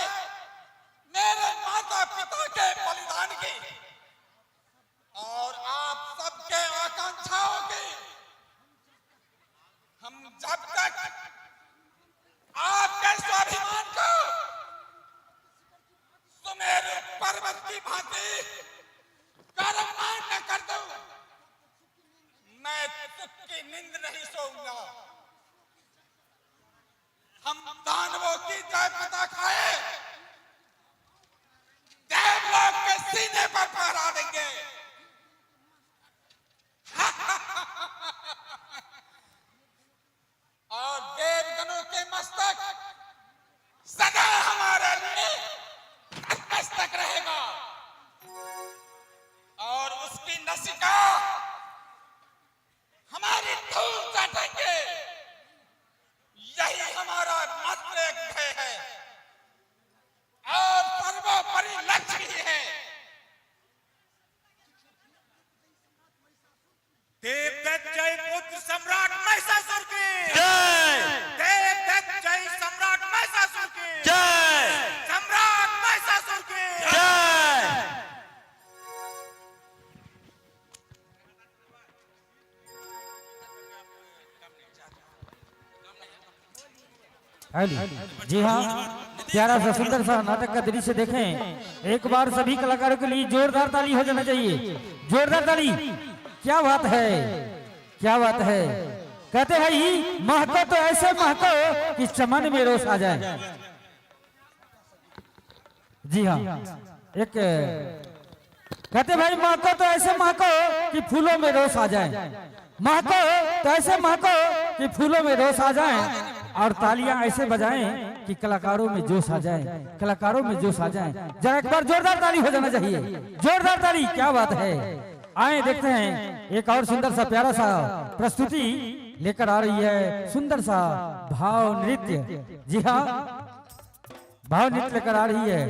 मेरे माता पिता के बलिदान की और आप सबके आकांक्षाओं की। हम जब तक आपके स्वाभिमान को सुमेरु पर्वत की भांति गरमान न कर दूं, मैं सुख की नींद नहीं सोऊंगा। हम दानवों की जय पता खाए देवलोक के सीने पर फहरा देंगे। और देवगणों के मस्तक सदा हमारे लिए मस्तक रहेगा। और उसकी नसिका हमारी धूल चाटेंगे। यही हमारा मात्र एक ध्येय है और सर्वोपरि लक्ष्य ही है। देवदत्त पुत्र सम्राट महिषासुर की जय। देवदत्त सम्राट महिषासुर की जय। सम्राट महिषासुर की जय। जी हाँ, प्यारा सा सुंदर सा नाटक का दृश्य देखें। एक बार सभी कलाकारों के लिए जोरदार ताली हो जाना चाहिए। जोरदार ताली। क्या बात है, क्या बात है। कहते भाई महको तो ऐसे महको कि चमन में रोष आ जाए। जी हाँ, एक कहते भाई महको तो ऐसे महको कि फूलों में रोष आ जाए। महको तो ऐसे महको कि फूलों में रोष आ जाए और तालियां ऐसे बजाएं कि कलाकारों में जोश आ जाए। कलाकारों में जोश आ जाए। जरा एक बार जोरदार ताली हो जाना चाहिए। जोरदार ताली। क्या बात है। आए देखते हैं एक और सुंदर सा प्यारा सा प्रस्तुति लेकर आ रही है। सुंदर सा भाव नृत्य। जी हाँ, भाव नृत्य लेकर आ रही है।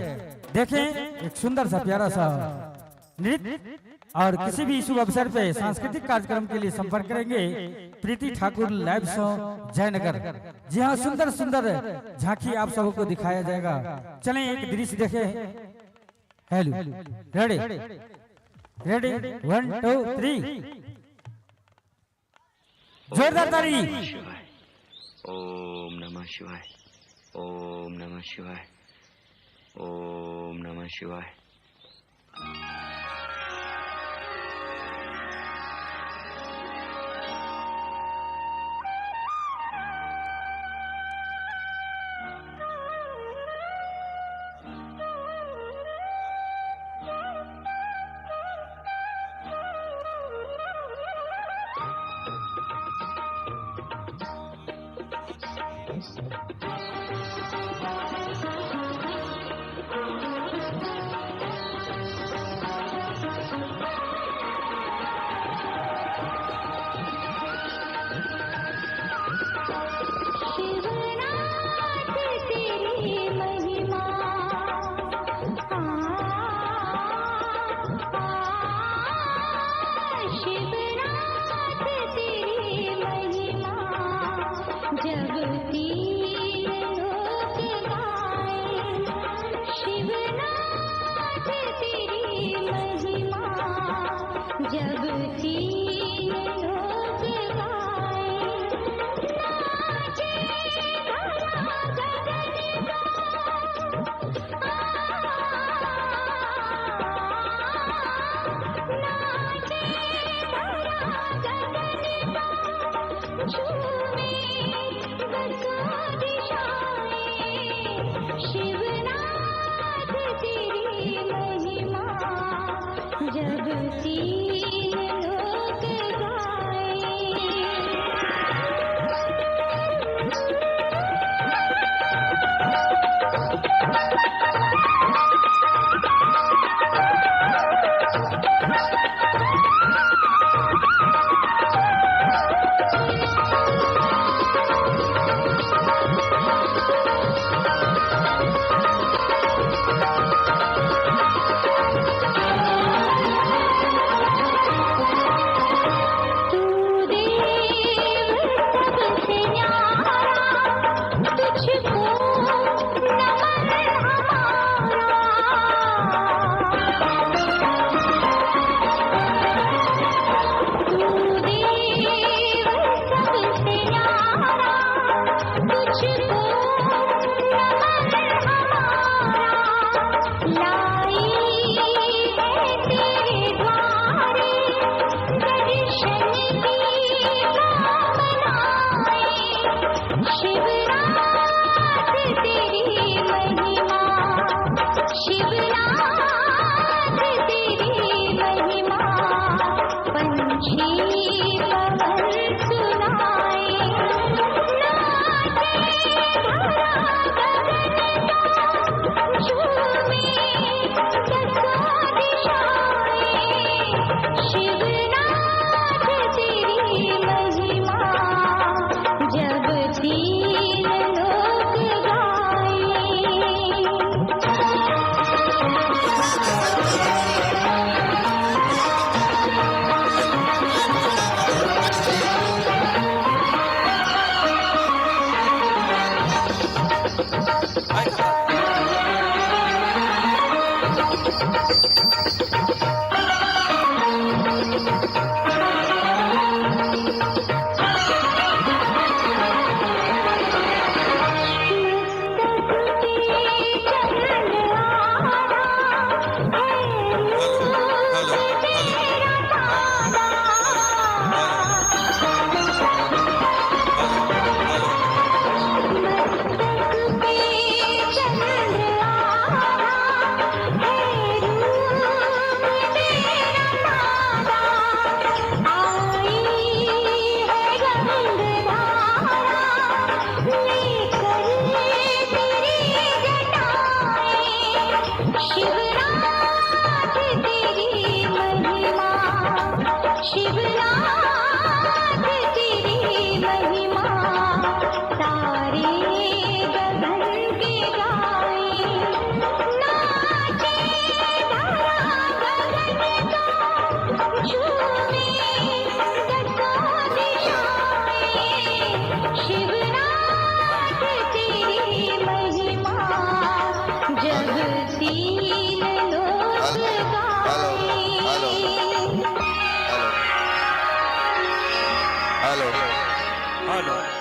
देखें एक सुंदर सा प्यारा सा नृत्य। और किसी भी शुभ अवसर पे सांस्कृतिक कार्यक्रम के लिए संपर्क करेंगे प्रीति ठाकुर लाइव शो जयनगर। जी हाँ, सुंदर सुंदर झांकी आप सबको दिखाया जाएगा। चलें एक दृश्य देखें। Hello, ready ready 1 2 3। जोरदार ताली। ओम नमः शिवाय, ओम नमः शिवाय, ओम नमः शिवाय।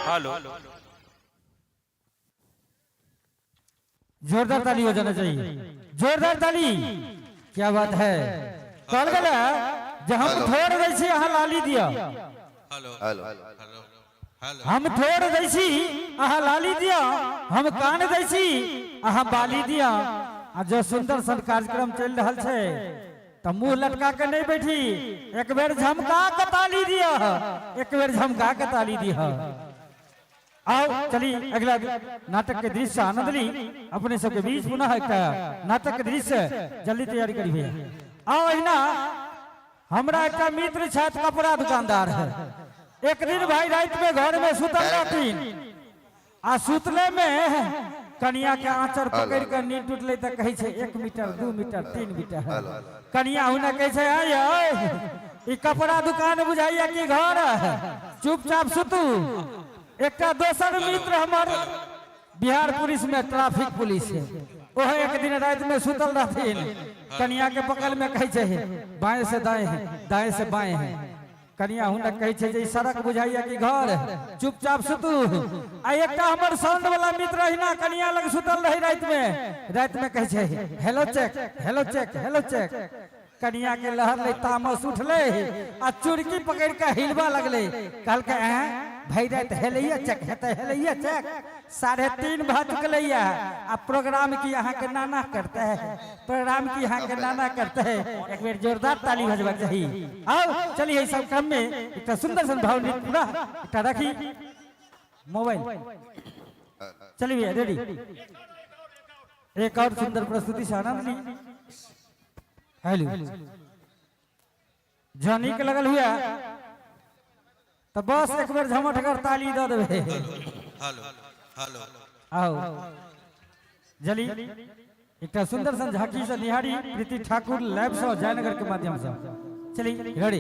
हेलो जोरदार ताली हो जाना चाहिए, जोरदार ताली। क्या बात है, कल गला जब हम थोड़ जैसी यहाँ लाली दिया, हेलो हेलो हम थोड़ जैसी यहाँ लाली दिया, हम कान जैसी यहाँ बाली दिया। आ जो सुंदर सन कार्यक्रम चल रहा है तो मुंह लटका के नहीं बैठी, एक बेर झमका के ताली दिया, एक बेर झमका के ताली दिया। आओ चलिए अगला नाटक के दृश्य आनंद ली अपने सबके बीच। पुनः एक नाटक के दृश्य जल्दी तैयारी करी भैया। आओ अहिना हमरा एक मित्र छात्र कपड़ा दुकानदार है। एक दिन भाई रात में घर में सुतल रहतीन, आ सुतले में कनिया के आंचर पकड़ कर नींद टूटले तो कहे छे 1 मीटर 2 मीटर 3 मीटर। कनिया हुना कहे छे आय ई कपड़ा दुकान बुझाइया की घर, चुपचाप सुतू। एक दोसर मित्र हमार बिहार पुलिस में ट्रैफिक पुलिस है, वो एक दिन रात में सुतल रहतीन, कनिया के बगल में कहे छे बाएं से दाएं है, दाएं से बाएं है। कनिया हुना कहे छे जे सड़क बुझाइया की घर, चुपचाप सुतू। आ एक हमर साउंड वाला मित्र हिना कनिया लग सुतल रही रात में कहे छे hello check hello check hello check. कनिया के लहर ले तामस उठले आ चुरकी पकड़ के हिलवा लगले। कहल के भाई रात हेलैया चेक हेते हेलैया चेक 3:30 भा चुकलैया। आ प्रोग्राम की यहाँ के नाना करते हैं, प्रोग्राम की यहाँ के नाना करते हैं। एक बार जोरदार ताली बजवा चाहिए। आओ चलिए सब क्रम में एक सुंदर सन भाव नृत्य पूरा एक रखी मोबाइल। चलिए भैया रेडी, एक और सुंदर प्रस्तुति से आनंद ली। हेलो जानी के लगल हुआ तो बस एक बार झमट कर ताली दे देवे। हेलो हेलो आओ जली एक सुंदर सन झांकी से निहारी प्रीति ठाकुर लैब से जयनगर के माध्यम से। चलिए रेडी,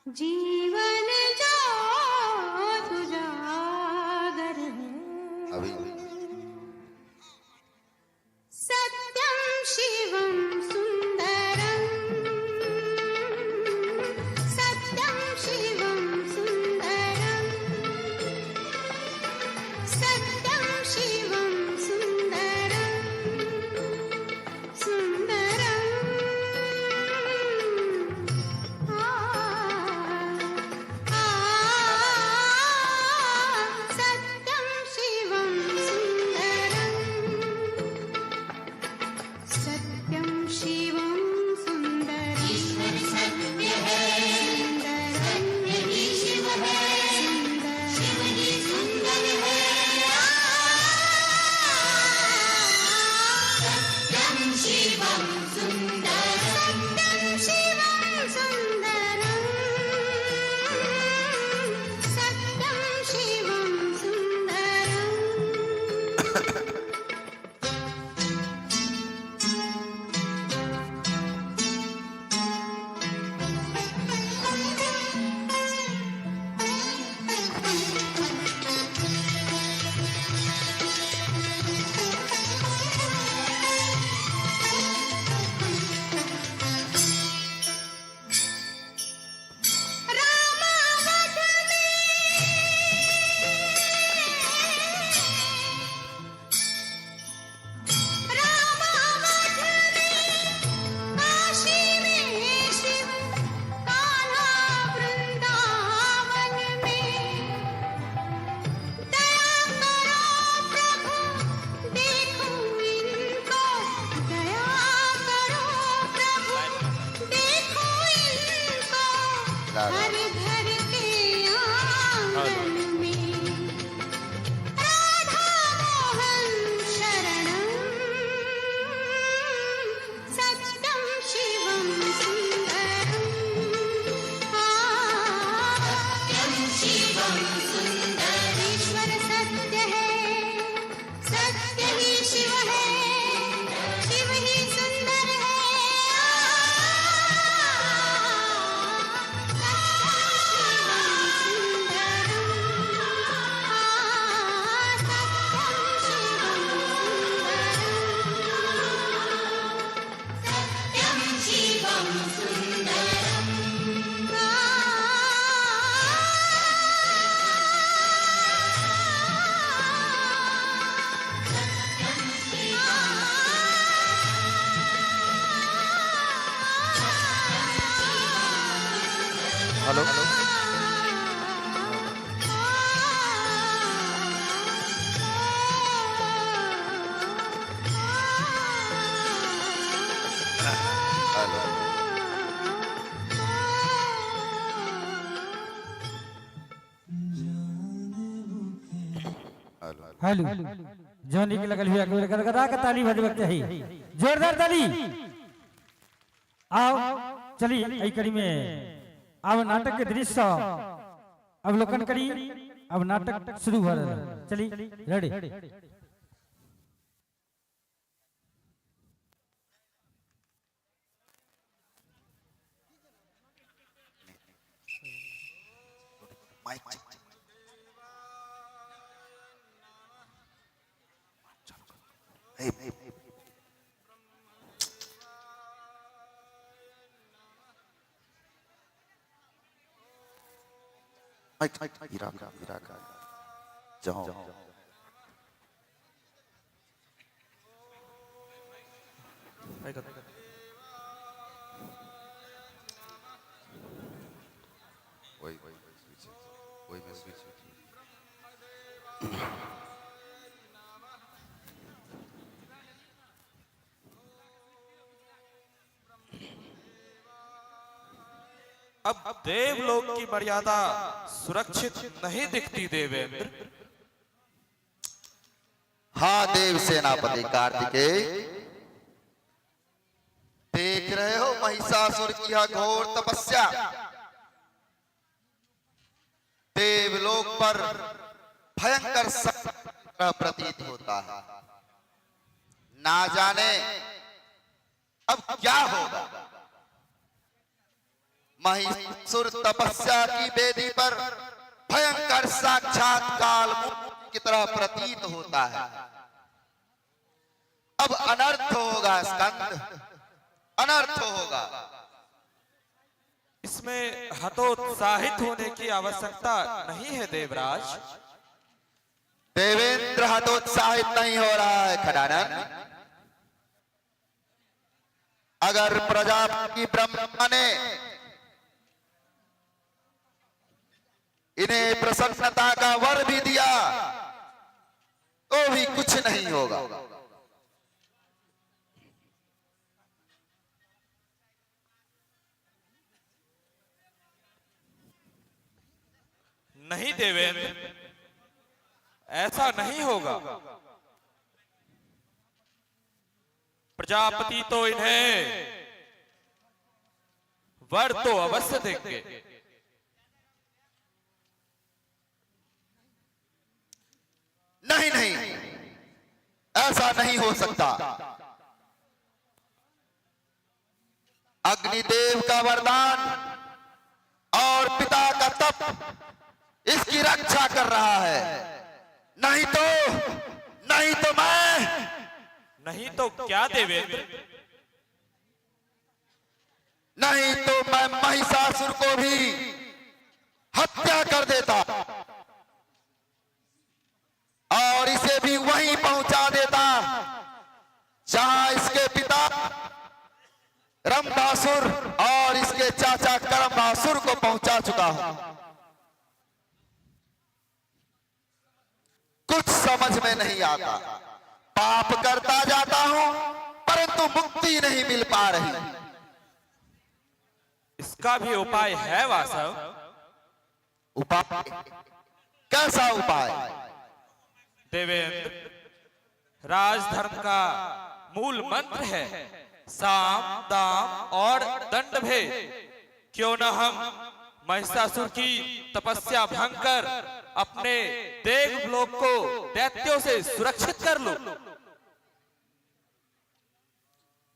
जीवन जो तुजागर है सत्यम शिवम सुंदरम, सत्यम शिवम सुंदरम, सत्यम शिवम सुंदरम, सुंदरम। राधा घर घर के आंगन में राधा मोहन शरणम सत्यम शिवम सुंदरम सत्यम शिवम सुंदर ईश्वर सत्य है सत्य ही शिव है शिव ही सुंदर है हेलो हेलो जोनी के लगल हुआ गदगदा का ताली बजबक चाहिए जोरदार ताली। आओ चलिए आई कड़ी में अब नाटक के दृश्य अवलोकन करी। अब नाटक शुरू हो रहा है, चलिए रेडी। जाओ अब देवलोक की मर्यादा सुरक्षित नहीं दिखती देवेंद्र। हाँ देव सेनापति कार्तिकेय, देख रहे हो महिषासुर की यह घोर तपस्या। देवलोक पर भयंकर संकट प्रतीत होता है। ना जाने अब क्या होगा। महिषासुर तपस्या की वेदी पर भयंकर साक्षात काल की तरह प्रतीत होता है। अब अनर्थ होगा स्कंद, अनर्थ होगा। इसमें हतोत्साहित होने की आवश्यकता नहीं है देवराज। देवेंद्र हतोत्साहित नहीं हो रहा है खड़ानंद। अगर प्रजापति ब्रह्मा ने इन्हें प्रसन्नता का वर भी दिया तो भी कुछ नहीं होगा। नहीं देवेंद्र, ऐसा नहीं होगा। प्रजापति तो इन्हें वर तो अवश्य देंगे। नहीं नहीं, ऐसा नहीं हो सकता। अग्निदेव का वरदान और पिता का तप इसकी रक्षा कर रहा है। नहीं तो मैं नहीं तो क्या देवेंद्र? नहीं तो मैं महिषासुर को भी हत्या कर देता और इसे भी वहीं पहुंचा देता जहां इसके पिता रंभासुर और इसके चाचा करम्भासुर को पहुंचा चुका हूं। कुछ समझ में नहीं आता। पाप करता जाता हूं परंतु मुक्ति नहीं मिल पा रही। इस उसका भी उपाय है वासव। उपाय? कैसा उपाय? देवेंद्र, राजधर्म का मूल मंत्र है साम दाम और दंड भेद। क्यों न हम महिषासुर की तपस्या भंग कर अपने देवलोक को दैत्यों से सुरक्षित कर लो।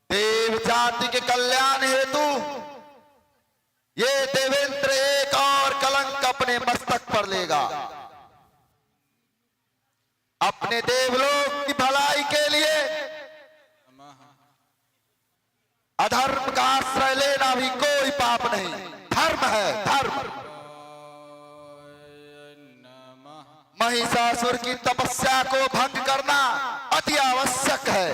देव जाति के कल्याण हेतु ये देवेंद्र एक और कलंक अपने मस्तक पर लेगा। अपने देवलोक की भलाई के लिए अधर्म का आश्रय लेना भी कोई पाप नहीं, धर्म है, धर्म। महिषासुर की तपस्या को भंग करना अति आवश्यक है।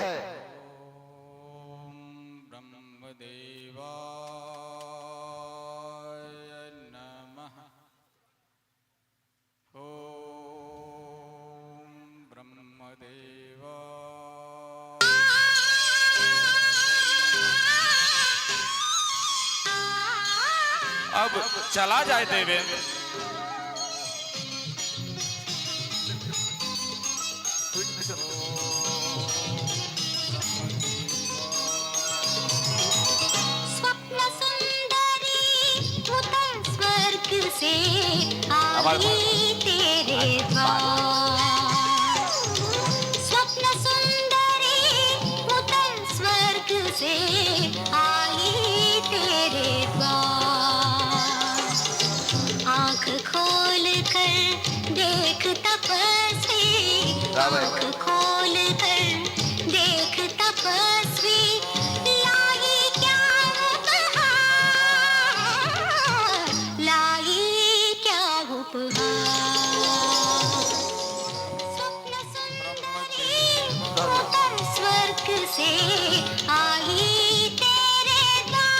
अब चला जाए देवेंद्र। स्वप्न सुंदरी उतर स्वर्ग से आई तेरे द्वार। स्वप्न सुंदरी उतर स्वर्ग से आई तेरे द्वार। आंख खोल कर देख तपस्वी, आंख खोल कर देख तपस्वी, लाई क्या उपहार, लाई क्या उपहार। स्वप्न सुंदरी उतर स्वर्ग से आई तेरे द्वार।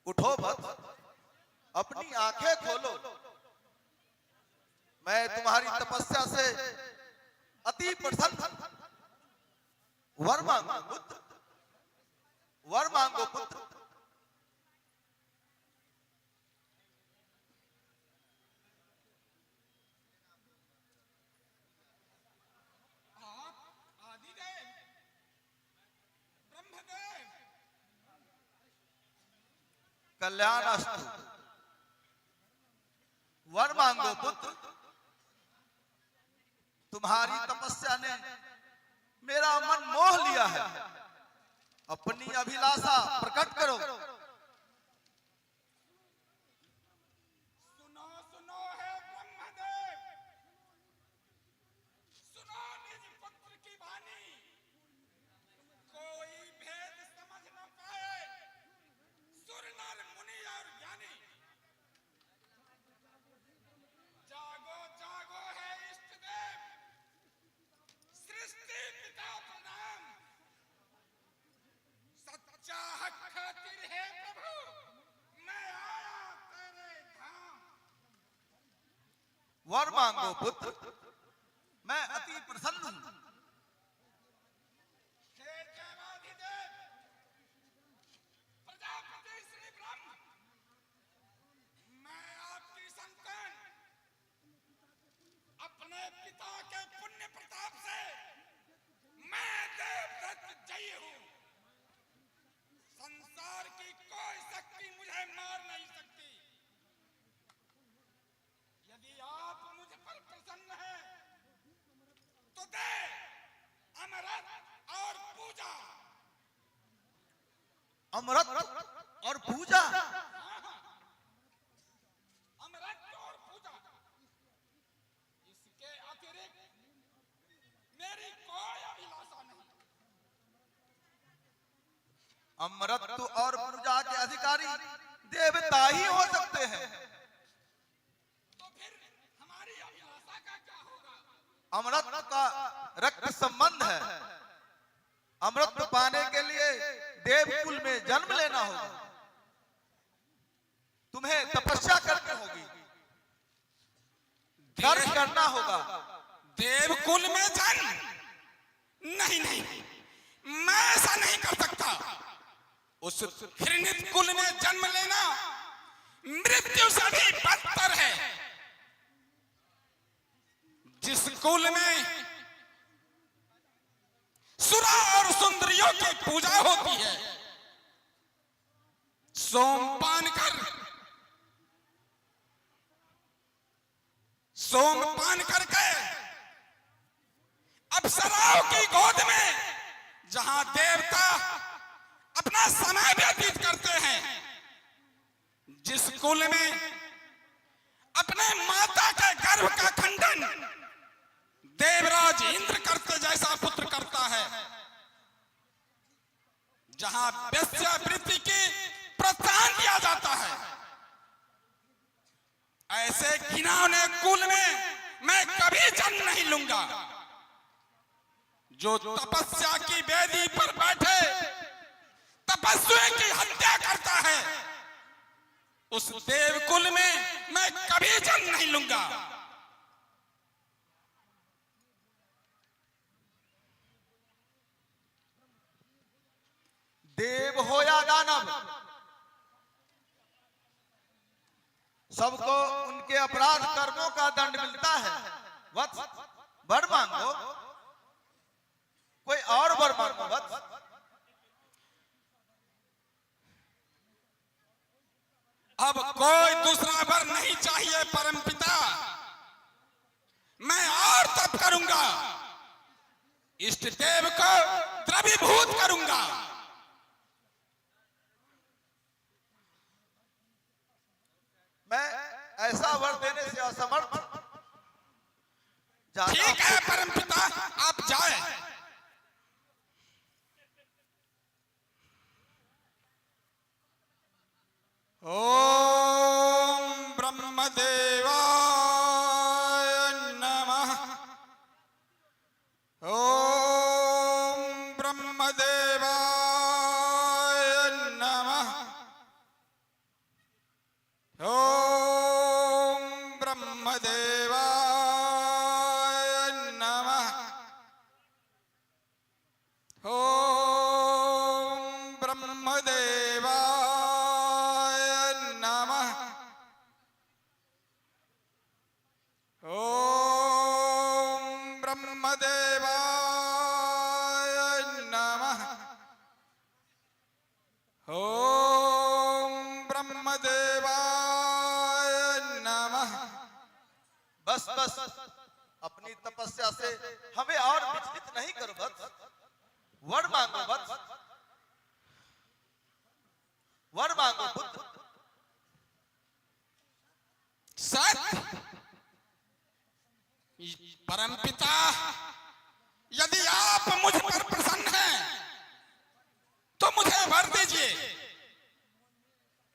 उठो मत, अपनी आंखें खोलो। मैं तुम्हारी तपस्या से अति प्रसन्न हूं। वर मांगो पुत्र, वर मांगो पुत्र। कल्याणास्तु, वर मांगो पुत्र। तुम्हारी तपस्या ने मेरा मन मोह लिया है, अपनी अभिलाषा प्रकट करो। वर मांगो पुत्र, मैं अति प्रसन्न हूं। प्रजापति श्री ब्रह्म, मैं आपकी संतान अपने पिता के पुण्य प्रताप से मैं देवदत्त जयी हूं। संसार की कोई शक्ति मुझे मार नहीं सकती। यदि आप मुझ पर प्रसन्न हैं, तो दे अमृत और पूजा। अमृत और पूजा? अमृत और पूजा, इसके अतिरिक्त मेरी कोई अभिलाषा नहीं। अमृत और पूजा के अधिकारी देवता ही हो सकते हैं। अमृत का रक्त संबंध है। अमृत पाने के लिए देवकुल में जन्म लेना होगा, तुम्हें तपस्या करनी होगी, कर्म करना होगा। देवकुल में जन्म? नहीं नहीं, मैं ऐसा नहीं कर सकता। उस घृणित कुल में जन्म लेना मृत्यु से भी बदतर है। जिस कुल में सुरा और सुंदरियों की पूजा होती है, सोमपान करके अप्सराओं की गोद में जहां देवता अपना समय व्यतीत करते हैं, जिस कुल में अपने माता के गर्भ का खंडन देवराज इंद्र करते जैसा पुत्र करता है, जहां वेश्यावृत्ति की प्रोत्साहन दिया जाता है, ऐसे घिनौने कुल में मैं कभी जन्म नहीं लूंगा। जो तपस्या की वेदी पर बैठे तपस्वी की हत्या करता है, उस देवकुल में मैं कभी जन्म नहीं लूंगा। देव हो या दानव, सबको उनके अपराध कर्मों का दंड मिलता है। वत्स, वर मांगो, कोई और वर मांगो। वत्स, अब कोई दूसरा वर नहीं चाहिए परमपिता। मैं और तप करूंगा, इष्ट देव को द्रवीभूत करूंगा। मैं ऐसा वर देने से असमर्थ। ठीक है परमपिता, आप जाएं। ओम ब्रह्मदेवाय नमः। ओम ब्रह्मदेवाय नमः। ब्रह्मदेवाय नमः। ओम ब्रह्मदेवाय नमः। ओम ब्रह्मदेवाय नमः। ओम ब्रह्मदेवाय नमः। बस बस, अपनी तपस्या से हमें और विचलित नहीं करो वत्स। वर मांगो वत्स, वर मांगो पुत्र। सत्य परमपिता, यदि आप मुझ पर प्रसन्न हैं तो मुझे वर दीजिए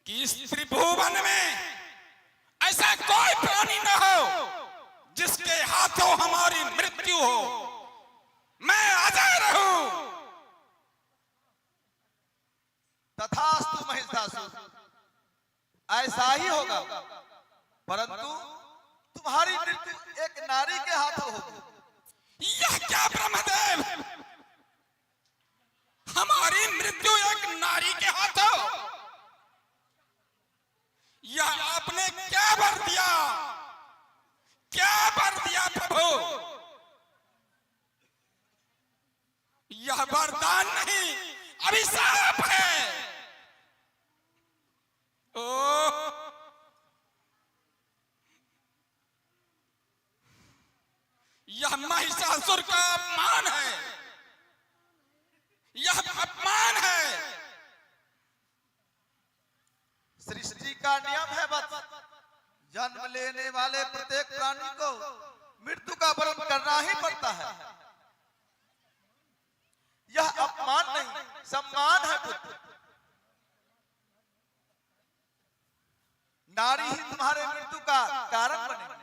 कि इस त्रिभुवन में ऐसा कोई प्राणी न हो जिसके हाथों हमारी मृत्यु हो। मैं अजय रहूं। तथास्तु महिषासुर, ऐसा ही होगा, परंतु तुम्हारी मृत्यु एक नारी के हाथों होगी। यह क्या ब्रह्मदेव, हमारी मृत्यु एक नारी के हाथों? यह आपने क्या वर दिया, क्या वर दिया प्रभु? यह वरदान नहीं, अभिशाप है। ओ यह महिषासुर का अपमान है, यह अपमान है। सृष्टि का नियम है वत्स, जन्म लेने वाले प्रत्येक प्राणी को मृत्यु का वरण करना ही पड़ता है। यह अपमान नहीं, सम्मान है पुत्र। नारी ही तुम्हारे मृत्यु का कारण बनेगी।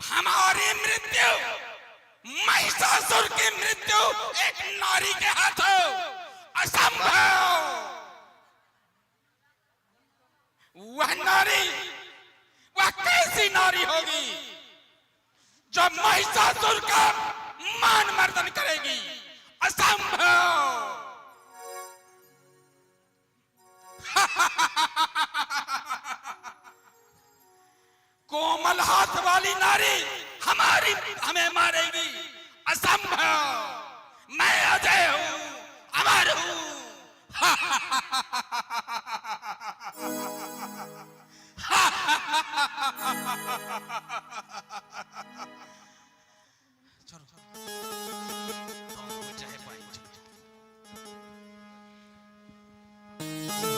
हमारी मृत्यु, महिषासुर की मृत्यु एक नारी के हाथों, असंभव। वह नारी, वह कैसी नारी होगी जो महिषासुर का मान मर्दन करेगी? असंभव। कोमल हाथ वाली नारी हमें मारेगी? असंभव। मैं अजय हूं, अमर हूं।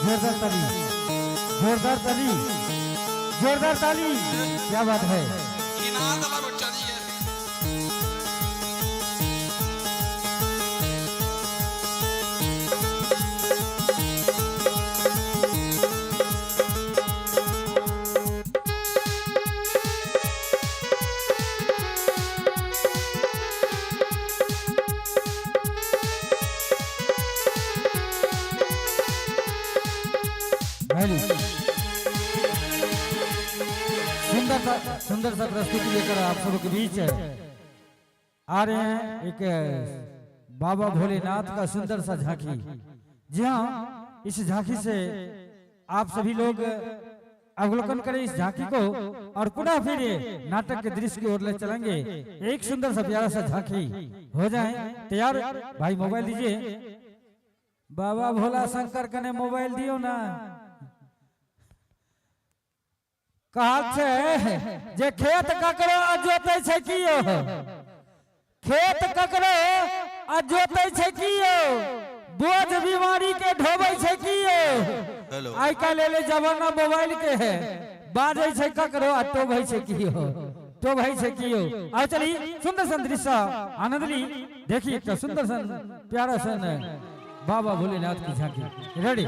जोरदार ताली, जोरदार ताली, जोरदार ताली। क्या बात है। सुंदर सा प्रस्तुति लेकर आप सबों के बीच आ रहे हैं एक बाबा भोलेनाथ का सुंदर सा झांकी। जी हाँ, इस झांकी से आप सभी लोग अवलोकन करें इस झांकी को और पुनः फिर नाटक के दृश्य की ओर ले चलेंगे। एक सुंदर सा प्यारा सा झांकी हो जाए तैयार। भाई मोबाइल दीजिए। बाबा भोला शंकर कने मोबाइल दियो ना। कहा छे जे खेत ककरो जोते छे कियो, खेत ककरो जोते छे कियो, बोझ बीमारी के ढोबै छे कियो। आई काल्हि जमाना मोबाइल के है, बाजे छे ककरो टोबै छे कियो। तो भाई से कियो आओ चली सुंदर सन दृश्य आनंद ली देखिए तो सुंदर सन प्यारा सन बाबा भोलेनाथ की झांकी रेडी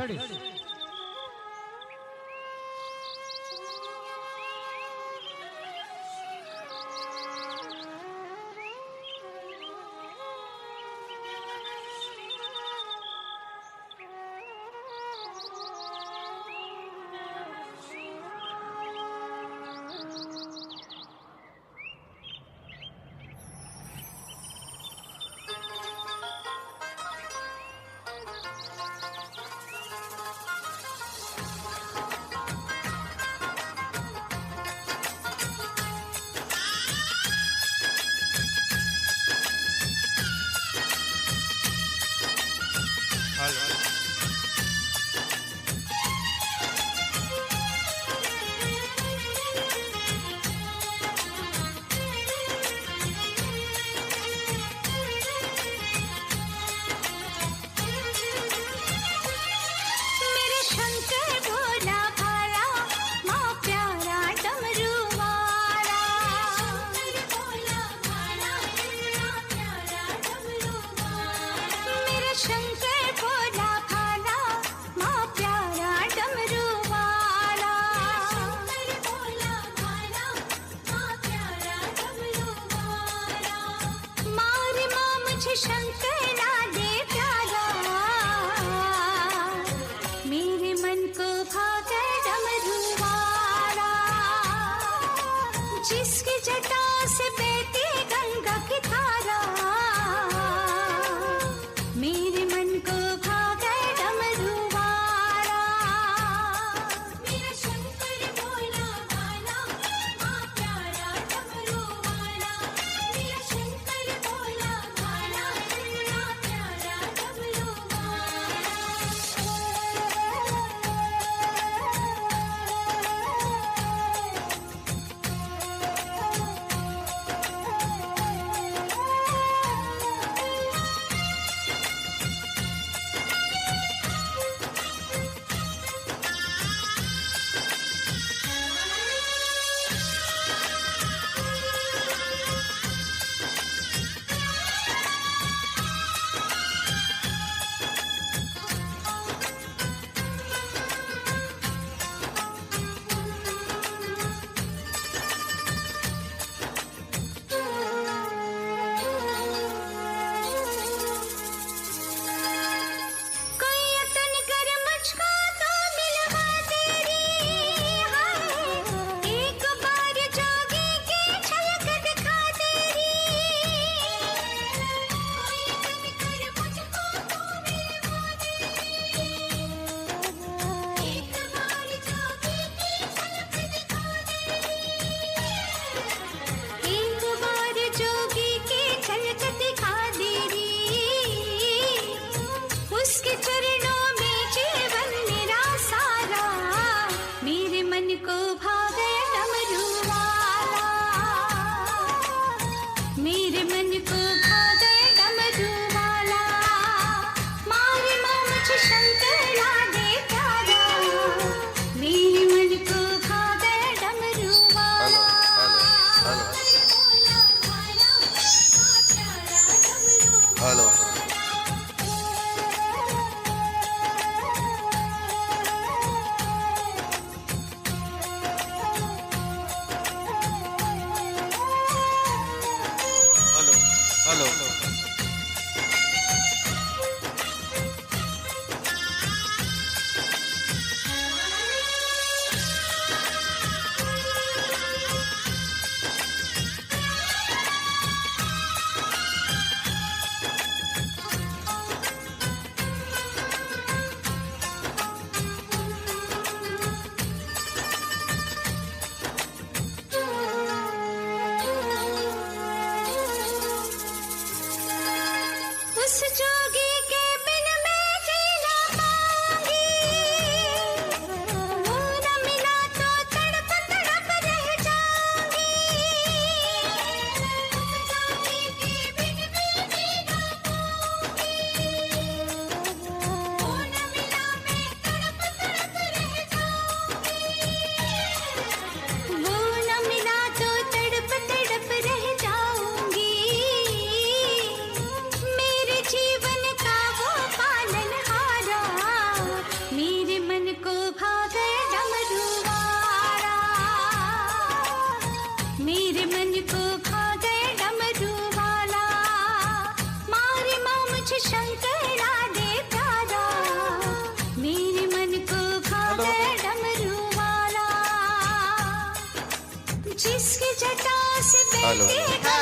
हेलो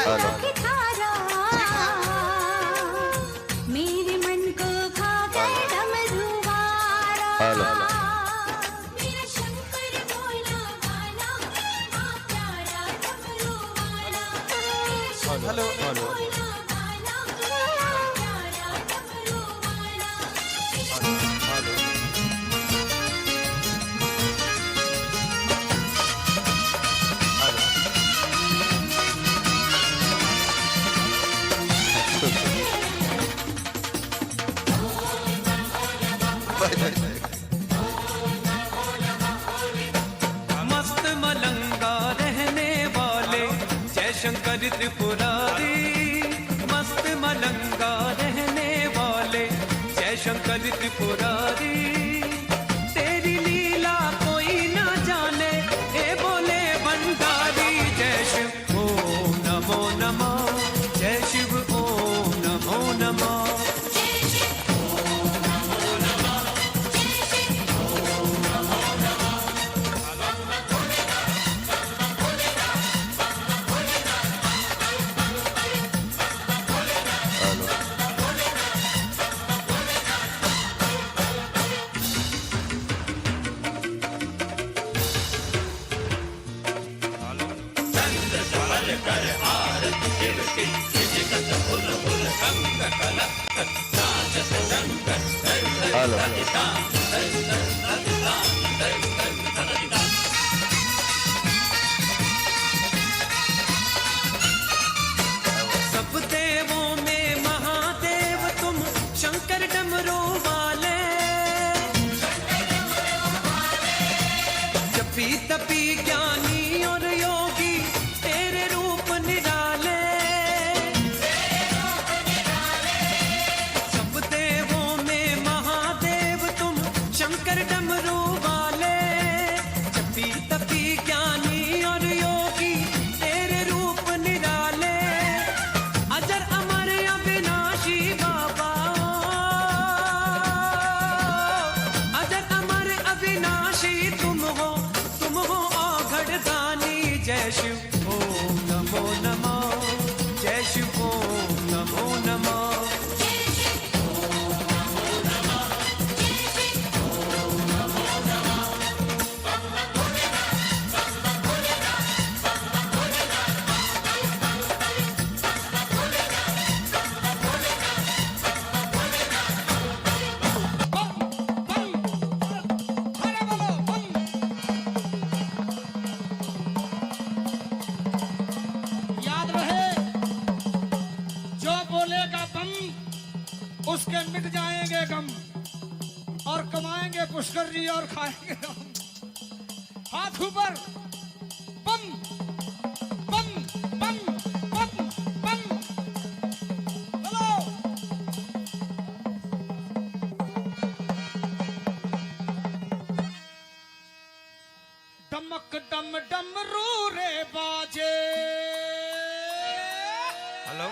हेलो मेरे मन को खा गए डमरू वाला हेलो मेरा शंकर भोला वाला हाँ प्यारा डमरू वाला मेरा शंकर भोला वाला हाँ प्यारा डमरू वाला मस्त मलंगा रहने वाले जय शंकर त्रिपुरारी मस्त मलंगा रहने वाले जय शंकर त्रिपुरारी तेरी लीला कोई ना जाने ए बोले भंडारी जय शिव ओम नमो नमः जय शिव ओम नमो नमः सब देवों में महादेव तुम शंकर डमरू वाले जपी तपी ज्ञानी और योगी तेरे रूप निराले सब देवों में महादेव तुम शंकर डमरू वाले जपी तपी ज्ञानी और योगी तेरे रूप निराले अजर अमर अविनाशी बाबा अजर अमर अविनाशी तुम हो औघड़ दानी जय शिव ओम नमो नमः जय शिव ओम नमो नमः याद रहे जो बोलेगा बम उसके मिट जाएंगे गम और कमाएंगे पुष्कर जी और खाएंगे हम हाथ ऊपर बम बम बम बम बम बोलो डमक डम डमरू रे बाजे हेलो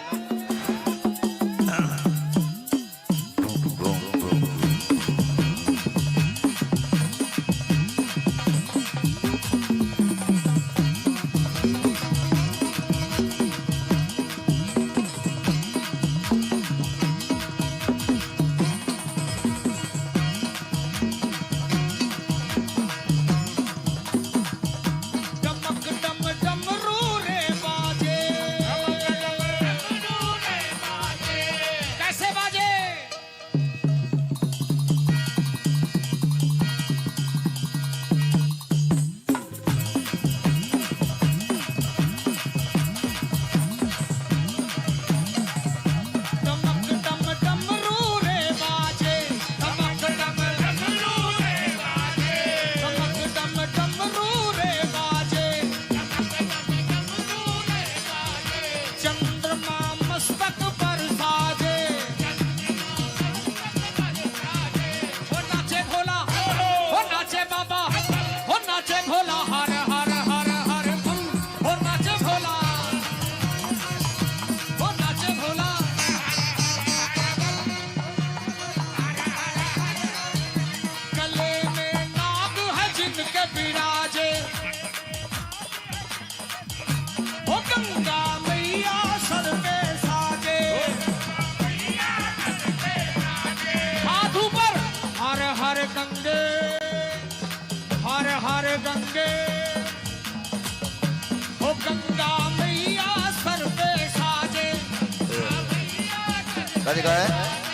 कद गए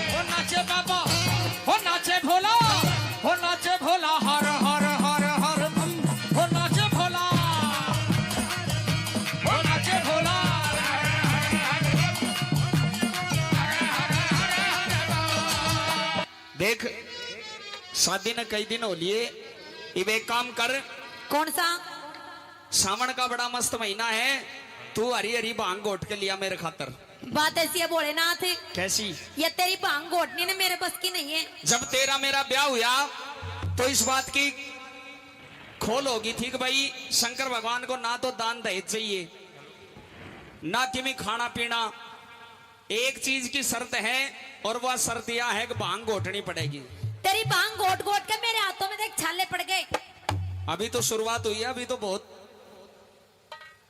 हो नाचे बाबा, हो नाचे भोला, हो नाचे भोला, हर हर हर हर बम, हो नाचे भोला, हो नाचे भोला। देख शादी ने कई दिन हो लिए, अब एक काम कर। कौन सा? सावन का बड़ा मस्त महीना है, तू हरी हरी भांग घोट के लिया मेरे खातर। बात ऐसी है भोलेनाथ, कैसी? ये तेरी भांग घोटनी ने मेरे बस की नहीं है। जब तेरा मेरा ब्याह हुआ तो इस बात की खोल होगी थी कि भाई शंकर भगवान को ना तो दान दहेज चाहिए, ना कि मैं खाना पीना, एक चीज की शर्त है और वह शर्त यह है कि भांग घोटनी पड़ेगी। तेरी भांग घोट घोट के मेरे हाथों में देख छाले पड़ गए। अभी तो शुरुआत हुई है, अभी तो बहुत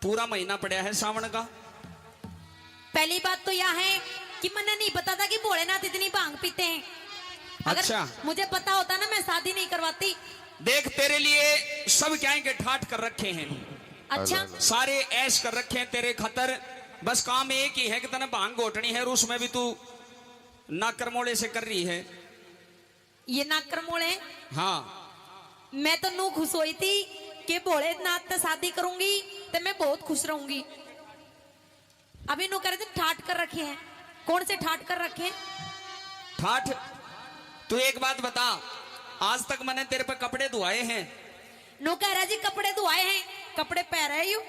पूरा महीना पड़ा है सावन का। पहली बात तो यह है कि मैंने नहीं पता था कि भोलेनाथ इतनी भांग पीते हैं। अगर अच्छा। मुझे पता होता ना मैं शादी नहीं करवाती। देख तेरे लिए सब क्या के ठाट कर रखे हैं। अच्छा। सारे ऐश कर रखे हैं तेरे खतर, बस काम एक ही है कि तने भांग घोटनी है और उसमें भी तू नाकरमोड़े से कर रही है। ये नाकरमोड़े? हाँ। मैं तो नू खुश हुई थी कि भोलेनाथ से शादी करूंगी तो मैं बहुत खुश रहूंगी। अभी नो करे थे ठाट कर रखे हैं। कौन से ठाट कर रखे हैं? ठाठ? तू एक बात बता, आज तक मैंने तेरे पे कपड़े धुआए हैं? नो कह रहा जी कपड़े धुआए हैं, कपड़े पहन रहे यू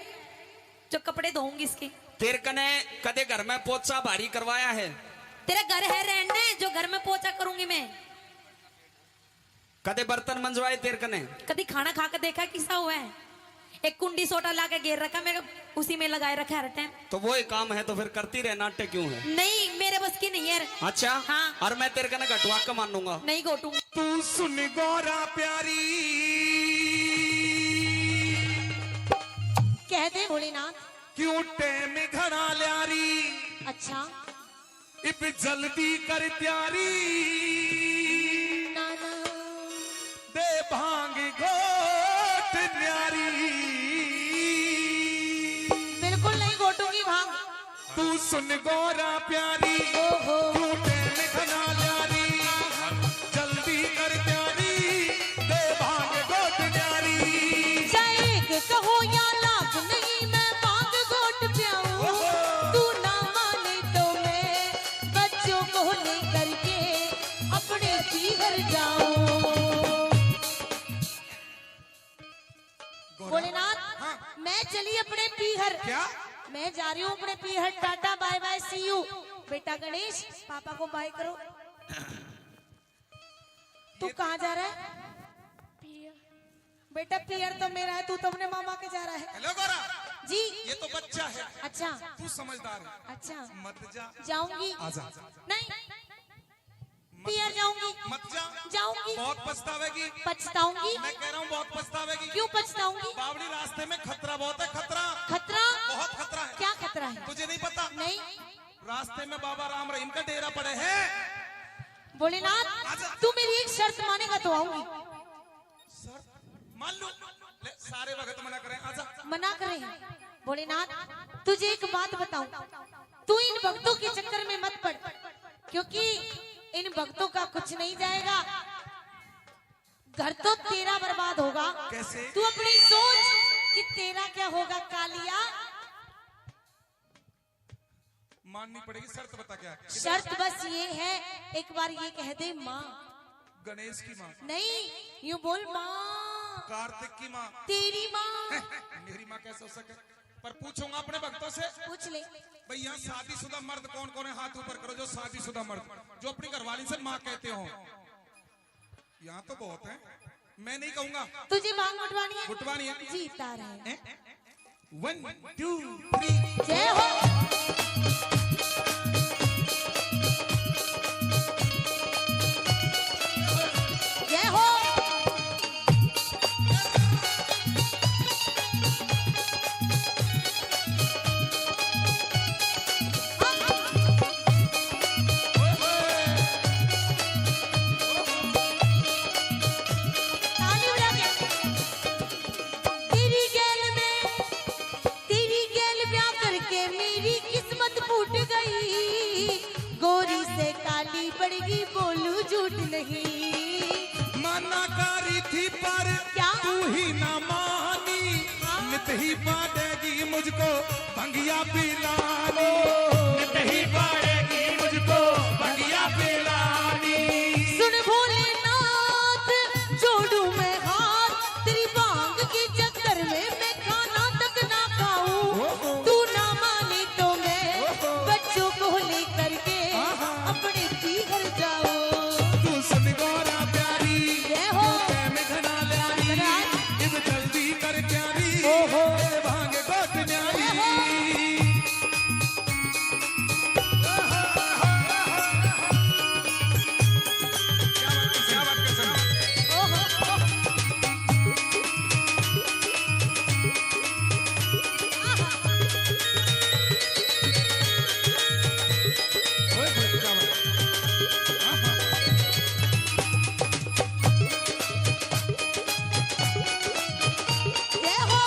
जो कपड़े धोऊंगी इसके। तेरे कने कदे घर में पोछा भारी करवाया है? तेरा घर है रहने जो घर में पोछा करूंगी मैं। कदे बर्तन मंजवाए तेरे कने? कभी खाना खा के देखा किसा हुआ है? एक कुंडी सोटा ला के घेर रखा मेरे, उसी में लगाए रखा हर टाइम। तो वो ही काम है तो फिर करती रहे, नाट्य क्यों है? नहीं मेरे बस की नहीं है। अच्छा। हाँ। और मैं तेरे कने घटवा के मानूंगा? नहीं घोटूंगा। तू सुन गौरा प्यारी, कह दे भोलेनाथ। क्यों टेम घड़ा ल्यारी, अच्छा। इब जल्दी कर त्यारी, दे भांग घोट न्यारी। बिल्कुल नहीं घोटूंगी भांग। तू सुन गौरा प्यारी, क्यों टेम घड़ा ल्यारी, जल्दी कर त्यारी, दे भांग घोट न्यारी। चाहे कहो या लाभ नहीं मैं भांग घोट प्याऊं, तू ना माने तो मैं बच्चों को लेकर के अपने पीहर जाऊं। भोलेनाथ मैं चली अपने पीहर। क्या? मैं जा रही हूँ अपने पीहर। Tata bye bye see you. बेटा गणेश पापा को बाय करो। तू कहाँ जा रहा है? बेटा पीहर तो मेरा है, तू तो अपने मामा के जा रहा है। हेलो गौरा जी। ये तो बच्चा है। अच्छा। तू समझदार है। अच्छा। मत जा। जाऊंगी। आजा। नहीं पीहर जाऊंगी। मत जा। जाऊंगी। बहुत पछतावेगी। पछताऊंगी। मैं कह रहा हूँ बहुत पछतावेगी। क्यों पछताऊंगी? बावड़ी रास्ते में खतरा बहुत है। खतरा। खतरा? बहुत खतरा है। क्या खतरा है? तुझे नहीं पता? नहीं। रास्ते में बाबा राम रहीम का डेरा पड़े हैं। भोलेनाथ तू मेरी एक शर्त मानेगा तो आऊंगी। मान लो। ले, सारे वक्त मना करें। आजा। मना करें? भोलेनाथ तुझे एक बात बताऊं, तू इन भक्तों के चक्कर में मत पड़, क्योंकि इन भक्तों का कुछ नहीं जाएगा। घर तो तेरा बर्बाद होगा। कैसे? तू अपनी सोच कि तेरा क्या होगा कालिया। माननी पड़ेगी। शर्त बता क्या? शर्त बस ये है, एक बार ये कह दे माँ। गणेश की माँ? नहीं यूं बोल माँ। कार्तिक की माँ? तेरी माँ। मेरी माँ कैसे हो सके? पर पूछूंगा अपने भक्तों से। पूछ ले। भाई यहाँ शादीशुदा मर्द कौन कौन है? हाथ ऊपर करो जो शादीशुदा मर्द, जो अपनी घरवाली से माँ कहते हो। यहाँ तो बहुत है। मैं नहीं कहूंगा। तुझे भांग उठवानी है? उठवानी है। जीता रहे। 1 2 3 जय हो। जय हो। ताली बजा के। तेरी गैल में, तेरी गैल ब्याह करके मेरी किस्मत करनी पड़ेगी, बोलू झूठ नहीं। मना करी थी पर क्या? तू ही ना मानी, नित ही पड़ेगी मुझको भंगिया पिलानी, नित ही पड़ेगी मुझको भंगिया पिलानी। सुन भोलेनाथ जोड़ू मैं हाथ, तेरी भांग के चक्कर में मैं खाना तक ना खाऊं। तू ना माने तो मैं बच्चों को लेकर के अपने पीहर जाऊं। तू सुन गौरा प्यारी, जय हो। तू कह में घना ल्यारी, इब जल्दी कर प्यारी, ए भांग गोट न्यारी। जय हो।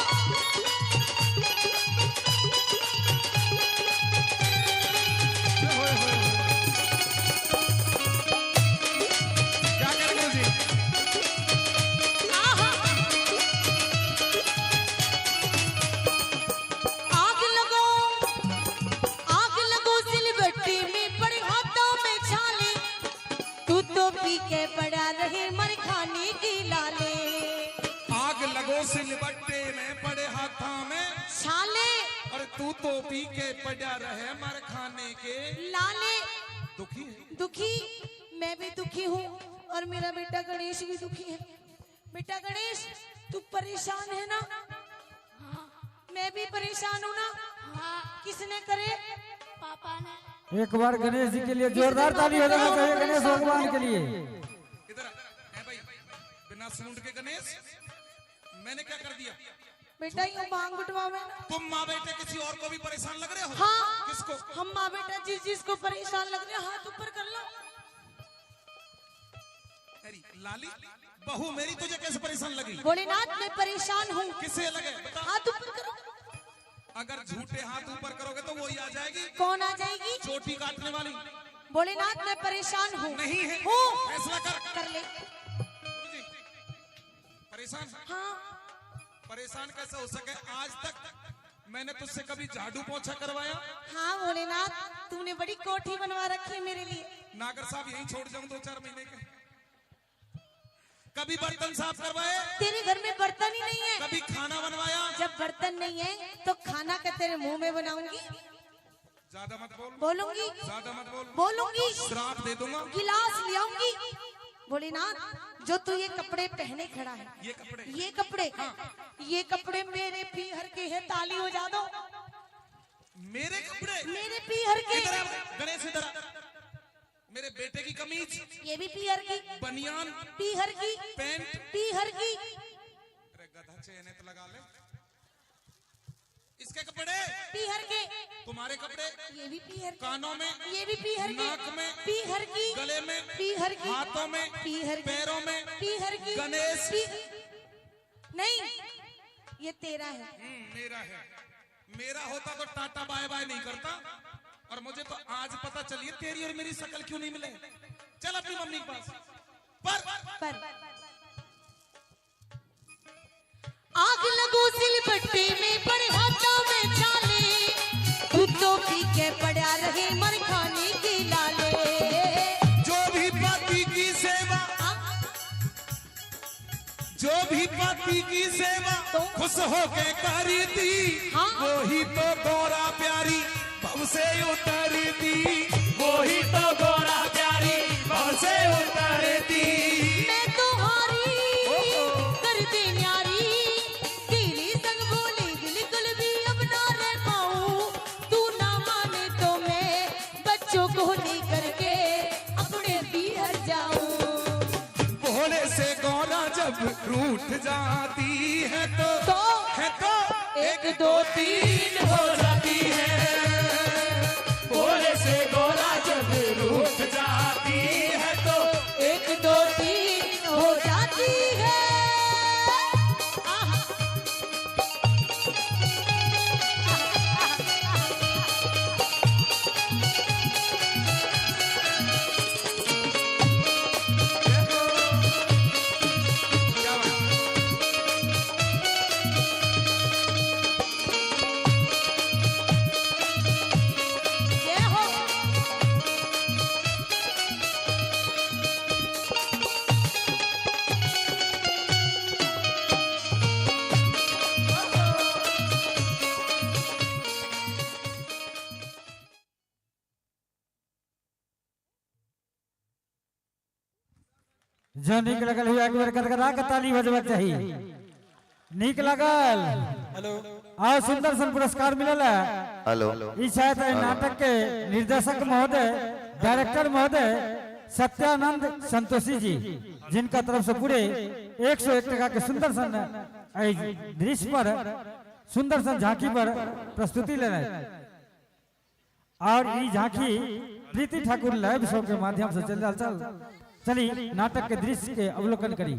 क्या कर गुरु जी? आग लगो, आग लगो सिलबट्टी में, पड़े हाथों में छाले। तू तो पी के पड़ा रहे मर खाने की लाले। आग लगो सिलबट्टे में, पड़े हाथों में छाले और तू तो पी के पड़ा रहे मर खाने के लाले। दुखी है। दुखी, मैं भी दुखी हूँ और मेरा बेटा गणेश भी दुखी है। बेटा गणेश, तू परेशान है ना? मैं भी परेशान हूँ ना? किसने करे? पापा ने। एक बार गणेश जी के लिए जोरदार ताली हो जाना चाहिए, गणेश भगवान के लिए। इधर है भाई, बिना सूंड के गणेश, मैंने क्या कर दिया? बेटा यूँ मांग उठवा में। तुम माँ बेटे किसी और को भी परेशान लग रहे हो? हाँ। किसको? हम माँ बेटा जिस जिसको परेशान लग रहे हैं, हाथ ऊपर कर लो। अरे लाली, बहू मेरी तुझे कैसे परेशान लगी? भोलेनाथ, मैं परेशान हूँ। किससे लगे बता? हाथ ऊपर करो। अगर झूठे हाथ ऊपर करोगे तो वही आ जाएगी। कौन आ जाएगी? चोटी काटने वाली। भोलेनाथ, मैं परेशान हूँ। नहीं है। हूँ। फैसला कर ले। गुरुजी, परेशान? हाँ। परेशान कैसे हो सके? आज तक मैंने तुझसे कभी झाड़ू पोछा करवाया? हाँ भोलेनाथ, तूने बड़ी कोठी बनवा रखी है मेरे लिए। नागर साहब यहीं छोड़ जाऊं 2-4 महीने के। कभी बर्तन साफ करवाए? तेरे घर में बर्तन ही नहीं है। कभी खाना बनवाया? जब बर्तन नहीं है तो खाना का तेरे मुंह में बनाऊंगी। ज्यादा मत बोल। बोलूंगी। ज्यादा मत बोल। बोलूंगी। श्राप दे दूंगा। गिलास ले आऊंगी। भोलेनाथ, जो तू ये कपड़े पहने खड़ा है, ये कपड़े, ये कपड़े, ये कपड़े मेरे पीहर के हैं, ताली हो जा दो। मेरे कपड़े? मेरे पीहर के। इधर आ, गणेश इधर आ। मेरे बेटे की कमीज, ये भी पीहर की। बनियान, पीहर की। पैंट, पीहर की। अरे गधा चेहने तो लगा ले। इसके कपड़े पीहर के। तुम्हारे कपड़े? ये भी पीहर के। कानों में? ये भी पीहर के। नाक में? पीहर की। गले में? पीहर की। हाथों में? पीहर की। पैरों में? पीहर की। गणेश? नहीं, ये तेरा है। मेरा है। मेरा होता तो टाटा बाय बाय नहीं करता। और मुझे तो आज पता चली तेरी और मेरी शक्ल क्यों नहीं मिले। चल अपनी मम्मी के पास। पर आग लगो सिलबट्टे में, पड़े हाथों में छाले। तू तो पी के पड़ा रहे मर खाने की लाले। जो भी पति की सेवा, जो भी पति की सेवा खुश होके करी थी, वो ही तो गौरा प्यारी भव से उतरती, वो ही तो गौरा प्यारी भव से उतरती। मैं तो हारी कर दे न्यारी, तेरी संग बोली बिल्कुल भी अब ना रह पाऊं। तू ना माने तो मैं बच्चों को लेकर के अपने पीहर जाऊं। भोले से गौरा जब रूठ जाती है तो है तो 1 2 3 हो जाती है। भोले से गौरा जब रूठ जाती है तो 1 2 3 हो जाती है। जो निक लगल हुआ एक बार गदगदा के ताली बजबा चाहिए। निक लगल हेलो और सुंदर सन पुरस्कार मिलल है। हेलो ई शायद नाटक के निर्देशक महोदय डायरेक्टर महोदय सत्यानंद संतोषी जी, जिनका तरफ से पूरे 101 टका के सुंदर सन दृश्य पर सुंदर सन झांकी पर प्रस्तुति ले रहे। और ये झांकी प्रीति ठाकुर लाइव शो के माध्यम से चल चली नाटक के दृश्य के अवलोकन करी।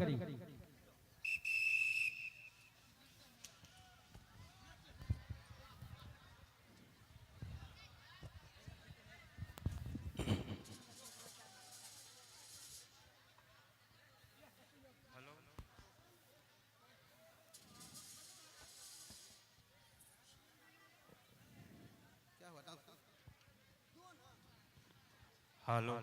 हेलो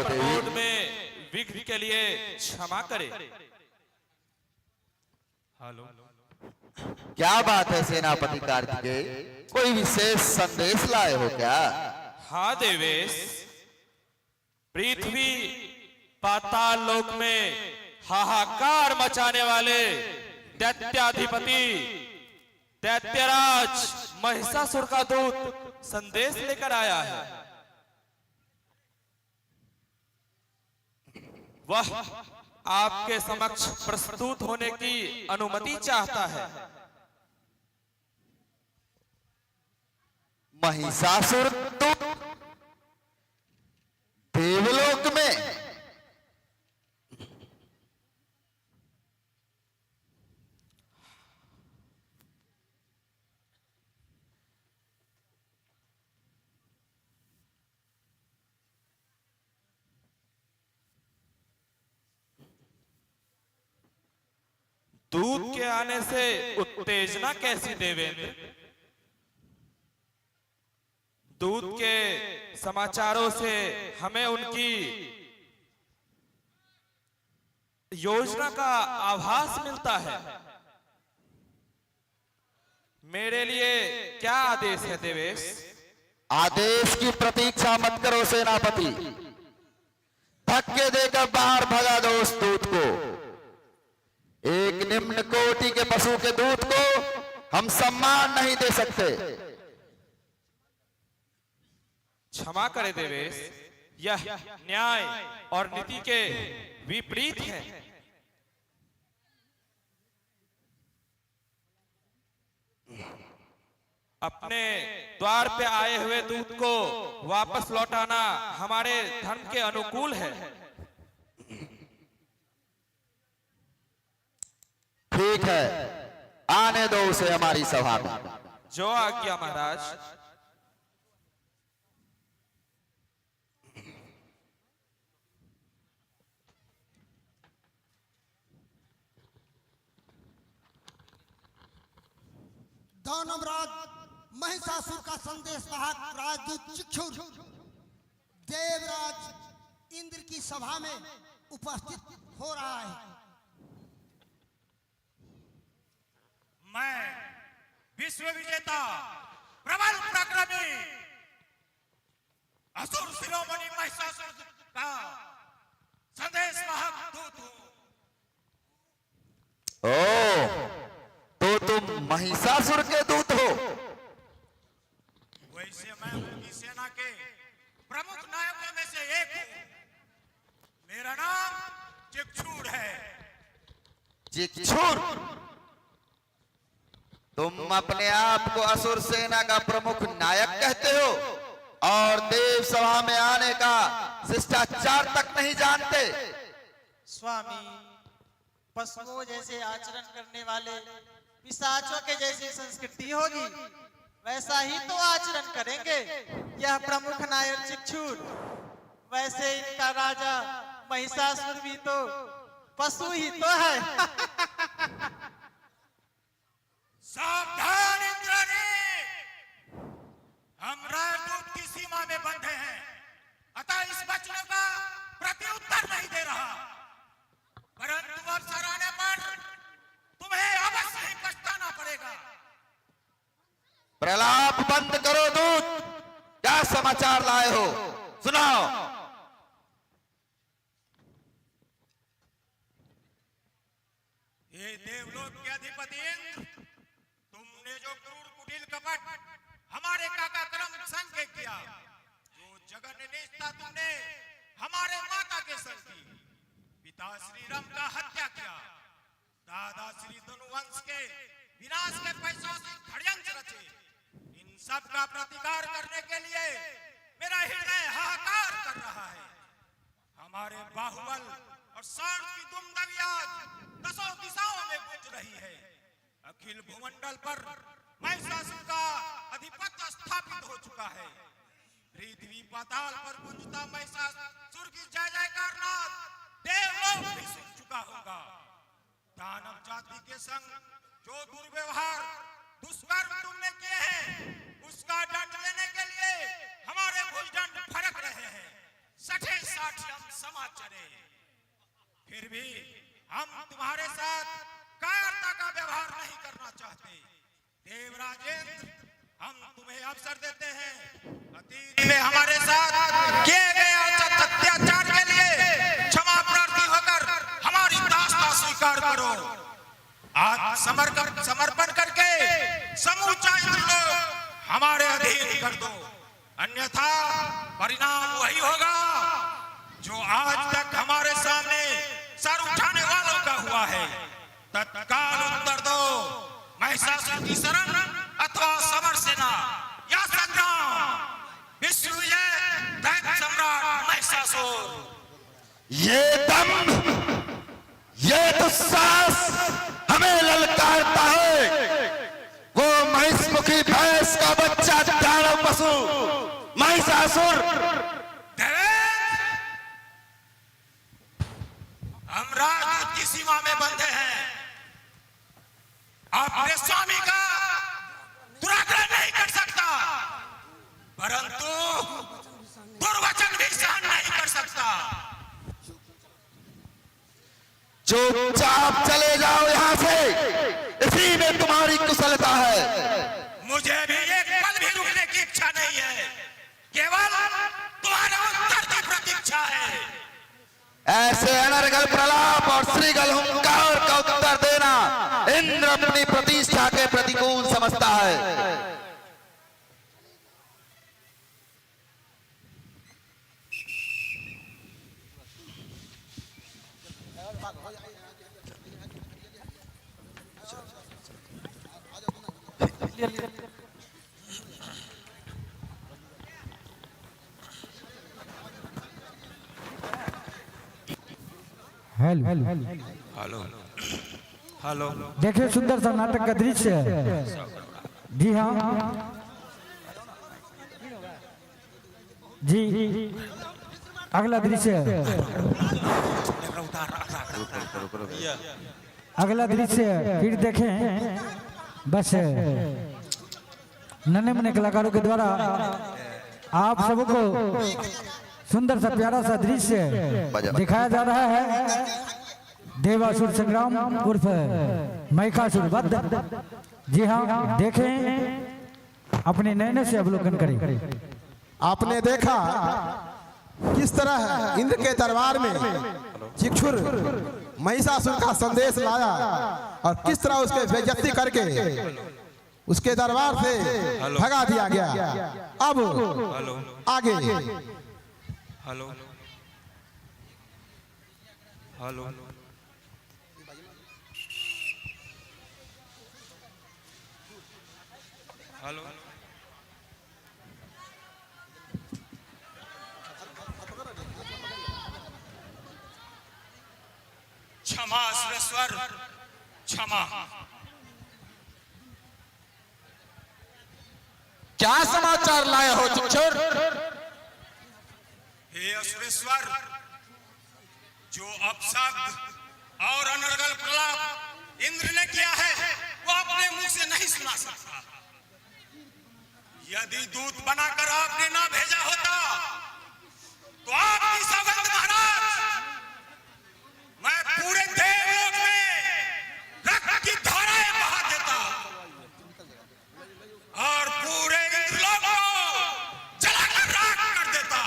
रोड में विघ्न के लिए क्षमा करे। हेलो क्या बात है सेनापति कार्तिकेय, कोई विशेष संदेश लाए हो क्या? हाँ देवेश, पृथ्वी पाताल लोक में हाहाकार मचाने वाले दैत्याधिपति दैत्यराज महिषासुर का दूत संदेश लेकर आया है। वह आपके समक्ष प्रस्तुत होने की अनुमति चाहता है। महिषासुर दूत देवलोक में? दूत के आने से उत्तेजना कैसी देवेंद्र? दूत के समाचारों से हमें उनकी योजना का आभास मिलता है। मेरे लिए क्या आदेश है देवेश? आदेश की प्रतीक्षा मत करो सेनापति, धक्के देकर बाहर भगा दो उस दूत को। एक निम्न कोटि के पशु के दूत को हम सम्मान नहीं दे सकते। क्षमा करे देवेश, यह न्याय और नीति के विपरीत है। अपने द्वार पे आए हुए दूत को वापस लौटाना हमारे धर्म के अनुकूल है। ठीक है, आने दो उसे हमारी सभा में। जो आज्ञा महाराज। दानवराज महिषासुर का संदेश वाहक राजदूत चिक्षुर देवराज इंद्र की सभा में उपस्थित हो रहा है। मैं विश्व विजेता प्रबल पराक्रमी असुर शिरोमणि महिषासुर का संदेश वाहक दूत हूं। ओ, तो तुम महिषासुर के दूत हो? वैसे मैं उनकी सेना के प्रमुख नायकों में से एक हूं। मेरा नाम चिक्षुर है। चिक्षुर? तुम अपने आप को असुर सेना का प्रमुख नायक कहते हो और देव सभा में आने का शिष्टाचार तक नहीं जानते। स्वामी, पशुओं जैसे आचरण करने वाले पिशाचों के जैसी संस्कृति होगी, वैसा ही तो आचरण करेंगे यह प्रमुख नायक चिक्षुर। वैसे इनका राजा महिषासुर भी तो पशु ही तो है। सावधान इंद्राणी, हम राजदूत की सीमा में बंधे हैं, अतः इस वचन का प्रत्युत्तर नहीं दे रहा। परंतु अवसर आने पर तुम्हें अवश्य ही पछताना पड़ेगा। प्रलाप बंद करो दूत, क्या समाचार लाए हो सुनाओ। ये देवलोक के अधिपति इंद्र, तुमने जो क्रूर कुटिल कपट हमारे काका कर्म संग के किया, जो जघन्य निष्ठा तुमने हमारे माता के संग की, पिता श्री राम का हत्या किया, दादा श्री धनुवंश के विनाश के पैसों से षड्यंत्र रचे, इन सब का प्रतिकार करने के लिए मेरा हृदय हाहाकार कर रहा है। हमारे बाहुबल और सांड की दुमदमी आज दसों दिशाओं में गूंज रही है। अखिल भूमंडल पर महिषासुर का आधिपत्य स्थापित हो चुका है। पृथ्वी पाताल पर गूंजता महिषासुर की जय जयकार नाद देवलोक भी सुन चुका होगा। दानव जाति के संग जो दुर्व्यवहार दुष्कर्म तुमने किए हैं, उसका दंड लेने के लिए हमारे भुजदंड फरक रहे हैं। सठे साठ हम समाज चले, फिर भी हम तुम्हारे साथ कायरता का व्यवहार नहीं करना चाहते। देवराजेंद्र, हम तुम्हें अवसर देते हैं, अतीत में हमारे साथ किए गए अत्याचार के लिए क्षमा प्रार्थी होकर हमारी दास्तां स्वीकार करो। आज समर्पण करके समूचा इंद्रलोक हमारे अधीन कर दो, अन्यथा परिणाम वही होगा जो आज तक हमारे सामने सर उठाने वालों का हुआ है। तत्काल उत्तर दो, महिषासुर की शरण अथवा समर सेना या संग्राम, विश्व विजय दैत्य सम्राट महिषासुर। ये दम, ये दुस्साहस हमें ललकारता है। वो महिषमुखी भैंस का बच्चा दानव पशु महिषासुर। हम राजदूत की सीमा में बंधे हैं, अपने स्वामी का दुराग्रह नहीं कर सकता, परंतु दुर्वचन भी सहन नहीं कर सकता। चुपचाप चले जाओ यहाँ से, इसी में तुम्हारी कुशलता है। मुझे भी एक पल भी रुकने की इच्छा नहीं है, केवल तुम्हारे उत्तर की प्रतीक्षा है। ऐसे अनर्गल प्रलाप और श्रीगल हुंकार का उत्तर देना इंद्र अपनी प्रतिष्ठा के प्रतिकूल समझता है। हेलो हेलो हेलो, देखिए सुंदर सा नाटक का दृश्य है। जी हाँ जी, अगला दृश्य, अगला दृश्य फिर देखें। बस नन्हे मुन्ने कलाकारों के द्वारा आप सबको सुंदर सा प्यारा सा दृश्य दिखाया जा रहा है। देवासुर संग्राम उर्फ महिषासुर वध। जी हाँ, देखें, अपने नयनों से अवलोकन करें। आपने देखा किस तरह इंद्र के दरबार में चिक्षुर महिषासुर का संदेश लाया और किस तरह उसके बेइज्जती करके उसके दरबार से भगा दिया गया। अब आगे हेलो हेलो, हेलो, क्षमा सुरेश्वर, क्षमा। क्या समाचार लाए हो चिक्षुर? हे असुरेश्वर, जो अपशब्द और अनर्गल प्रलाप इंद्र ने किया है वो अपने मुंह से नहीं सुना सकता। यदि दूत बनाकर आपने ना भेजा होता तो आपकी सौगंध महाराज, मैं पूरे देवलोक में रक्त की धाराएं बहा देता और पूरे इंद्रलोक को जलाकर राख कर देता।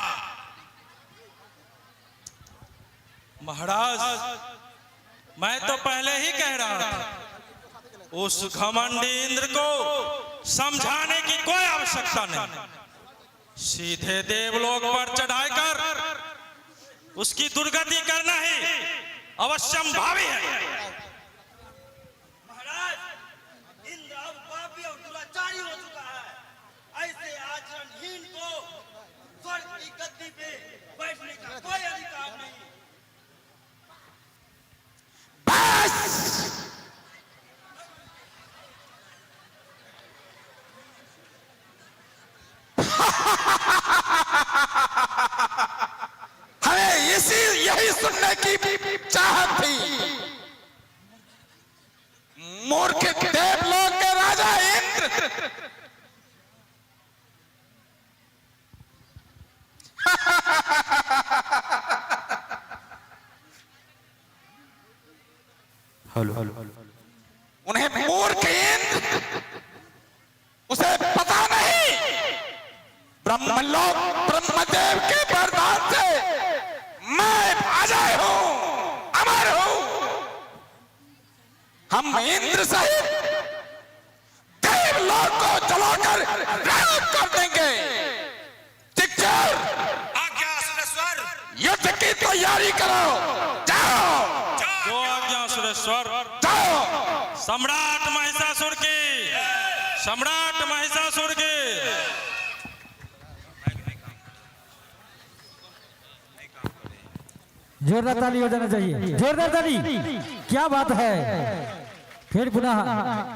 महाराज, मैं तो पहले ही कह रहा था, उस घमंडी इंद्र को समझाने की कोई आवश्यकता नहीं। सीधे देवलोक पर चढ़ाई कर उसकी दुर्गति करना ही अवश्यंभावी है। महाराज, इंद्र अब पापी और दुराचारी हो चुका है। ऐसे आचरणहीन को स्वर्ग की गद्दी पे बैठने का कोई अधिकार नहीं। हमें यही सुनने की चाहत थी जलाकर राख कर देंगे। टीचर, आज्ञा सुरेश्वर। युद्ध की तैयारी करो। जाओ। जो आज्ञा सुरेश्वर। जाओ। सम्राट महिषासुर की, सम्राट महिषासुर की। जोरदार ताली हो जाना चाहिए, जोरदार ताली। क्या बात है। फिर पुनः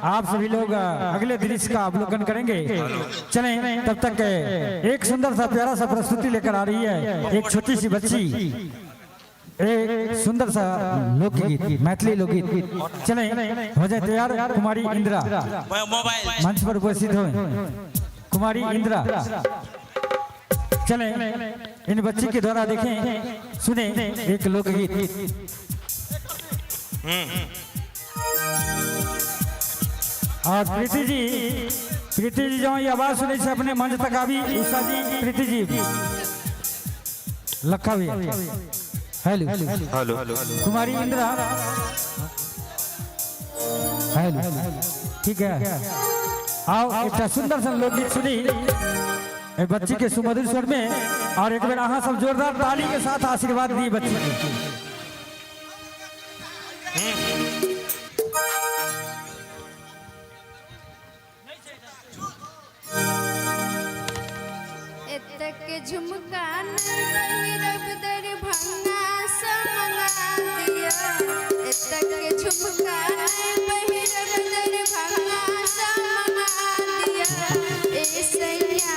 आप सभी लोग अगले दृश्य का अवलोकन करेंगे। चलें, तब तक एक सुंदर सा प्यारा सा प्रस्तुति लेकर आ रही है एक छोटी सी बच्ची, एक सुंदर सा लोकगीत, मैथिली लोकगीत। चलें, हो जाए तैयार। कुमारी इंदिरा मंच पर उपस्थित हो। कुमारी इंदिरा, चलें, इन बच्ची के द्वारा देखें, सुने एक लोकगीत। और प्रीति जी जो ये आवाज सुने से अपने मंच तक आवी। उषा जी, प्रीति जी, लखा भी। Hello hello. Kumari Indira, hello, ठीक है। आओ एक सुंदर सा लोकगीत सुनी एक बच्ची के सुमधुर स्वर में। और एक बार अहाँ सब जोरदार ताली के साथ आशीर्वाद दी बच्ची को। एतक झुमका रब दरभंगा समना दिया। एतक झुमका रब दरभंगा समना दिया। ए सैया,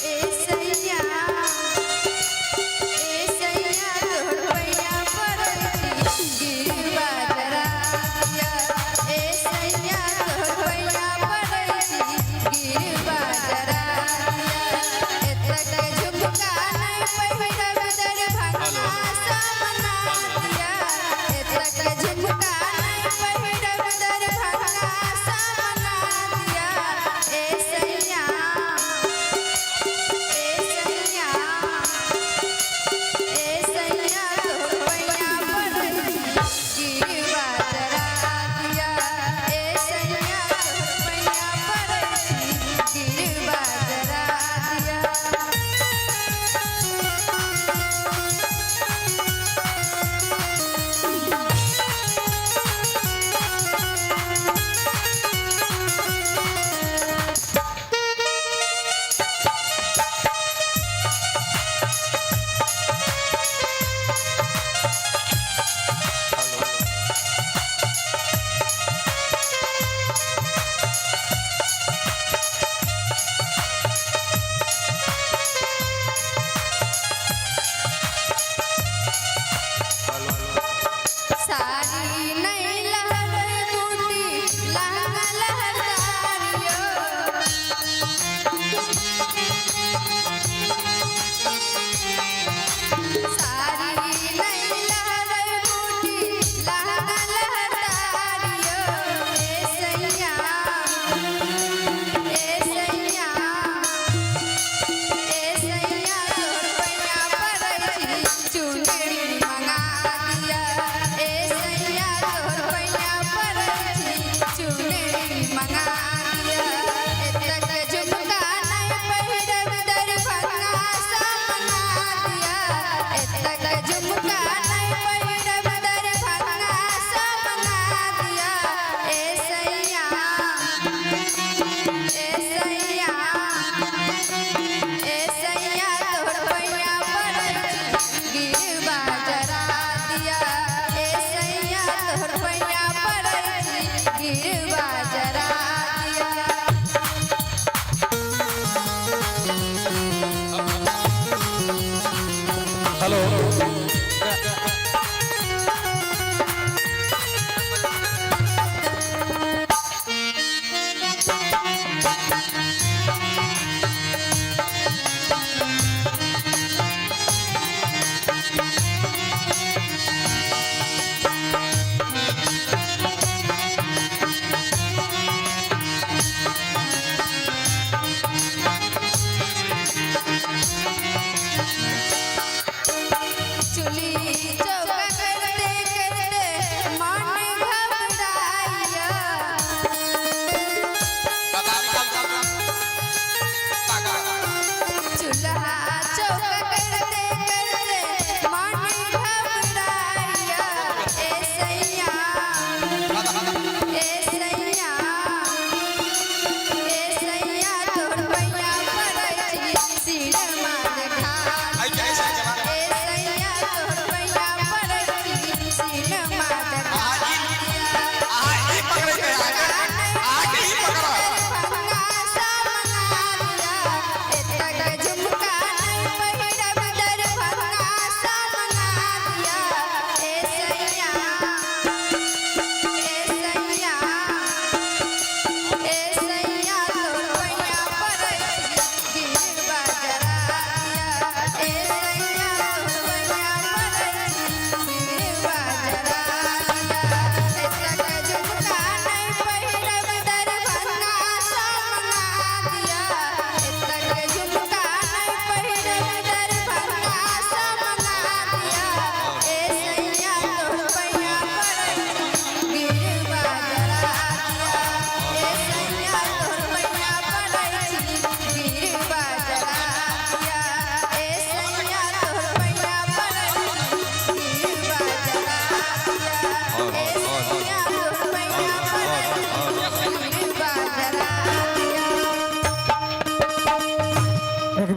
ए सैया, ए सैया तोहर पैया पड़ती गिरवा जरा दिया। ए सैया तोहर पैया पड़ती गिरवा जरा दिया। एतक झुमका नहीं पहिरब दरभंगा समना दिया। एतक झुमका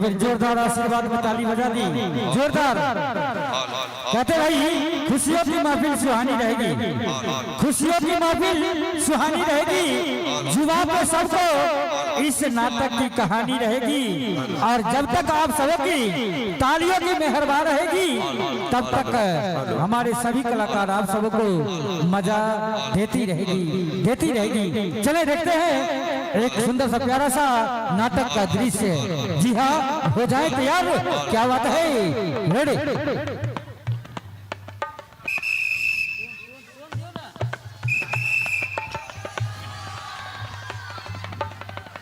बार जोरदार आशीर्वाद में ताली बजा दी, जोरदार। कहते भाई खुशियों की महफिल सुहानी रहेगी, खुशियों की महफिल सुहानी रहेगी, जुबान पे सबको इस नाटक की कहानी रहेगी। और जब तक आप सबकी तालियों की मेहरबान रहेगी तब तक हमारे सभी कलाकार आप सबको मजा देती रहेगी। चले देखते हैं एक सुंदर सा प्यारा सा नाटक का दृश्य। जी हाँ, हो जाए तैयार, क्या बात है, रेडी।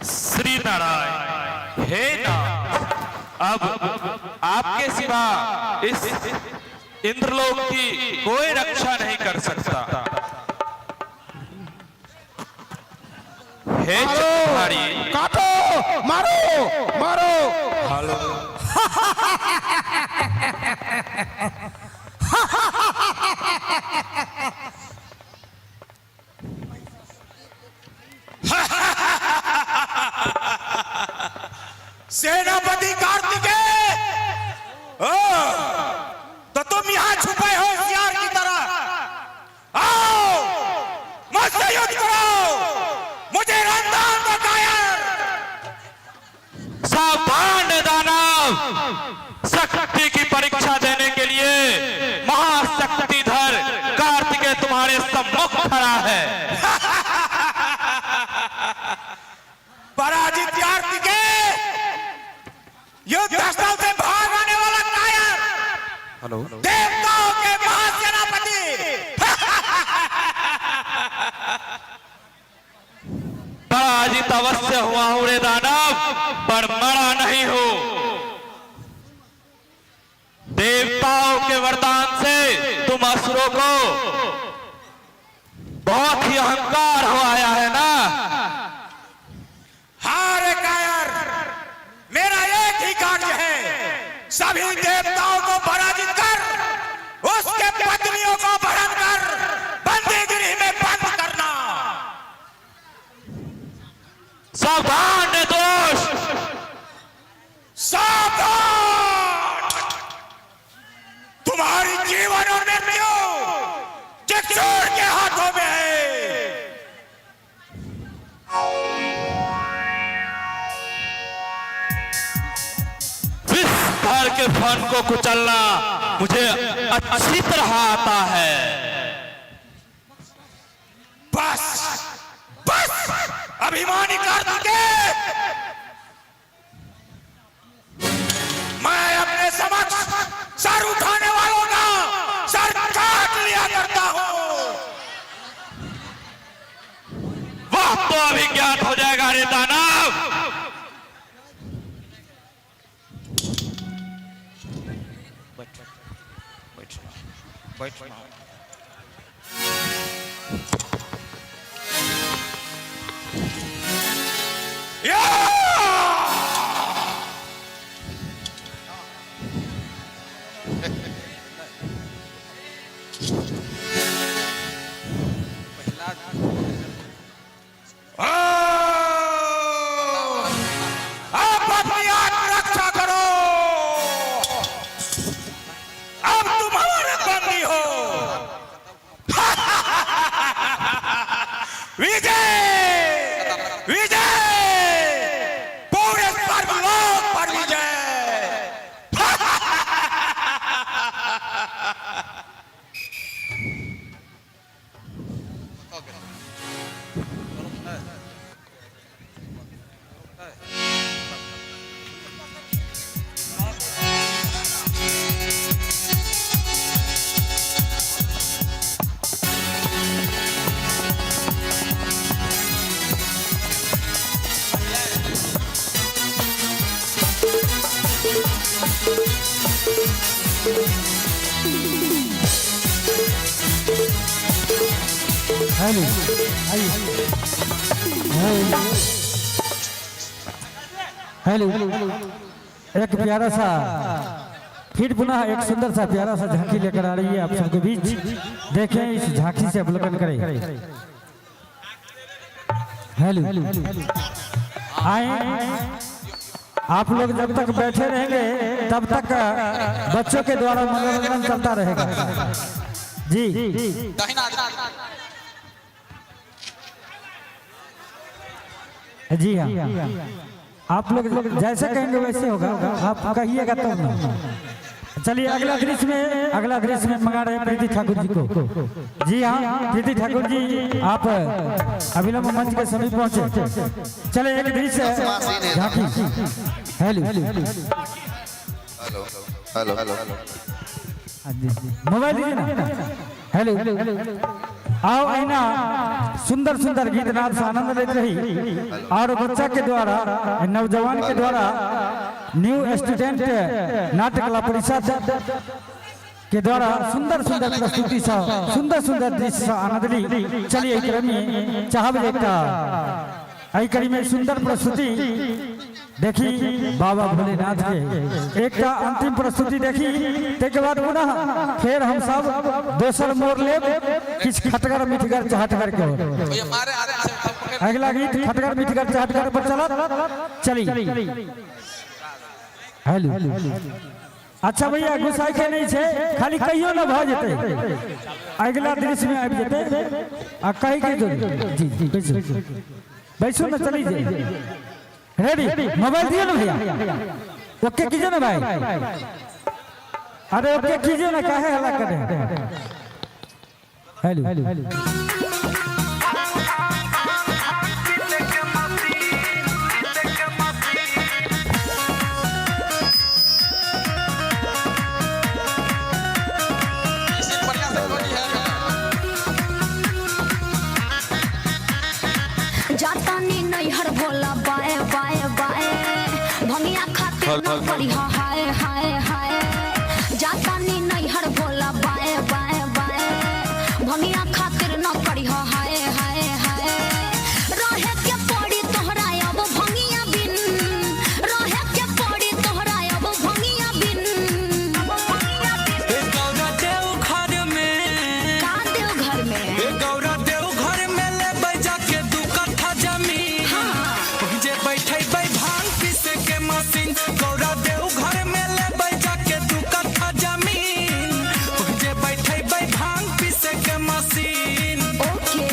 श्री नारायण, हे नाथ, अब आपके सिवा इस इंद्रलोक की कोई रक्षा नहीं कर सकता। हे चक्रधारी, काटो, मारो, मारो। हेलो सेनापति कार्तिकेय, तो तुम यहाँ छुपे हो होशियार की तरह। आओ मुझसे युद्ध करो, मुझे रंगदान दो कायर। सावधान दानव, शक्ति की परीक्षा देने के लिए महाशक्तिधर कार्तिकेय तुम्हारे सम्मुख खड़ा है। पराजित कार्तिकेय, युद्ध स्थल से भाग आने वाला कायर, हेलो देवताओं के महासेनापति। पराजित अवश्य हुआ हूं रे दानव, पर मरा नहीं हूं। देवताओं के वरदान से तुम असुरों को बहुत ही अहंकार हो आया है ना। हारे कायर, मेरा एक ही कार्य है, सभी देवताओं को पराजित कर उसके पत्नियों को भरण कर बंदीगृह में बंद करना। सावधान निर्दोष, सावधान, तुम्हारी जीवन और मृत्यु चित्तौड़ के हाथों में है। विस्तार के फन को कुचलना मुझे अच्छी तरह आता है। बस बस, अभिमानी कार्तिकेय, मैं अपने समक्ष सर उठाने वालों का सर काट लिया करता हूं। वह तो अभी ज्ञात हो जाएगा रे दानव। आप अपनी आत्मरक्षा करो, अब तुम हमारे बंदी हो। विजय विजय, पूरे स्वर्गलोक पर विजय। हेलो, हेलो, एक प्यारा सा फिर पुनः एक सुंदर सा प्यारा सा झांकी लेकर आ रही है आप सबके बीच। देखें, इस झांकी से अवलोकन करें। हेलो, आए आप लोग जब तक बैठे रहेंगे तब तक बच्चों के द्वारा मनोरंजन चलता रहेगा। जी जी हाँ, आप लोग जैसे कहेंगे वैसे होगा, आप कहिएगा तब ना। चलिए अगला दृश्य में मंगा रहे हैं प्रीति ठाकुर जी को। जी हाँ प्रीति ठाकुर जी, आप अभिलंब मंच के समीप पहुंचे। चले एक दृश्य झांकी। हेलो हेलो हेलो मोबाइल दीजिए ना। हेलो आओ आईना सुंदर सुंदर गीत नाद से आनंद लेते रही और बच्चा के द्वारा नौजवान के द्वारा न्यू स्टूडेंट नाट्य कला परिषद के द्वारा सुंदर सुंदर प्रस्तुति सा सुंदर सुंदर दृश्य सा आनंद ली। चलिए चाहब एक कड़ी में सुंदर प्रस्तुति देखी बाबा भोलेनाथ के एक का अंतिम प्रस्तुति देखी। के बाद पुनः फिर हम सब दोसर मोड़ ले किछ खटगर मिठगर चहटगर के अगला गीत खटगर मिठगर चहटगर पर चला। चली हेलो अच्छा भैया गुस्सा के नहीं छे, खाली कहियो ना भ जेते, अगला दृश्य में आबि जेते आ कहि के जी जी बैसो ना। चली जाइए रेडी, मोबाइल दियो ना भैया, ओके कीजिए ना भाई। अरे ओके कीजिए ना, काहे हल्ला कर रहे हैं। हेलो जाता नी नहीं हर भोला बाए बाए बाए भंगिया खातिर न करी हाय हाय हाय। जाता नी नहीं हर भोला बाए बाए बाए भंगिया खातिर न करी हाय हाय हाय। रहे के पड़ी तोहरा अब भंगिया बिन, रहे के पड़ी तोहरा अब भंगिया बिन। गौरा देव घर में का देव घर में गौरा देव घर में ले बैजा के 2 कट्ठा जमीन जे बैठे भांग पीसे के मशीन। गौरा देव घर में ले बैजा के 2 कट्ठा जमीन जे बैठे भांग पीसे के मशीन। ओके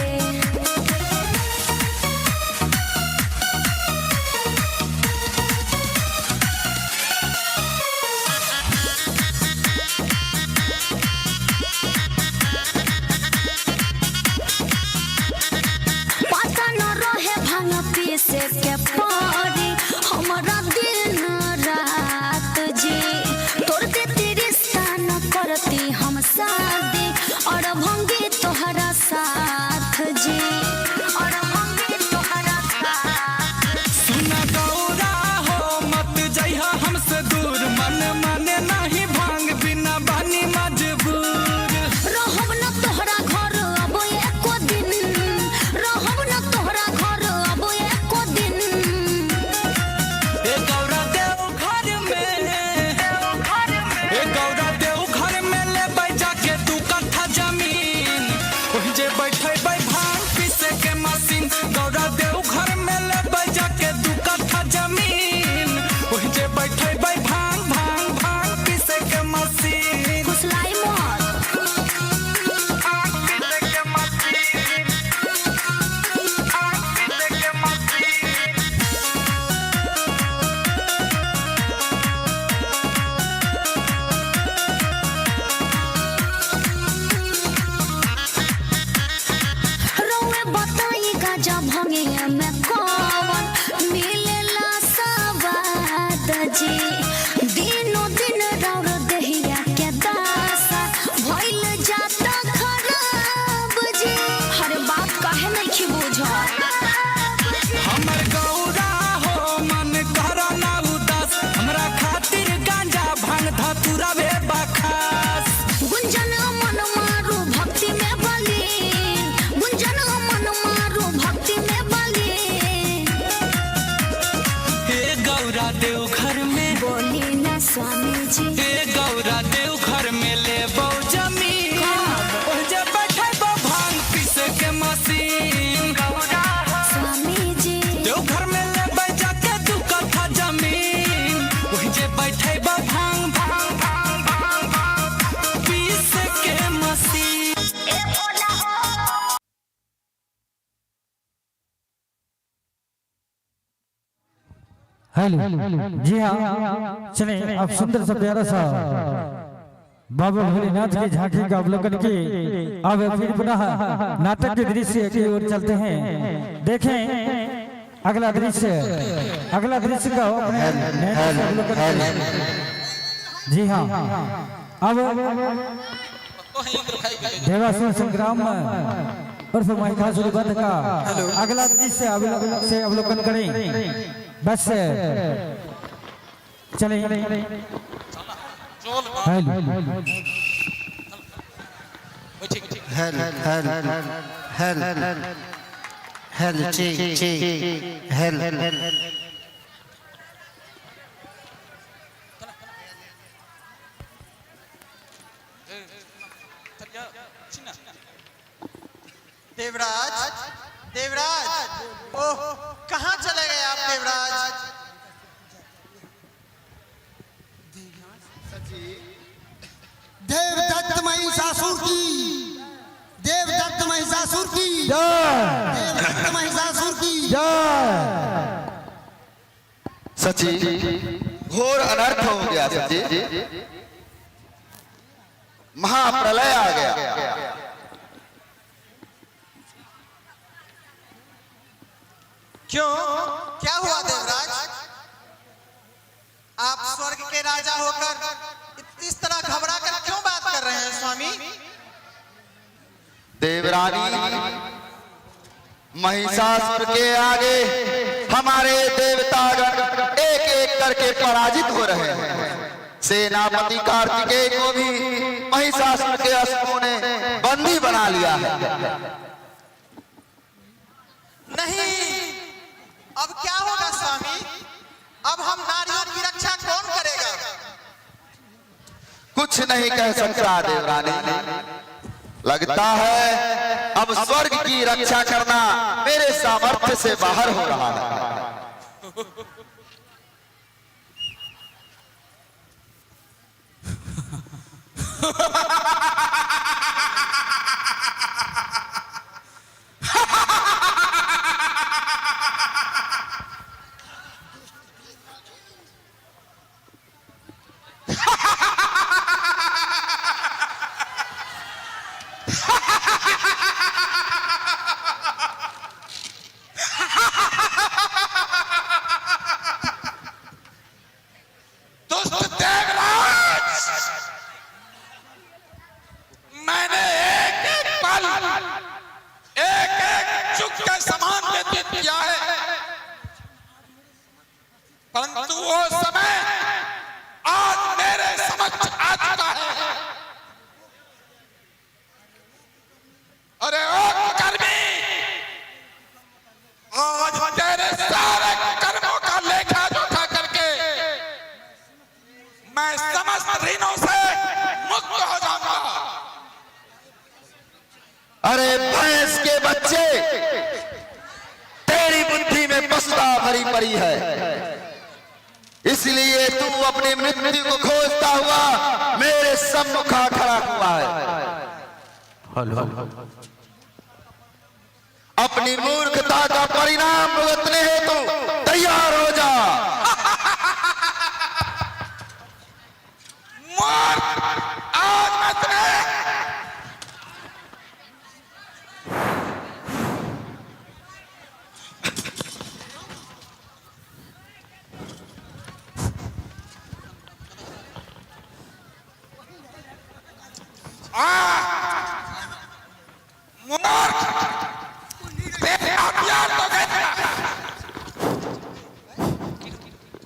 पता न रहे भांग पीसे के पड़ी हमारा दिन रात जी। तोर देती रिश्ता न करती हम शादी और भंगी तोहरा साथ जी, और भंगी तोहरा साथ। सुना गौरा हो मत जइहा हमसे दूर, मन माने नहीं भांग बिना बानी मजबूर। रहब न तोहरा घर अब एको दिन, रहब न तोहरा घर अब एको दिन। गौरा देव घर में गौरा देव घर में ले बैजा के 2 कट्ठा जमीन जे बैठे भांग पीसे के मशीन। गौरा देव घर में ले बैजा के 2 कट्ठा जमीन जे बैठे भांग भांग भांग पीसे के मशीन। फुसलाई मोर रौए बताई गाजा भंगे में कौन मिलेला सवाद जी। दिनों दिन रौर दहिया के दासा भइल जाता खराब जी। हर बात काहे नहीं बुझा हमर गौरा हो मन करा ना उदास, हमरा खातिर गांजा भांग धतूरा बे बखास। गुंजन मन मारू भक्ति में बली, गुंजन मन मारू भक्ति में बली। हे गौरा देव घर में बोली ना स्वामी जी हे गौरा देव घर में ले बौ जमीन जे बैठे भांग पीसे के मशीन। स्वामी जी देव घर में ले बैजा के 2 कट्ठा जमीन हेलो जी हाँ, चले अब सुंदर सा प्यारा सा बाबा भोलेनाथ की झांकी का अवलोकन की अब फिर पुनः नाटक के दृश्य की ओर चलते हैं। देखें अगला दृश्य का अपने अवलोकन करें। जी हाँ, अब देवासुर संग्राम और महिषासुर वध का अगला दृश्य अवलोकन करें। बस चले देवराज, देवराज, ओह कहाँ चले गए आप देवराज? देवदत्त महिषासुर की, देवदत्त महिषासुर की, देवदत्त महिषासुर की सची घोर अनर्थ हो गया सची, महाप्रलय आ गया। क्यों, क्या हुआ देवराज? आप स्वर्ग के राजा होकर इस तरह घबरा कर क्यों बात कर रहे हैं स्वामी? देवरानी, महिषासुर के आगे हमारे देवतागण एक एक करके पराजित हो रहे हैं। सेनापति कार्तिकेय को भी महिषासुर के अस्त्रों ने बंदी बना लिया है। नहीं, अब क्या होगा स्वामी? अब हम नारियों की रक्षा कौन करेगा? कुछ नहीं कह सकता देवरानी, लगता है अब स्वर्ग की रक्षा करना मेरे सामर्थ्य से बाहर हो रहा है। परंतु वो समय आज मेरे समक्ष आ चुका है। अरे ओ कर्मी, आज तेरे सारे कर्मों का लेखा जोखा करके मैं समस्त ऋणों से मुक्त हो जाऊंगा। अरे भैंस के बच्चे, तेरी बुद्धि में पछता भरी पड़ी है, इसलिए तू अपनी मृत्यु को खोजता हुआ मेरे सम्मुख खड़ा हुआ है। अपनी मूर्खता का परिणाम भुगतने हेतु तैयार हो जा। आज मैं तुम्हें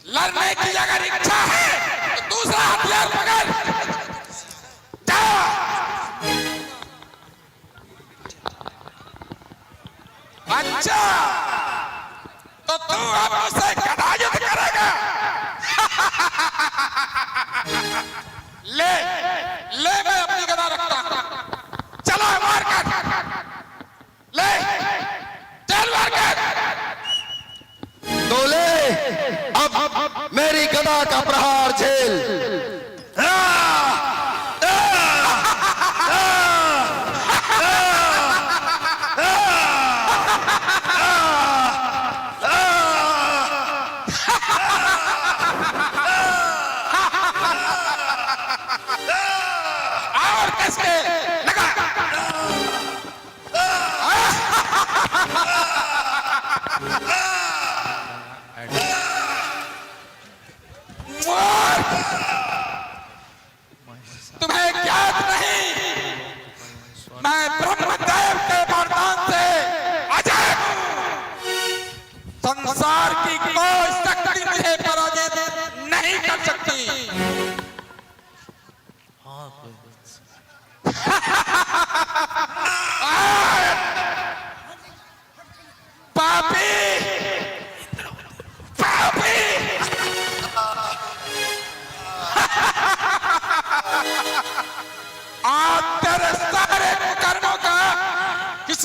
लड़ने की अगर इच्छा है तो दूसरा हथियार पकड़। अच्छा, तो तू अब मुझसे गदा युद्ध करेगा? ले ले, मैं अपनी गदा रखता हूं। चलो मार कर ले, चल मार कर। तो ले, अब मेरी गदा का प्रहार झेल।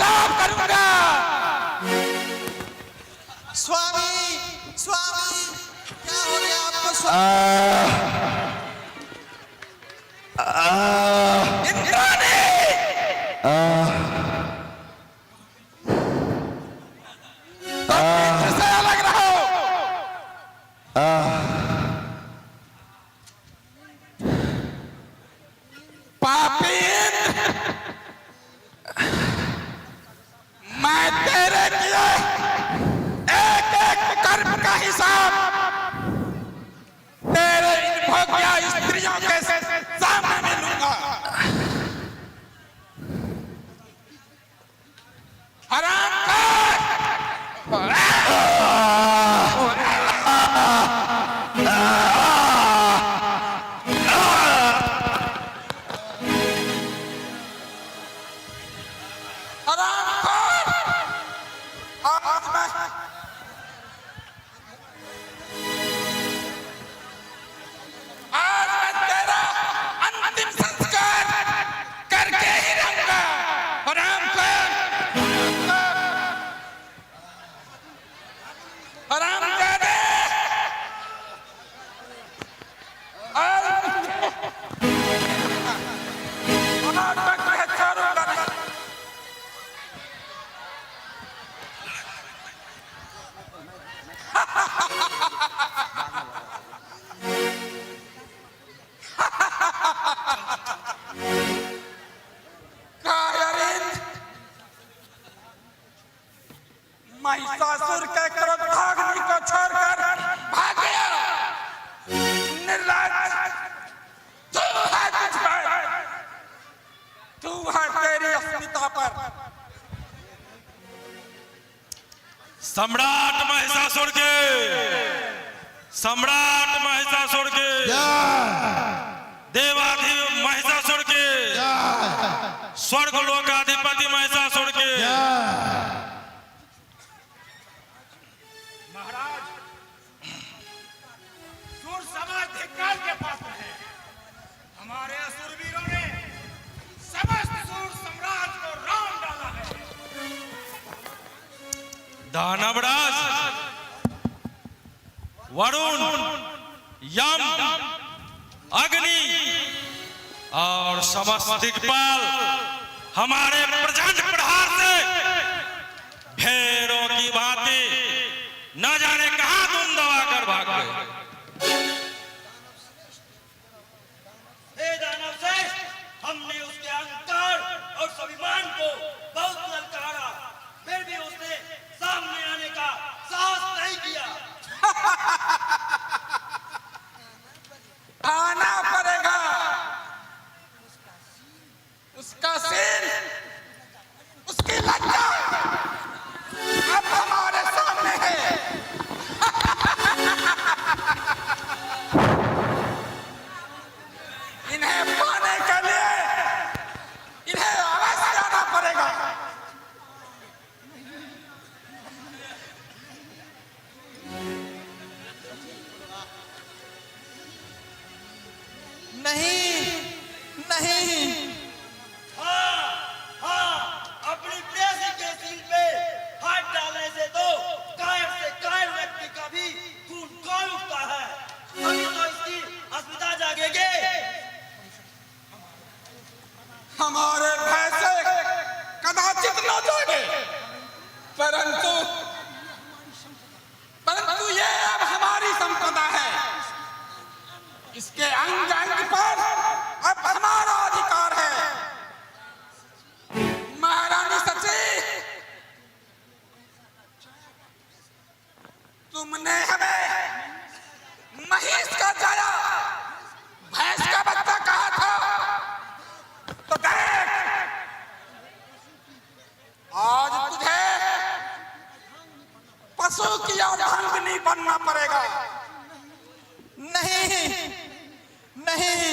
अभिशाप करूंगा। स्वामी स्वामी क्या हो गया आपको स्वामी? इंद्राणी से अलग रहो। पापी मैं तेरे किए एक एक कर्म का हिसाब तेरे इन भोग्या स्त्रियों के सामने में लूंगा। हराम महिषासुर के क्रोधाग्नि को छोड़कर भाग गया। निर्लज्ज तू है तुझ पर, तू है तेरी अस्मिता पर। सम्राट महिषासुर के, सम्राट महिषासुर के, देवाधिदेव महिषासुर के, स्वर्ग लोकाधिपति महिषासुर के। महाराज सूर समाज धिक्कार के पात्र है। हमारे असुरवीरों ने समस्त सूर साम्राज्य को राम डाला है। दानवराज, वरुण, यम, अग्नि और समस्त दिक्पाल हमारे प्रचंड प्रहार से भेड़ों की भांति न जाने कहां तुम दबा कर भाग गए। हे दानव श्रेष्ठ, हमने उसके अहंकार और स्वाभिमान को बहुत ललकारा, फिर भी उसने सामने आने का साहस नहीं किया। आना पड़ेगा। उसका सिर, उसकी लज्जा अब हमारे सामने है। इन्हें पाने के लिए इन्हें अवश्य आना पड़ेगा। नहीं नहीं अपनी प्रेसी के सील पे हाथ डालने से तो कायर से कायर व्यक्ति का भी खून कौन उठता है। अभी तो इसकी अस्मिता जागेगी। हमारे भय से कदाचित न जागे, परंतु ये अब हमारी संपदा है। इसके अंग अंग पर अब हमारा अधिकार है। महारानी सची, तुमने हमें महिष का जाया भैंस का बच्चा कहा था, तो देख आज तुझे पशु की अर्धांगिनी बनना पड़ेगा। नहीं नहीं,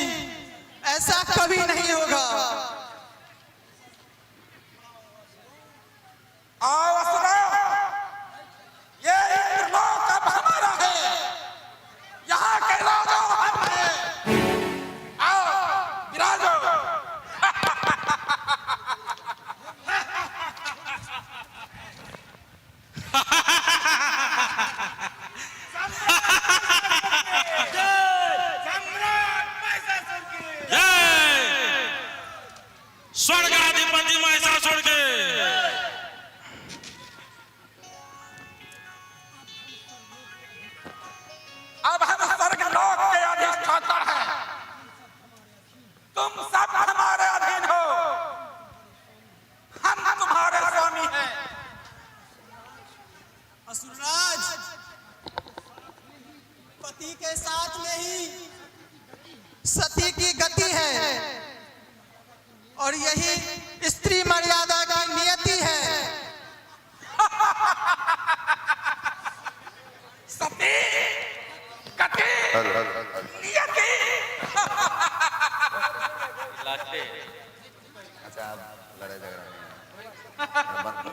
ऐसा कभी नहीं होगा। आओ असुरों, ये इंद्रलोक अब हमारा है। यहाँ के राजा हम हैं। आओ विराजो। स्वर्गाधिपति महिषासुर के अब हम स्वर्ग लोक के अधिष्ठाता हैं, तुम सब हमारे अधीन हो, हम तुम्हारे स्वामी हैं। असुरराज, पति के साथ में ही सती की गति है और यही स्त्री मर्यादा की नियति है। सती गति नियति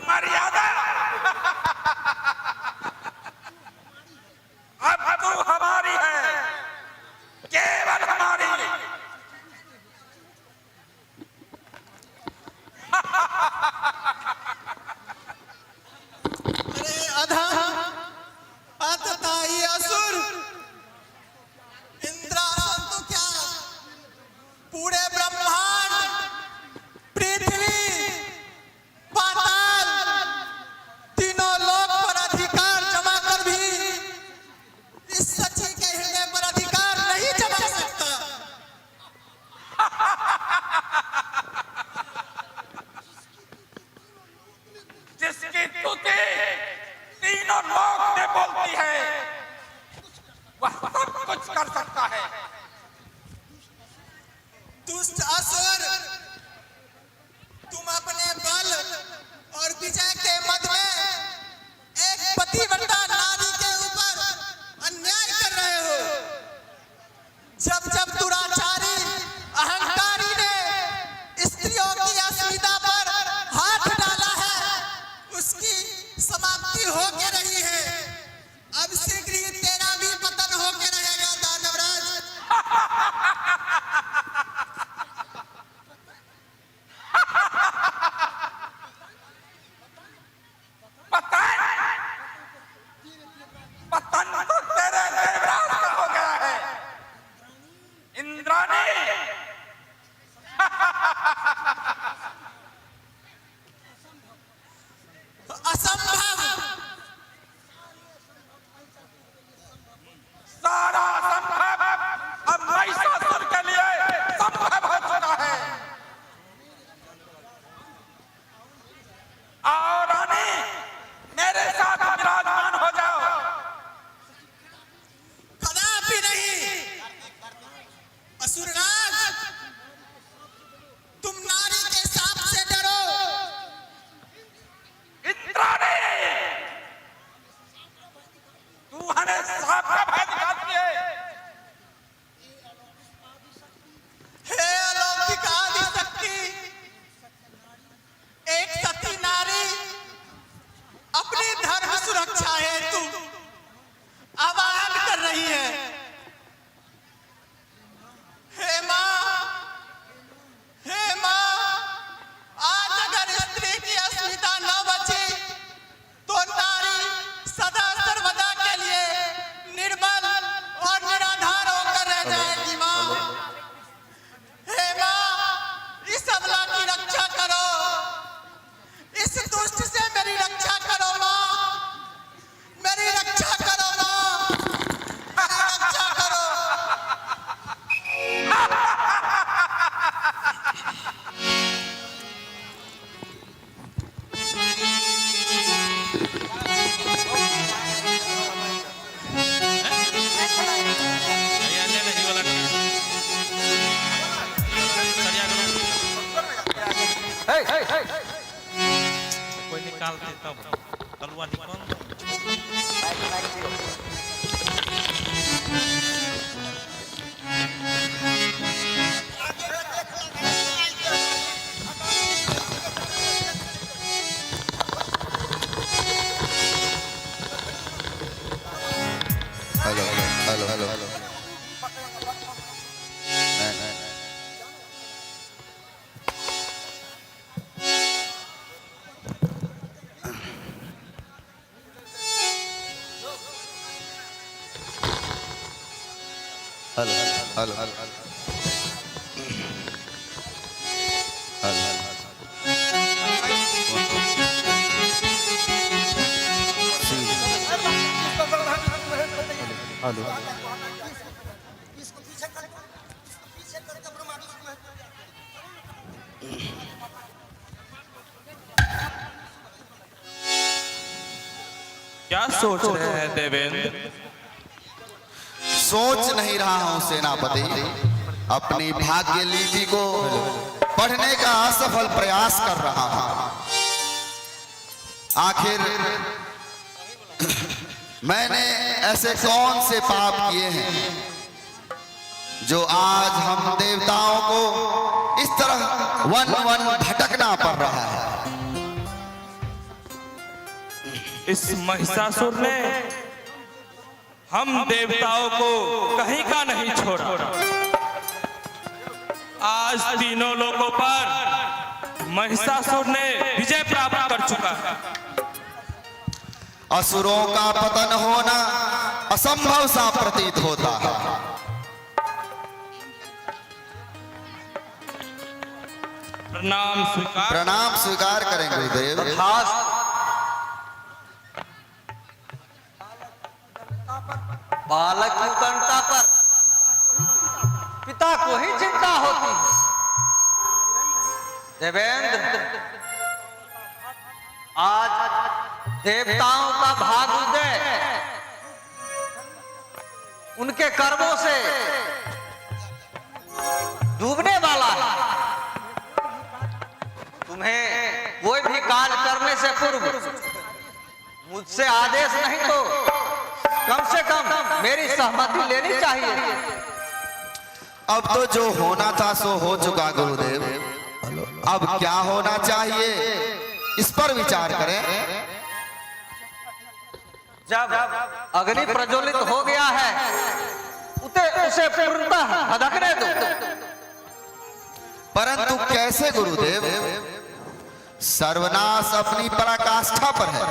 मर्यादा अब तू हमारी है, केवल हमारी। अरे अधम अतताई असुर, इंद्रासन तो क्या पूरे ब्रह्मांड, पृथ्वी, पाताल, तीनों लोक पर अधिकार जमा कर भी इस सची के हृदय पर अधिकार नहीं जमा सकता। जिसकी स्तुति तीनों लोक में बोलती है, वह सब कुछ कर सकता है। दुष्ट असुर, तुम अपने बल और विजय के मद में एक पतिव्रता नारी के ऊपर अन्याय कर रहे हो। जब जब दुराचारी अहंकारी ने स्त्रियों की अस्मिता पर हाथ डाला है, उसकी समाप्ति होके रही है। अब शीघ्र ही तेरा भी पतन होके रहेगा दानवराज। पतन तो तेरे देवराज का हो गया है, इंद्राणी। असंभव, सारा संभव अब महिषासुर के लिए संभव हो चुका है। आओ रानी, मेरे साथ विराजमान हो जाओ। कदापि नहीं। असुरराज, तुम नारी के साप से डरो। इंद्राणी, तू हमें सांप का भय दिखाती है। हे अलौकिक आदिशक्ति, एक सती नारी अपनी धर्म सुरक्षा हेतु आह्वान कर रही है। हे माँ, हे माँ, आज अगर स्त्री की अस्मिता न बची तो नारी सदा सर्वदा के लिए निर्बल और निराधार होकर रह जाएगी। माँ, हे माँ, इस अबला की रक्षा करो, इस दुष्ट से मेरी रक्षा करो। माँ, मेरी रक्षा करो। माँ, मेरी रक्षा करो। कोई निकालते तब तलवार निकाल। Hello hello hello hello. Hello hello hello hello क्या सोच रहे हैं देवेंद्र? सोच नहीं रहा हूं सेनापति, अपनी भाग्य लिपि को पढ़ने का असफल प्रयास कर रहा हूं। आखिर मैंने ऐसे कौन से पाप किए हैं जो आज हम देवताओं को इस तरह वन वन भटकना पड़ रहा है। इस महिषासुर ने हम देवताओं को कहीं का नहीं छोड़ा। आज तीनों लोगों पर महिषासुर ने विजय प्राप्त कर चुका है। असुरों का पतन होना असंभव सा प्रतीत होता है। प्रणाम स्वीकार करें गुरुदेव। बालक की उत्कंठा पर पिता को ही चिंता होती है। देवेंद्र, आज देवताओं का भाग उदय उनके कर्मों से डूबने वाला है। तुम्हें कोई भी कार्य करने से पूर्व मुझसे आदेश नहीं तो कम से कम मेरी सहमति लेनी चाहिए। अब तो जो होना था सो हो चुका गुरुदेव, अब क्या होना चाहिए इस पर विचार करें। जब अग्नि प्रज्वलित हो गया है उसे पूर्णतः भड़कने दो। परंतु कैसे गुरुदेव? सर्वनाश अपनी पराकाष्ठा पर है।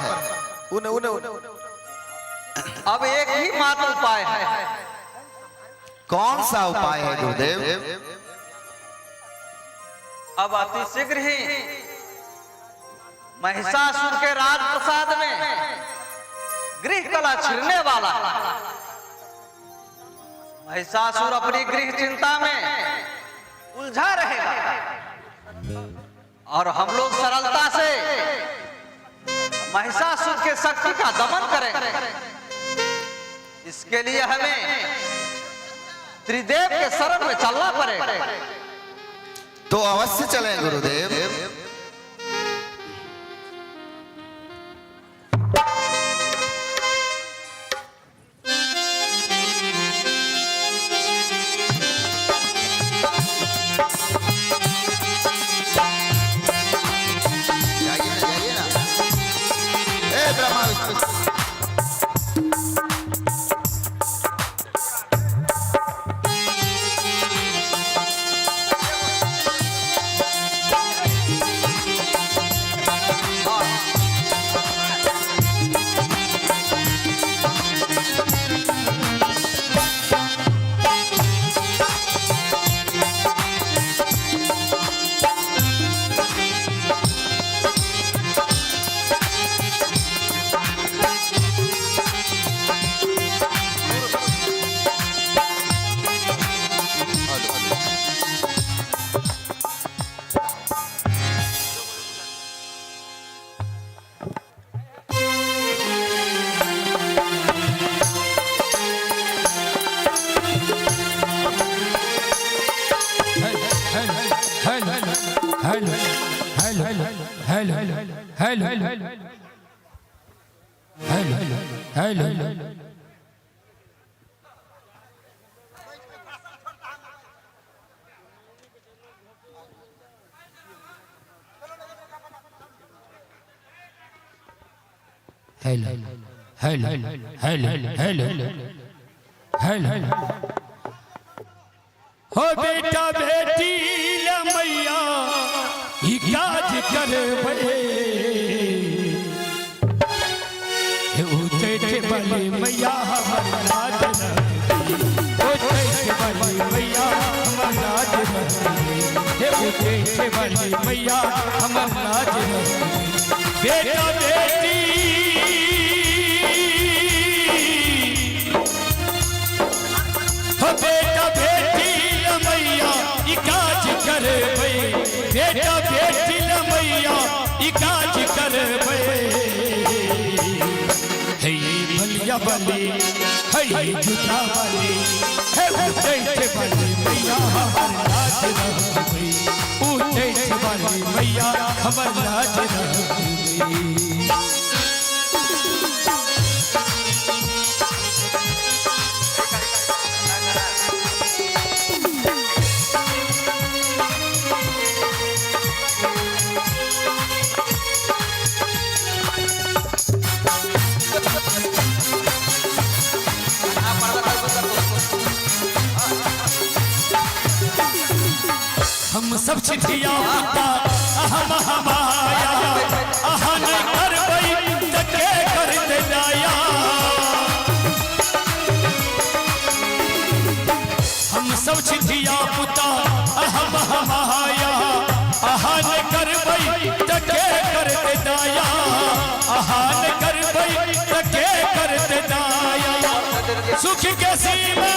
अब एक ही मात्र उपाय है। कौन सा उपाय है गुरुदेव? अब अति शीघ्र ही महिषासुर के राजप्रसाद में गृह कला छिड़ने वाला है। महिषासुर अपनी गृह चिंता में उलझा रहेगा और हम लोग सरलता से महिषासुर के शक्ति का दमन करेंगे। इसके लिए हमें त्रिदेव के शरण में चलना पड़ेगा। तो अवश्य चलें गुरुदेव। जाइए ना। ए ब्रह्मा विष्णु हो बेटा बेटी ले मैया ई काज करबे हे उठे के बले मैया हमर लाज न ओ वाली मैया हमर लाज रखी हे उठे वाली मैया हमर लाज रखी बेटा बेटी हो बेटा बेटी मैया इकाज कर बेटा बेटी मैया इकाज कर हे भलिया वाली हे जुटा वाली हे उठे वाली मैया हमर लाज रखी उठे वाली मैया हमर लाज रखी हम सब चिट्ठिया पुता अहम हमाया अहन करबई तके कर दे जाया हम सब चिट्ठिया पुता अहम हमाया अहन करबई तके कर दे जाया अहन करबई तके कर दे जाया सुख के सीमा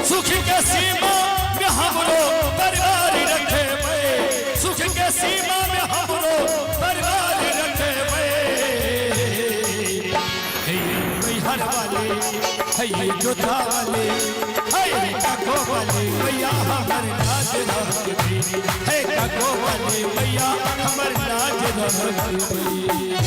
सुख के सीमा में हमरो परिवार रखे भई सुख के सीमा में हमरो परिवार रखे भई हे हर वाले हे जोधा वाले हे काको वाले मैया हमर लाज रखी हे काको वाले मैया हमर लाज रखी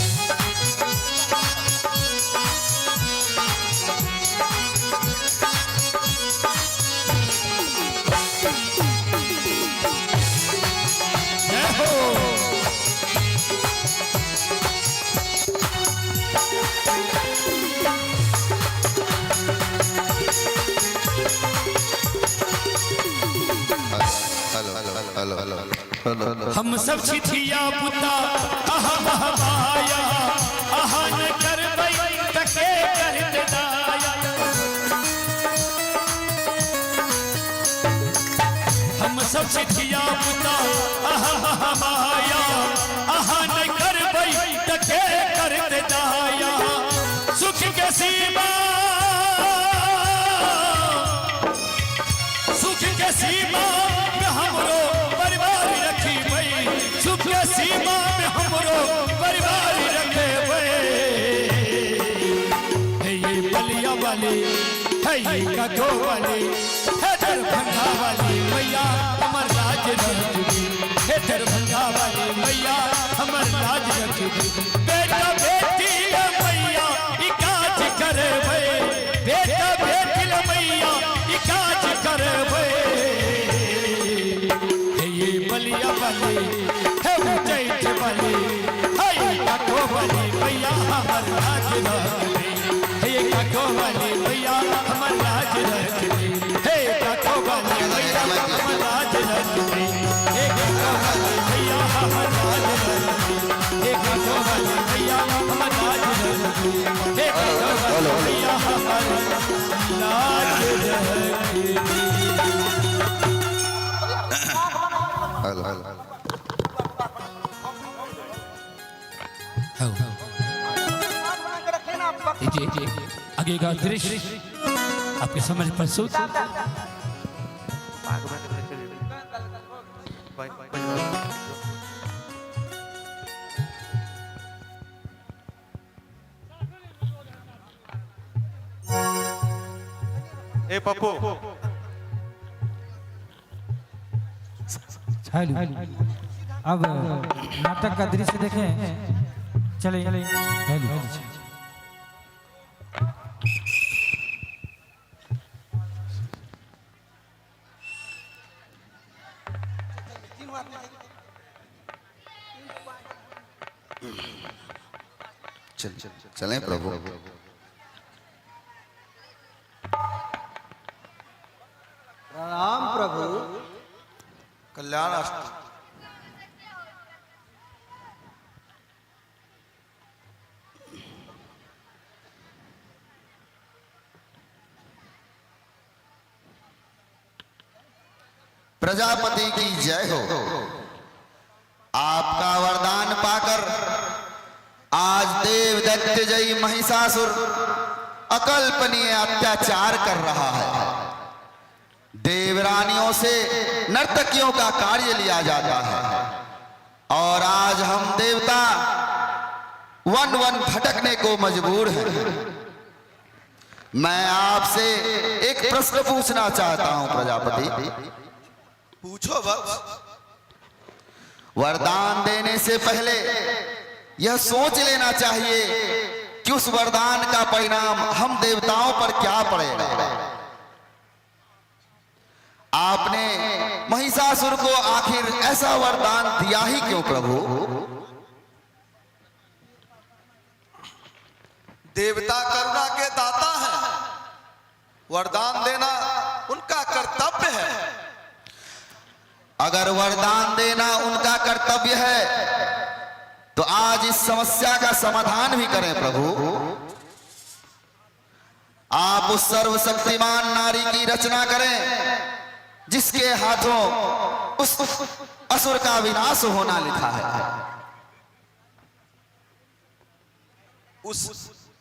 हम सब चिट्ठिया पुता अहम हमाया अहन करबई तके कर दे दाया हम सब चिट्ठिया पुता अहम हमाया अहन करबई तके कर दे दाया सुख के सीमा में हमरो परिवार रखी भई सुख के सीमा में हमरो परिवार रखे भई हे ये बलिया वाली हे ये काको वाली हे दरभंगा वाली मैया हमर लाज रखी हे दरभंगा वाली मैया हमर लाज रखी बेटा बेटी मैया इकाज करे भई बेटा बेटी मैया इकाज करे भई बलिया वाली हे उचैठ वाली हे काको वाली मैया हमर लाज रखी हे काको वाली मैया हमर लाज रखी हे काको वाली मैया हमर लाज रखी हे काको वाली मैया हमर लाज रखी हे काको वाली मैया हमर लाज रखी हे काको वाली मैया हमर लाज रखी आगे का दृश्य आपके समझ प्रस्तुत ए पप्पू अब नाटक का दृश्य देखें चले चलें प्रभु। प्रणाम प्रभु। कल्याण अस्तु। प्रजापति की जय हो। आपका वरदान पाकर आज देव दैत्य जयी महिषासुर अकल्पनीय अत्याचार कर रहा है। देवरानियों से नर्तकियों का कार्य लिया जाता है और आज हम देवता वन वन भटकने को मजबूर हैं। मैं आपसे एक प्रश्न पूछना चाहता हूं प्रजापति। पूछो वत्स। वरदान देने से पहले यह सोच लेना चाहिए कि उस वरदान का परिणाम हम देवताओं पर क्या पड़ेगा। आपने महिषासुर को आखिर ऐसा वरदान दिया ही क्यों प्रभु? देवता करुणा के दाता हैं, वरदान देना उनका कर्तव्य है। अगर वरदान देना उनका कर्तव्य है तो आज इस समस्या का समाधान भी करें प्रभु। आप उस सर्वशक्तिमान नारी की रचना करें जिसके हाथों उस असुर का विनाश होना लिखा है। उस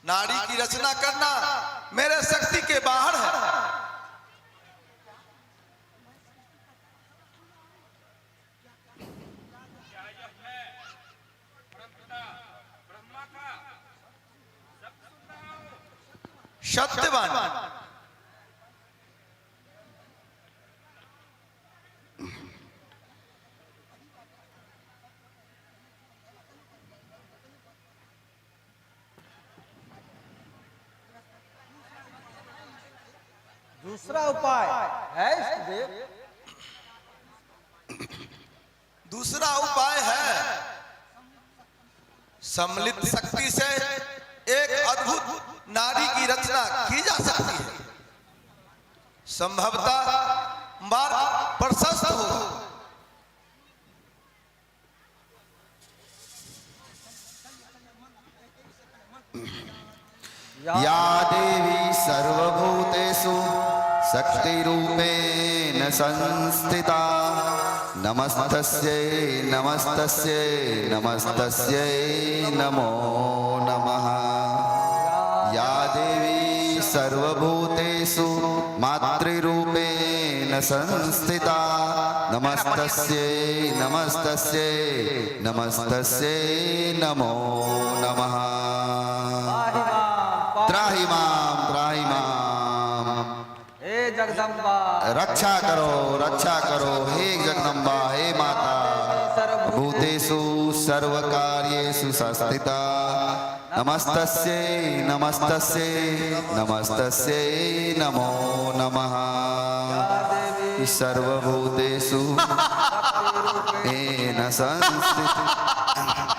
नारी की रचना करना मेरे शक्ति के बाहर है। सत्यवान दूसरा उपाय है देव। दूसरा उपाय है सम्मिलित शक्ति से एक अद्भुत नारी की रचना की जा सकती है। संभवतः मार्ग प्रशस्त हो। या देवी सर्वभूतेषु शक्तिरूपेण संस्थिता नमस्तस्यै नमस्तस्यै नमस्तस्यै नमो नमः। या देवी सर्वभूतेषु मातृरूपेण संस्थिता नमस्तस्यै नमस्तस्यै नमस्तस्यै नमो नमः। त्राहि माम हे जगदम्बा रक्षा करो हे जगदम्बा हे माता भूतेषु सर्वकार्येषु संस्थिता नमस्तस्यै नमस्तस्यै नमस्तस्यै नमो नमः। सर्वभूतेषु येन संस्थिता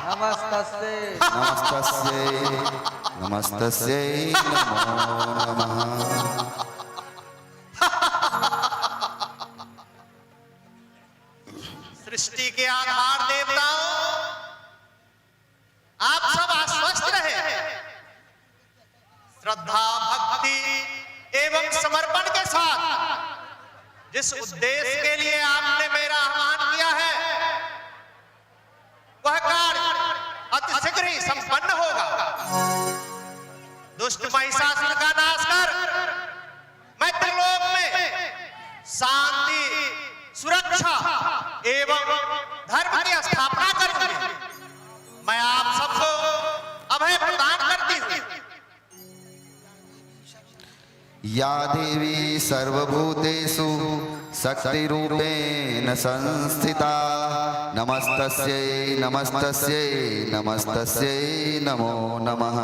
नमस्तस्यै नमस्तस्यै नमस्तस्यै नमो नमः। सृष्टि के आधार देवताओं, आप सब आश्वस्त रहे। श्रद्धा भक्ति एवं समर्पण के साथ जिस उद्देश्य के लिए आपने मेरा आह्वान किया है वह कार्य अतिशीघ्र ही संपन्न होगा। दुष्ट महिषासुर का नाश कर मैं त्रिलोक में शांति सुरक्षा एवं धर्म की स्थापना करूंगी। मैं आप सबको अभय प्रदान करती हूँ। या देवी सर्वभूतेषु शक्तिरूपेण संस्थिता नमस्तस्यै नमस्तस्यै नमस्तस्यै नमो नमः।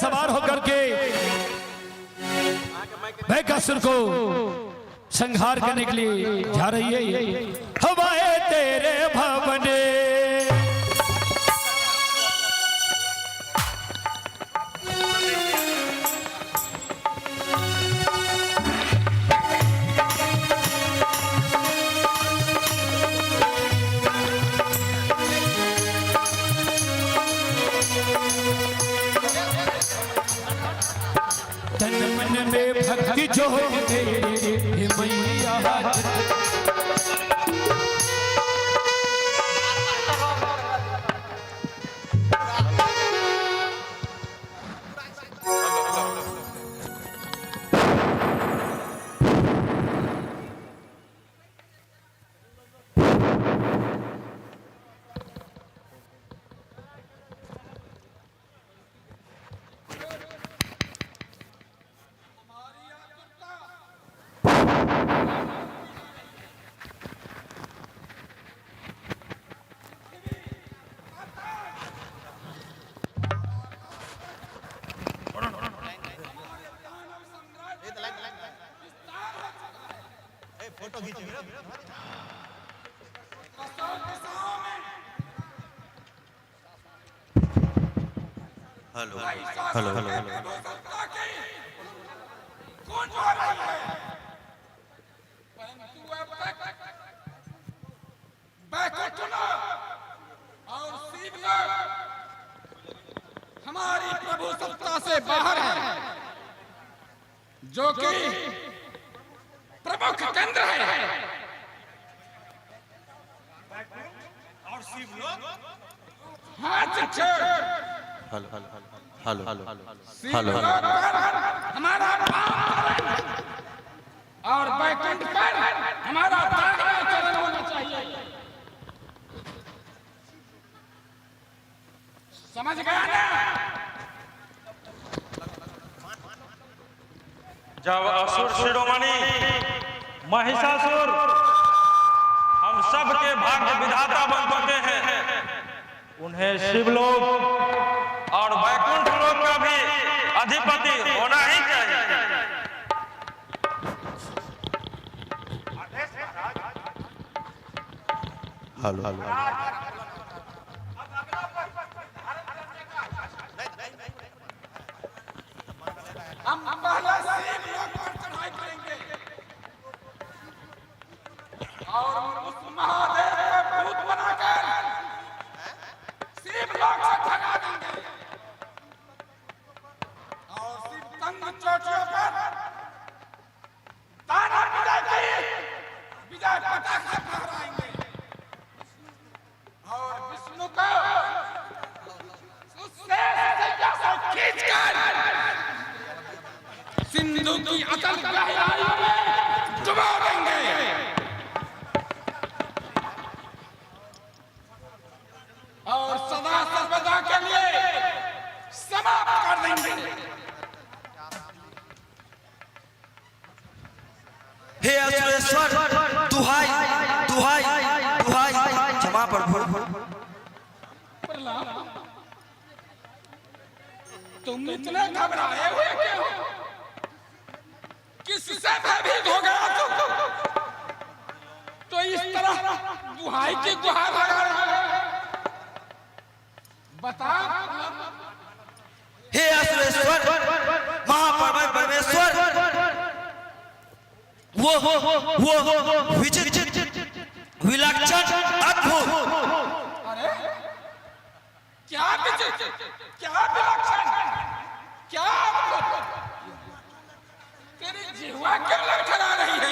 सवार होकर के बैकासुर को संहार करने के लिए जा रही है। हवाए तेरे भवने तन मन में भक्ति जो तेरे मैया हेलो हेलो हेलो कौन जा रही है? परंतु अब तक बैकुंठ और शिवलोक हमारी प्रभु सत्ता से बाहर है, जो कि प्रमुख केंद्र है। और शिवलोक हाथ छोड़। हेलो हेलो हेलो हेलो हमारा और बैकुंठ पर हमारा दाहिना चरण होना चाहिए। समझ गया ना? जब असुर शिरोमणि महिषासुर हम सब के भाग्य विधाता बन चुके हैं, उन्हें शिवलोक और वैकुंठ लोक का भी अधिपति होना ही चाहिए। हेलो हेलो हम पहले शिवलोक पर चढ़ाई करेंगे और उस महादेव को भूत बनाकर शिवलोक से भगा देंगे और शिव तंग चोटियों पर दाना विजय पताका फहराएंगे और विष्णु को उससे सैया से खींचकर सिंधु की अतल गहराइयों में डुबा देंगे। और सदा सर्वदा के लिए समाप्त कर देंगे। हे असुरेश्वर, दुहाई दुहाई दुहाई क्षमा प्रभु। तुम इतने घबराए हुए क्यों? किससे भयभीत हो गया तो इस तरह दुहाई की गुहार लगा रहा है? बता। हे असुरेश्वर, महापर्वत परमेश्वर, वो विचित्र विलक्षण अद्भुत। अरे क्या विचित्र, क्या विलक्षण, क्या अद्भुत? तेरी जिह्वा क्यों लड़खड़ा रही है?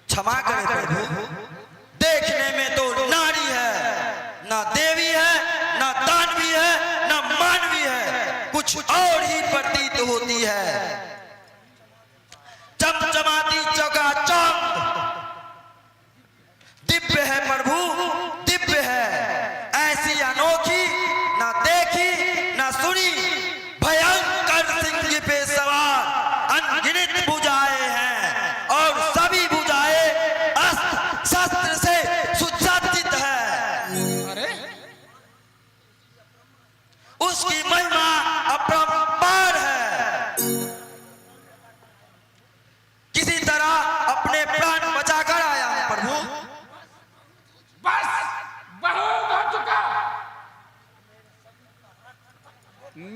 क्षमा करें प्रभु, देखने में तो नारी है, ना देवी है, ना दानवी है, ना मानवी है, कुछ और ही प्रतीत होती है। चमचमाती चकाचौंध दिव्य है प्रभु, दिव्य है। ऐसी अनोखी ना देखी ना सुनी, भयंकर सिंह पे सवार अनगिनत बुझाए हैं और सभी बुझाए अस्त अपने प्राण बचाकर आया हूं प्रभु। बस बहुत हो चुका।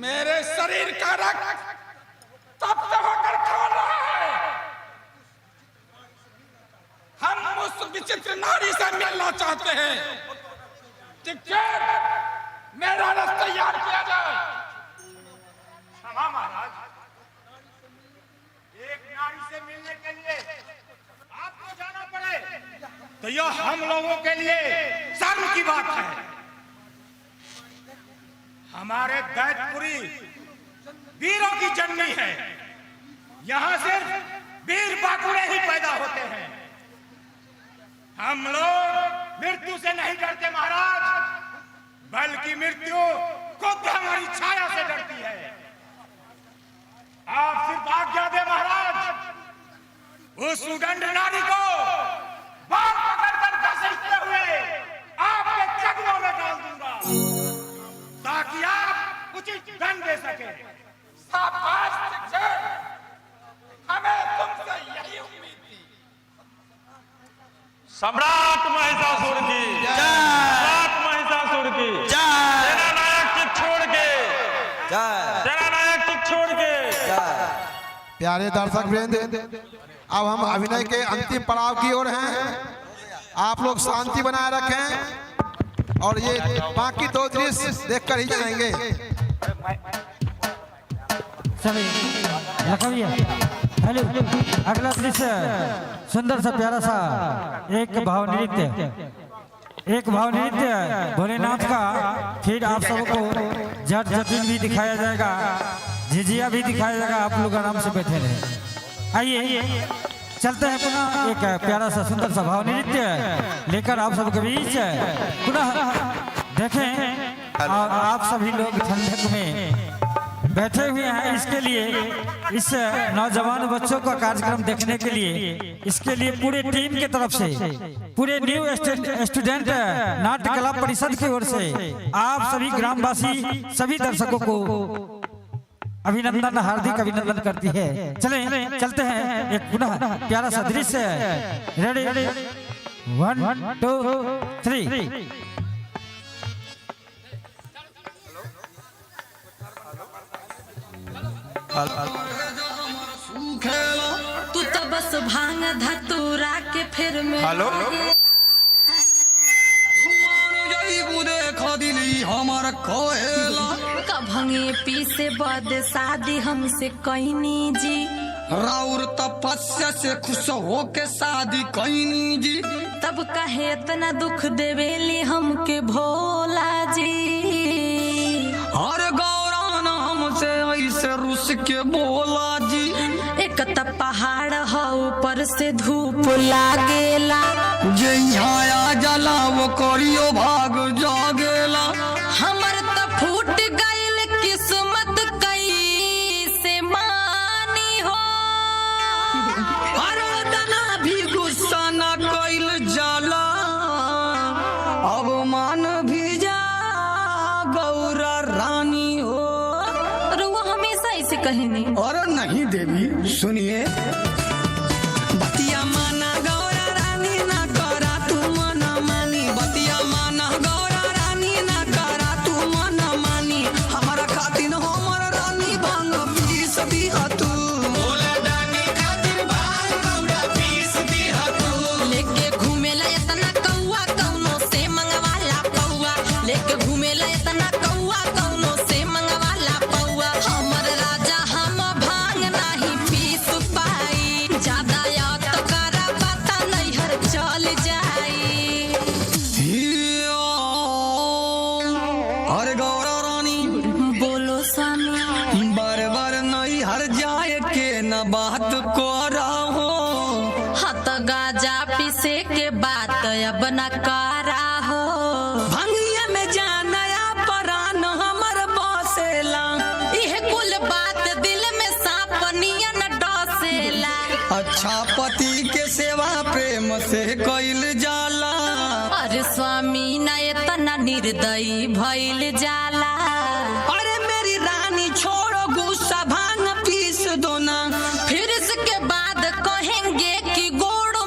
मेरे शरीर का रक्त तप्त होकर खोल रहा है। हम उस विचित्र नारी से मिलना चाहते हैं। टिकट मेरा रथ तैयार किया जाए। क्षमा महाराज, एक नारी से मिलने के लिए आपको जाना पड़े तो यह हम लोगों के लिए शर्म की बात है। हमारे दैतपुरी वीरों की जननी है। यहाँ सिर्फ वीर बाकुड़े ही पैदा होते हैं। हम लोग मृत्यु से नहीं डरते महाराज, बल्कि मृत्यु खुद हमारी छाया से डरती है। आप सिर्फ आज्ञा दे महाराज, उस सुगंध नारी को बाल पकड़कर घसीटते हुए आपके चरणों में डाल दूंगा, ताकि आप उचित दंड दे सके। शाबाश शिक्षक, हमें तुमसे यही उम्मीद थी। सम्राट महिषासुर की जय, सम्राट महिषासुर की जय, सेनानायक चित छोड़ के जय, सेनानायक चित छोड़ के जय। प्यारे दर्शक वृंद, अब हम अभिनय के अंतिम पड़ाव की ओर हैं। आप लोग शांति बनाए रखें और ये बाकी दो दृश्य देखकर ही जाएंगे। चलिए लखविया, हेलो, अगला दृश्य सुंदर सा प्यारा सा एक भाव नृत्य भोलेनाथ का। फिर आप सबको जट जटिन भी दिखाया जाएगा, झिझिया भी दिखाया जाएगा। आप लोग आराम से बैठे रहे। आइए चलते हैं पुनः एक प्यारा सा सुंदर सा भाव नृत्य लेकर आप सबके बीच पुनः देखें। और आप सभी लोग ठंडक में बैठे हुए हैं। इसके लिए, इस नौजवान बच्चों का कार्यक्रम देखने के लिए, इसके लिए पूरे टीम की तरफ से, पूरे न्यू स्टूडेंट नाट्य कला परिषद की ओर से आप सभी ग्रामवासी, सभी दर्शकों को अभिनंदन, हार्दिक अभिनंदन करती है। चलते हैं एक पुनः प्यारा सा दृश्य। रेडी, 1 2 3। तू तो बस भांग धतूरा के फिर में हेलो, हमारा कभंगे पी से बद शादी हमसे कहनी जी, राउर तपस्या से खुश हो के शादी कहनी जी। तब कहे इतना दुख देवेली हमके भोला जी। हर गौरा नाम से ऐसे रुस के बोला जी। एक त पहाड़ ह ऊपर से धूप लागेला, जइया जला वो करियो भाग जागेला। हमर त फूट गइल किस्मत कैसे मानी हो। अरोदना भी गुस्सा न कइल जाला, अब मान भी जा गौरा रानी हो। रुआ हमेशा ऐसे कहनी। और नहीं देवी, सुनिए बतिया माना गौरा रानी ना करा तू मना मानी। बतिया माना गौरा रानी ना करा तू मना मानी। हमारा खातिर हमर रानी भांग पीस दिहा तू। लेके घूमेला इतना कौआ कौनो से मंगवाला पौआ। लेके घूमेला इतना कौआ कौनो से मंगवाला पौआ। हमर राजा हम भांग नहीं पीस पाई, ज्यादा याद तो करा पता नहीं हर चल जाई। अरे गौरा रानी बोलो स्वामी, बार बार नहीं हर जाए के न बात करा हो। हत गाजा पीसे के बात अब न करा हो। भंगिया में जानया परान हमर बसेला। यह कुल बात दिल में सांप नियन डसेला। अच्छा पति के सेवा प्रेम से कइल जाला। अरे स्वामी न इतना निर्दयी भइल जाला। अरे मेरी रानी छोड़ो गुस्सा, भांग पीस दो ना। फिर इसके बाद कहेंगे कि गोड़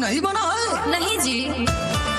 नहीं बना है? नहीं जी।